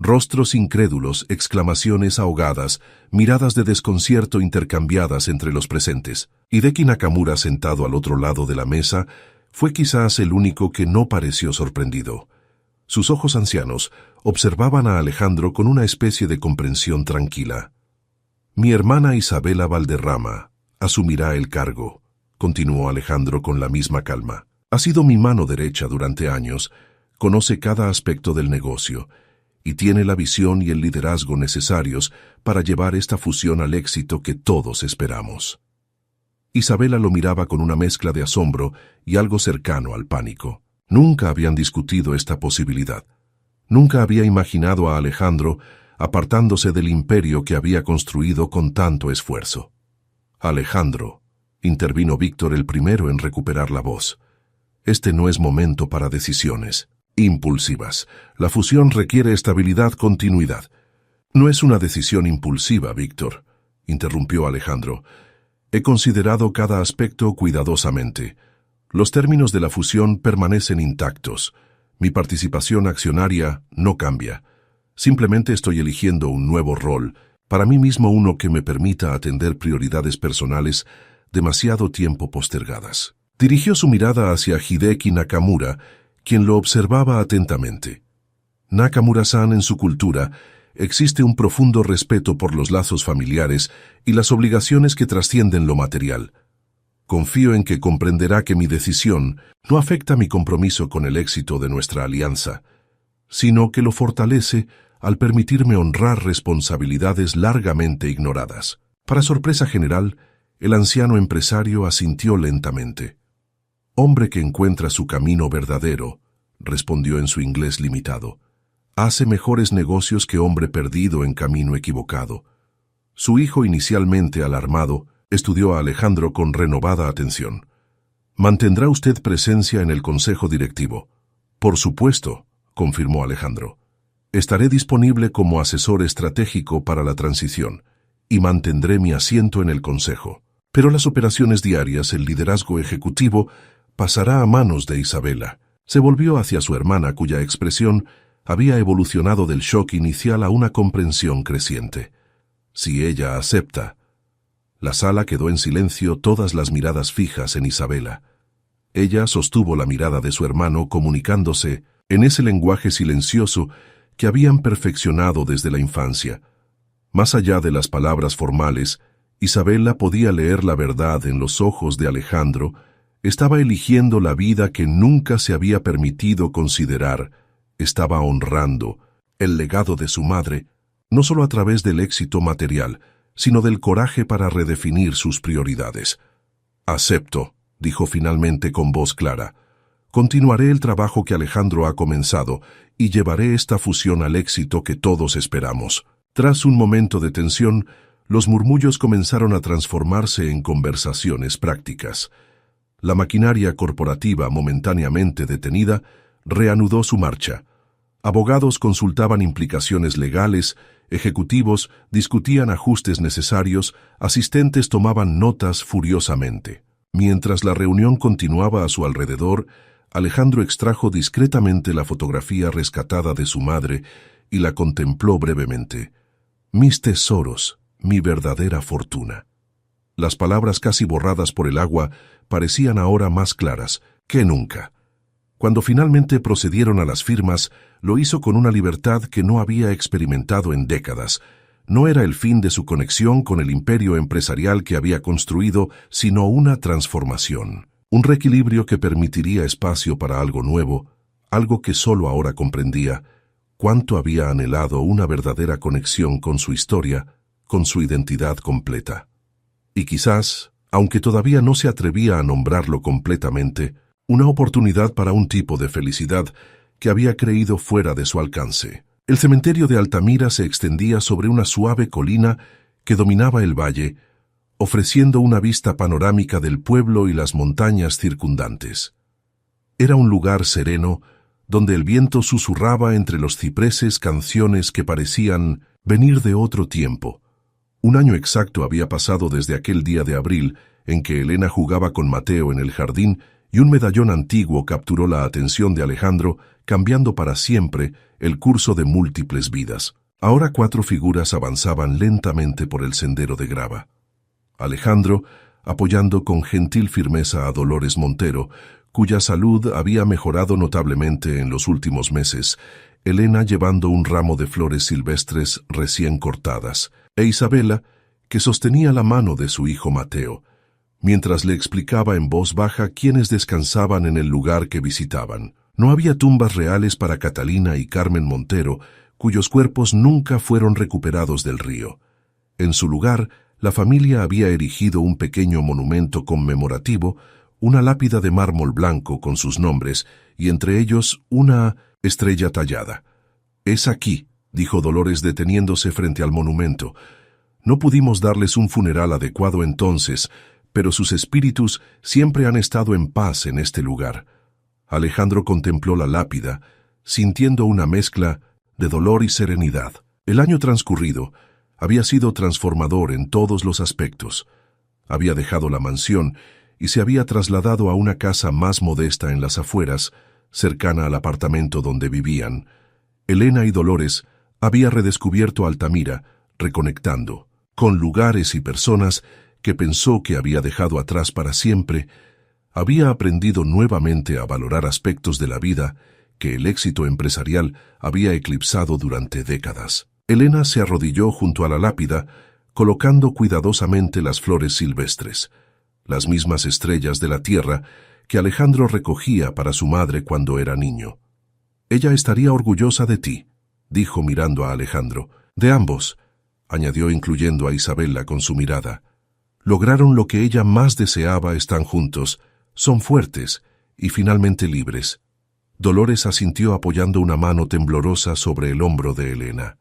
S1: Rostros incrédulos, exclamaciones ahogadas, miradas de desconcierto intercambiadas entre los presentes. Hideki Nakamura, sentado al otro lado de la mesa, fue quizás el único que no pareció sorprendido. Sus ojos ancianos observaban a Alejandro con una especie de comprensión tranquila. «Mi hermana Isabela Valderrama asumirá el cargo», continuó Alejandro con la misma calma. «Ha sido mi mano derecha durante años, conoce cada aspecto del negocio, y tiene la visión y el liderazgo necesarios para llevar esta fusión al éxito que todos esperamos». Isabela lo miraba con una mezcla de asombro y algo cercano al pánico. Nunca habían discutido esta posibilidad. Nunca había imaginado a Alejandro apartándose del imperio que había construido con tanto esfuerzo. «Alejandro», intervino Víctor el primero en recuperar la voz, «este no es momento para decisiones impulsivas. La fusión requiere estabilidad, continuidad». «No es una decisión impulsiva, Víctor», interrumpió Alejandro. «He considerado cada aspecto cuidadosamente. Los términos de la fusión permanecen intactos. Mi participación accionaria no cambia. Simplemente estoy eligiendo un nuevo rol, para mí mismo uno que me permita atender prioridades personales demasiado tiempo postergadas». Dirigió su mirada hacia Hideki Nakamura, quien lo observaba atentamente. Nakamura-san, en su cultura, existe un profundo respeto por los lazos familiares y las obligaciones que trascienden lo material. Confío en que comprenderá que mi decisión no afecta mi compromiso con el éxito de nuestra alianza, sino que lo fortalece al permitirme honrar responsabilidades largamente ignoradas. Para sorpresa general, el anciano empresario asintió lentamente. «Hombre que encuentra su camino verdadero», respondió en su inglés limitado, «hace mejores negocios que hombre perdido en camino equivocado». Su hijo, inicialmente alarmado, estudió a Alejandro con renovada atención. «¿Mantendrá usted presencia en el consejo directivo?» «Por supuesto», confirmó Alejandro. «Estaré disponible como asesor estratégico para la transición y mantendré mi asiento en el consejo. Pero las operaciones diarias, el liderazgo ejecutivo, pasará a manos de Isabela». Se volvió hacia su hermana, cuya expresión había evolucionado del shock inicial a una comprensión creciente. «Si ella acepta». La sala quedó en silencio, todas las miradas fijas en Isabela. Ella sostuvo la mirada de su hermano, comunicándose en ese lenguaje silencioso que habían perfeccionado desde la infancia. Más allá de las palabras formales, Isabela podía leer la verdad en los ojos de Alejandro. Estaba eligiendo la vida que nunca se había permitido considerar, estaba honrando, el legado de su madre, no solo a través del éxito material, sino del coraje para redefinir sus prioridades. «Acepto», dijo finalmente con voz clara. «Continuaré el trabajo que Alejandro ha comenzado y llevaré esta fusión al éxito que todos esperamos». Tras un momento de tensión, los murmullos comenzaron a transformarse en conversaciones prácticas. La maquinaria corporativa, momentáneamente detenida, reanudó su marcha. Abogados consultaban implicaciones legales, ejecutivos discutían ajustes necesarios, asistentes tomaban notas furiosamente. Mientras la reunión continuaba a su alrededor, Alejandro extrajo discretamente la fotografía rescatada de su madre y la contempló brevemente. «Mis tesoros, mi verdadera fortuna». Las palabras casi borradas por el agua parecían ahora más claras que nunca. Cuando finalmente procedieron a las firmas, lo hizo con una libertad que no había experimentado en décadas. No era el fin de su conexión con el imperio empresarial que había construido, sino una transformación. Un reequilibrio que permitiría espacio para algo nuevo, algo que solo ahora comprendía. Cuánto había anhelado una verdadera conexión con su historia, con su identidad completa. Y quizás, aunque todavía no se atrevía a nombrarlo completamente, una oportunidad para un tipo de felicidad que había creído fuera de su alcance. El cementerio de Altamira se extendía sobre una suave colina que dominaba el valle, ofreciendo una vista panorámica del pueblo y las montañas circundantes. Era un lugar sereno, donde el viento susurraba entre los cipreses canciones que parecían venir de otro tiempo. Un año exacto había pasado desde aquel día de abril en que Elena jugaba con Mateo en el jardín y un medallón antiguo capturó la atención de Alejandro, cambiando para siempre el curso de múltiples vidas. Ahora 4 figuras avanzaban lentamente por el sendero de grava. Alejandro, apoyando con gentil firmeza a Dolores Montero, cuya salud había mejorado notablemente en los últimos meses, Elena llevando un ramo de flores silvestres recién cortadas, e Isabela, que sostenía la mano de su hijo Mateo, mientras le explicaba en voz baja quiénes descansaban en el lugar que visitaban. No había tumbas reales para Catalina y Carmen Montero, cuyos cuerpos nunca fueron recuperados del río. En su lugar, la familia había erigido un pequeño monumento conmemorativo, una lápida de mármol blanco con sus nombres, y entre ellos una estrella tallada. «Es aquí», dijo Dolores deteniéndose frente al monumento. «No pudimos darles un funeral adecuado entonces, pero sus espíritus siempre han estado en paz en este lugar». Alejandro contempló la lápida, sintiendo una mezcla de dolor y serenidad. El año transcurrido había sido transformador en todos los aspectos. Había dejado la mansión y se había trasladado a una casa más modesta en las afueras, cercana al apartamento donde vivían. Elena y Dolores había redescubierto Altamira, reconectando con lugares y personas que pensó que había dejado atrás para siempre. Había aprendido nuevamente a valorar aspectos de la vida que el éxito empresarial había eclipsado durante décadas. Elena se arrodilló junto a la lápida, colocando cuidadosamente las flores silvestres, las mismas estrellas de la tierra que Alejandro recogía para su madre cuando era niño. «Ella estaría orgullosa de ti», dijo mirando a Alejandro. «De ambos», añadió incluyendo a Isabela con su mirada. «Lograron lo que ella más deseaba, están juntos, son fuertes y finalmente libres». Dolores asintió apoyando una mano temblorosa sobre el hombro de Elena.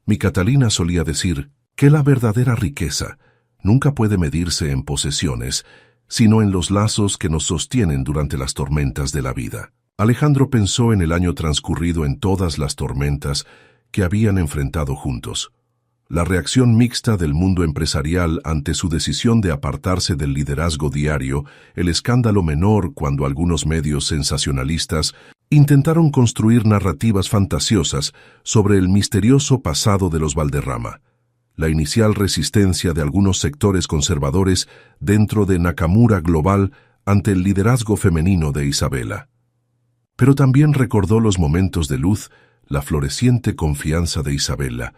S1: «Mi Catalina solía decir que la verdadera riqueza nunca puede medirse en posesiones, sino en los lazos que nos sostienen durante las tormentas de la vida». Alejandro pensó en el año transcurrido en todas las tormentas que habían enfrentado juntos. La reacción mixta del mundo empresarial ante su decisión de apartarse del liderazgo diario, el escándalo menor cuando algunos medios sensacionalistas intentaron construir narrativas fantasiosas sobre el misterioso pasado de los Valderrama, la inicial resistencia de algunos sectores conservadores dentro de Nakamura Global ante el liderazgo femenino de Isabela. Pero también recordó los momentos de luz, la floreciente confianza de Isabela,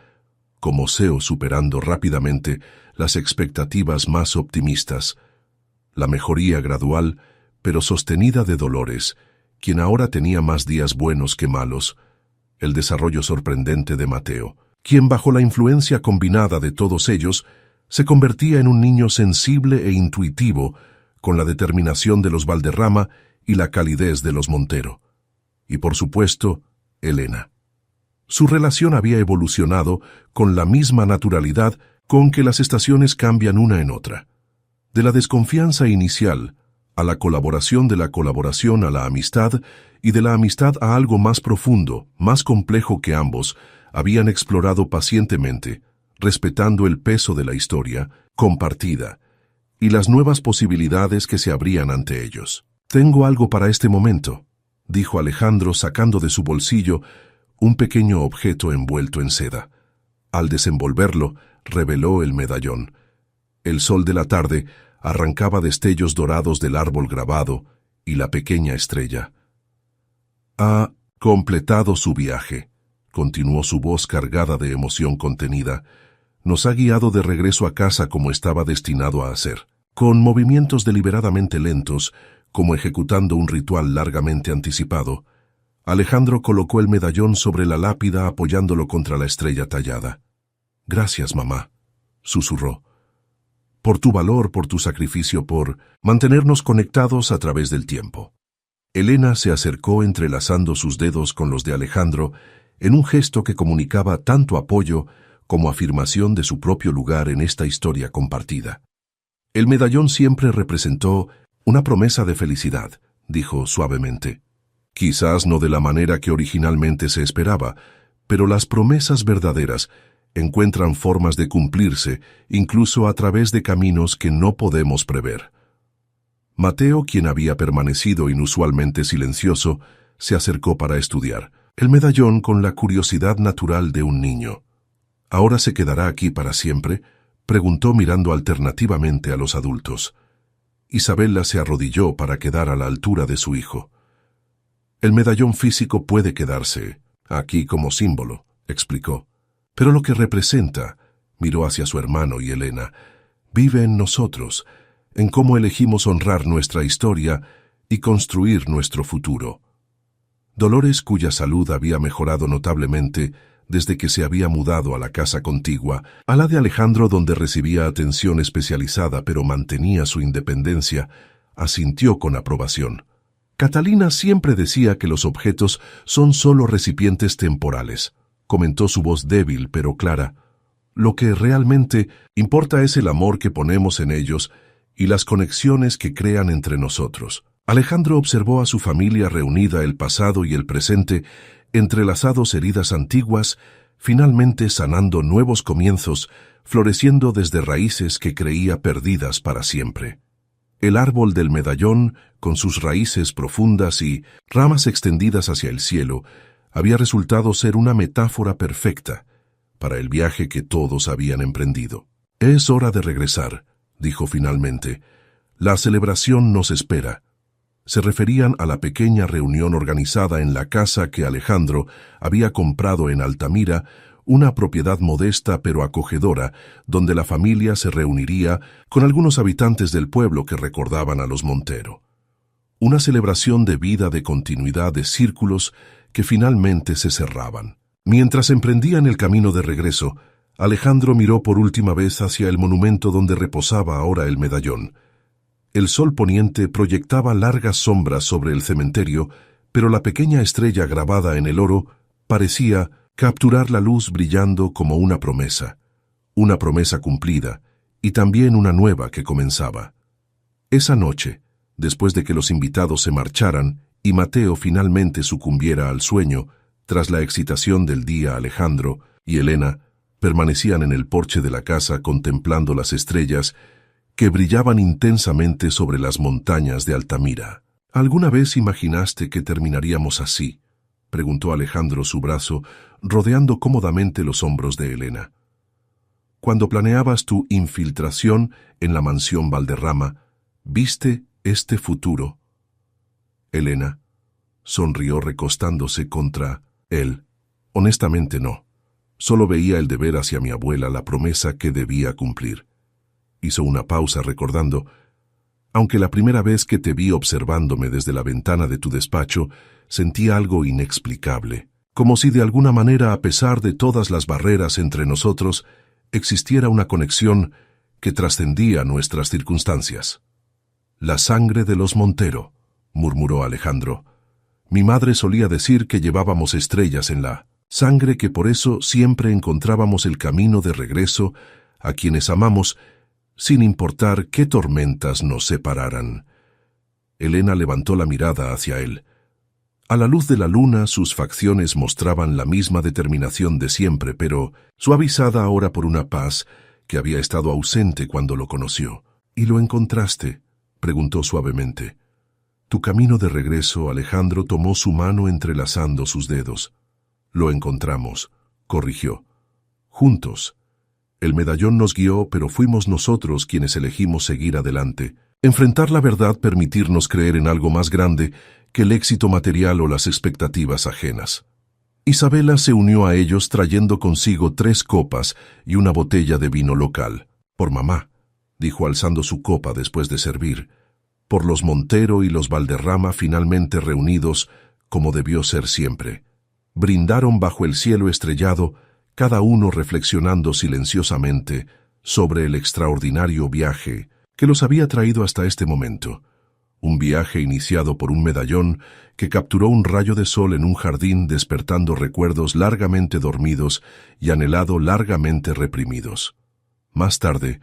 S1: como CEO superando rápidamente las expectativas más optimistas, la mejoría gradual pero sostenida de Dolores, quien ahora tenía más días buenos que malos, el desarrollo sorprendente de Mateo, quien bajo la influencia combinada de todos ellos, se convertía en un niño sensible e intuitivo, con la determinación de los Valderrama y la calidez de los Montero. Y por supuesto, Elena. Su relación había evolucionado con la misma naturalidad con que las estaciones cambian una en otra. De la desconfianza inicial a la colaboración, de la colaboración a la amistad y de la amistad a algo más profundo, más complejo que ambos habían explorado pacientemente, respetando el peso de la historia compartida y las nuevas posibilidades que se abrían ante ellos. «Tengo algo para este momento», dijo Alejandro sacando de su bolsillo un pequeño objeto envuelto en seda. Al desenvolverlo, reveló el medallón. El sol de la tarde arrancaba destellos dorados del árbol grabado y la pequeña estrella. «Ha completado su viaje», continuó su voz cargada de emoción contenida. «Nos ha guiado de regreso a casa como estaba destinado a hacer, con movimientos deliberadamente lentos, como ejecutando un ritual largamente anticipado». Alejandro colocó el medallón sobre la lápida apoyándolo contra la estrella tallada. «Gracias, mamá», susurró. «Por tu valor, por tu sacrificio, por mantenernos conectados a través del tiempo». Elena se acercó entrelazando sus dedos con los de Alejandro en un gesto que comunicaba tanto apoyo como afirmación de su propio lugar en esta historia compartida. «El medallón siempre representó una promesa de felicidad», dijo suavemente. «Quizás no de la manera que originalmente se esperaba, pero las promesas verdaderas encuentran formas de cumplirse incluso a través de caminos que no podemos prever». Mateo, quien había permanecido inusualmente silencioso, se acercó para estudiar el medallón con la curiosidad natural de un niño. «¿Ahora se quedará aquí para siempre?», preguntó mirando alternativamente a los adultos. Isabella se arrodilló para quedar a la altura de su hijo. «El medallón físico puede quedarse aquí como símbolo», explicó. «Pero lo que representa», miró hacia su hermano y Elena, «vive en nosotros, en cómo elegimos honrar nuestra historia y construir nuestro futuro». Dolores, cuya salud había mejorado notablemente desde que se había mudado a la casa contigua, a la de Alejandro donde recibía atención especializada pero mantenía su independencia, asintió con aprobación. «Catalina siempre decía que los objetos son solo recipientes temporales», comentó su voz débil pero clara. «Lo que realmente importa es el amor que ponemos en ellos y las conexiones que crean entre nosotros». Alejandro observó a su familia reunida, el pasado y el presente, entrelazados, heridas antiguas, finalmente sanando nuevos comienzos, floreciendo desde raíces que creía perdidas para siempre. El árbol del medallón, con sus raíces profundas y ramas extendidas hacia el cielo, había resultado ser una metáfora perfecta para el viaje que todos habían emprendido. «Es hora de regresar», dijo finalmente. «La celebración nos espera». Se referían a la pequeña reunión organizada en la casa que Alejandro había comprado en Altamira, una propiedad modesta pero acogedora, donde la familia se reuniría con algunos habitantes del pueblo que recordaban a los Montero. Una celebración de vida, de continuidad, de círculos que finalmente se cerraban. Mientras emprendían el camino de regreso, Alejandro miró por última vez hacia el monumento donde reposaba ahora el medallón. El sol poniente proyectaba largas sombras sobre el cementerio, pero la pequeña estrella grabada en el oro parecía capturar la luz brillando como una promesa cumplida, y también una nueva que comenzaba. Esa noche, después de que los invitados se marcharan y Mateo finalmente sucumbiera al sueño, tras la excitación del día, Alejandro y Elena permanecían en el porche de la casa contemplando las estrellas que brillaban intensamente sobre las montañas de Altamira. «¿Alguna vez imaginaste que terminaríamos así?», preguntó Alejandro, su brazo rodeando cómodamente los hombros de Elena. «Cuando planeabas tu infiltración en la mansión Valderrama, ¿viste este futuro?». Elena sonrió recostándose contra él. «Honestamente no. Solo veía el deber hacia mi abuela, la promesa que debía cumplir». Hizo una pausa recordando. «Aunque la primera vez que te vi observándome desde la ventana de tu despacho, sentí algo inexplicable, como si de alguna manera, a pesar de todas las barreras entre nosotros, existiera una conexión que trascendía nuestras circunstancias. «La sangre de los Montero», murmuró Alejandro. «Mi madre solía decir que llevábamos estrellas en la sangre, que por eso siempre encontrábamos el camino de regreso a quienes amamos, sin importar qué tormentas nos separaran». Elena levantó la mirada hacia él. A la luz de la luna, sus facciones mostraban la misma determinación de siempre, pero suavizada ahora por una paz que había estado ausente cuando lo conoció. «¿Y lo encontraste?», preguntó suavemente. «Tu camino de regreso», Alejandro tomó su mano entrelazando sus dedos. «Lo encontramos», corrigió. «Juntos. El medallón nos guió, pero fuimos nosotros quienes elegimos seguir adelante. Enfrentar la verdad, permitirnos creer en algo más grande que el éxito material o las expectativas ajenas». Isabela se unió a ellos trayendo consigo 3 copas y una botella de vino local. «Por mamá», dijo alzando su copa después de servir. «Por los Montero y los Valderrama finalmente reunidos, como debió ser siempre». Brindaron bajo el cielo estrellado, cada uno reflexionando silenciosamente sobre el extraordinario viaje que los había traído hasta este momento. Un viaje iniciado por un medallón que capturó un rayo de sol en un jardín, despertando recuerdos largamente dormidos y anhelado largamente reprimidos. Más tarde,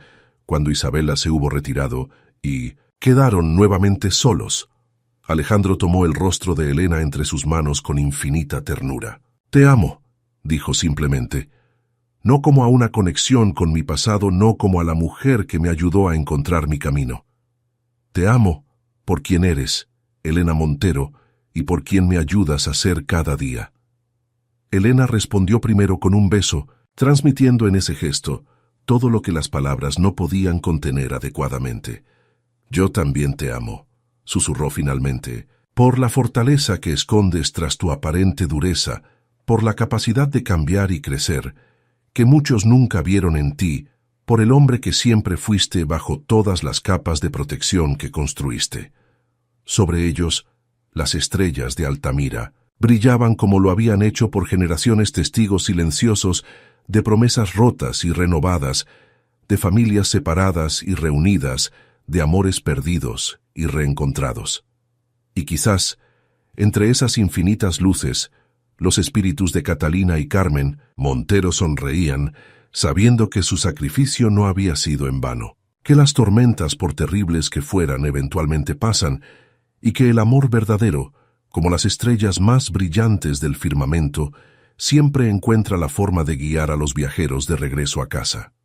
S1: cuando Isabela se hubo retirado y quedaron nuevamente solos, Alejandro tomó el rostro de Elena entre sus manos con infinita ternura. «Te amo», dijo simplemente. «No como a una conexión con mi pasado, no como a la mujer que me ayudó a encontrar mi camino. Te amo por quien eres, Elena Montero, y por quien me ayudas a ser cada día». Elena respondió primero con un beso, transmitiendo en ese gesto todo lo que las palabras no podían contener adecuadamente. «Yo también te amo», susurró finalmente, «por la fortaleza que escondes tras tu aparente dureza, por la capacidad de cambiar y crecer, que muchos nunca vieron en ti, por el hombre que siempre fuiste bajo todas las capas de protección que construiste». Sobre ellos, las estrellas de Altamira brillaban como lo habían hecho por generaciones testigos silenciosos de promesas rotas y renovadas, de familias separadas y reunidas, de amores perdidos y reencontrados. Y quizás, entre esas infinitas luces, los espíritus de Catalina y Carmen Montero sonreían, sabiendo que su sacrificio no había sido en vano, que las tormentas, por terribles que fueran, eventualmente pasan, y que el amor verdadero, como las estrellas más brillantes del firmamento, siempre encuentra la forma de guiar a los viajeros de regreso a casa.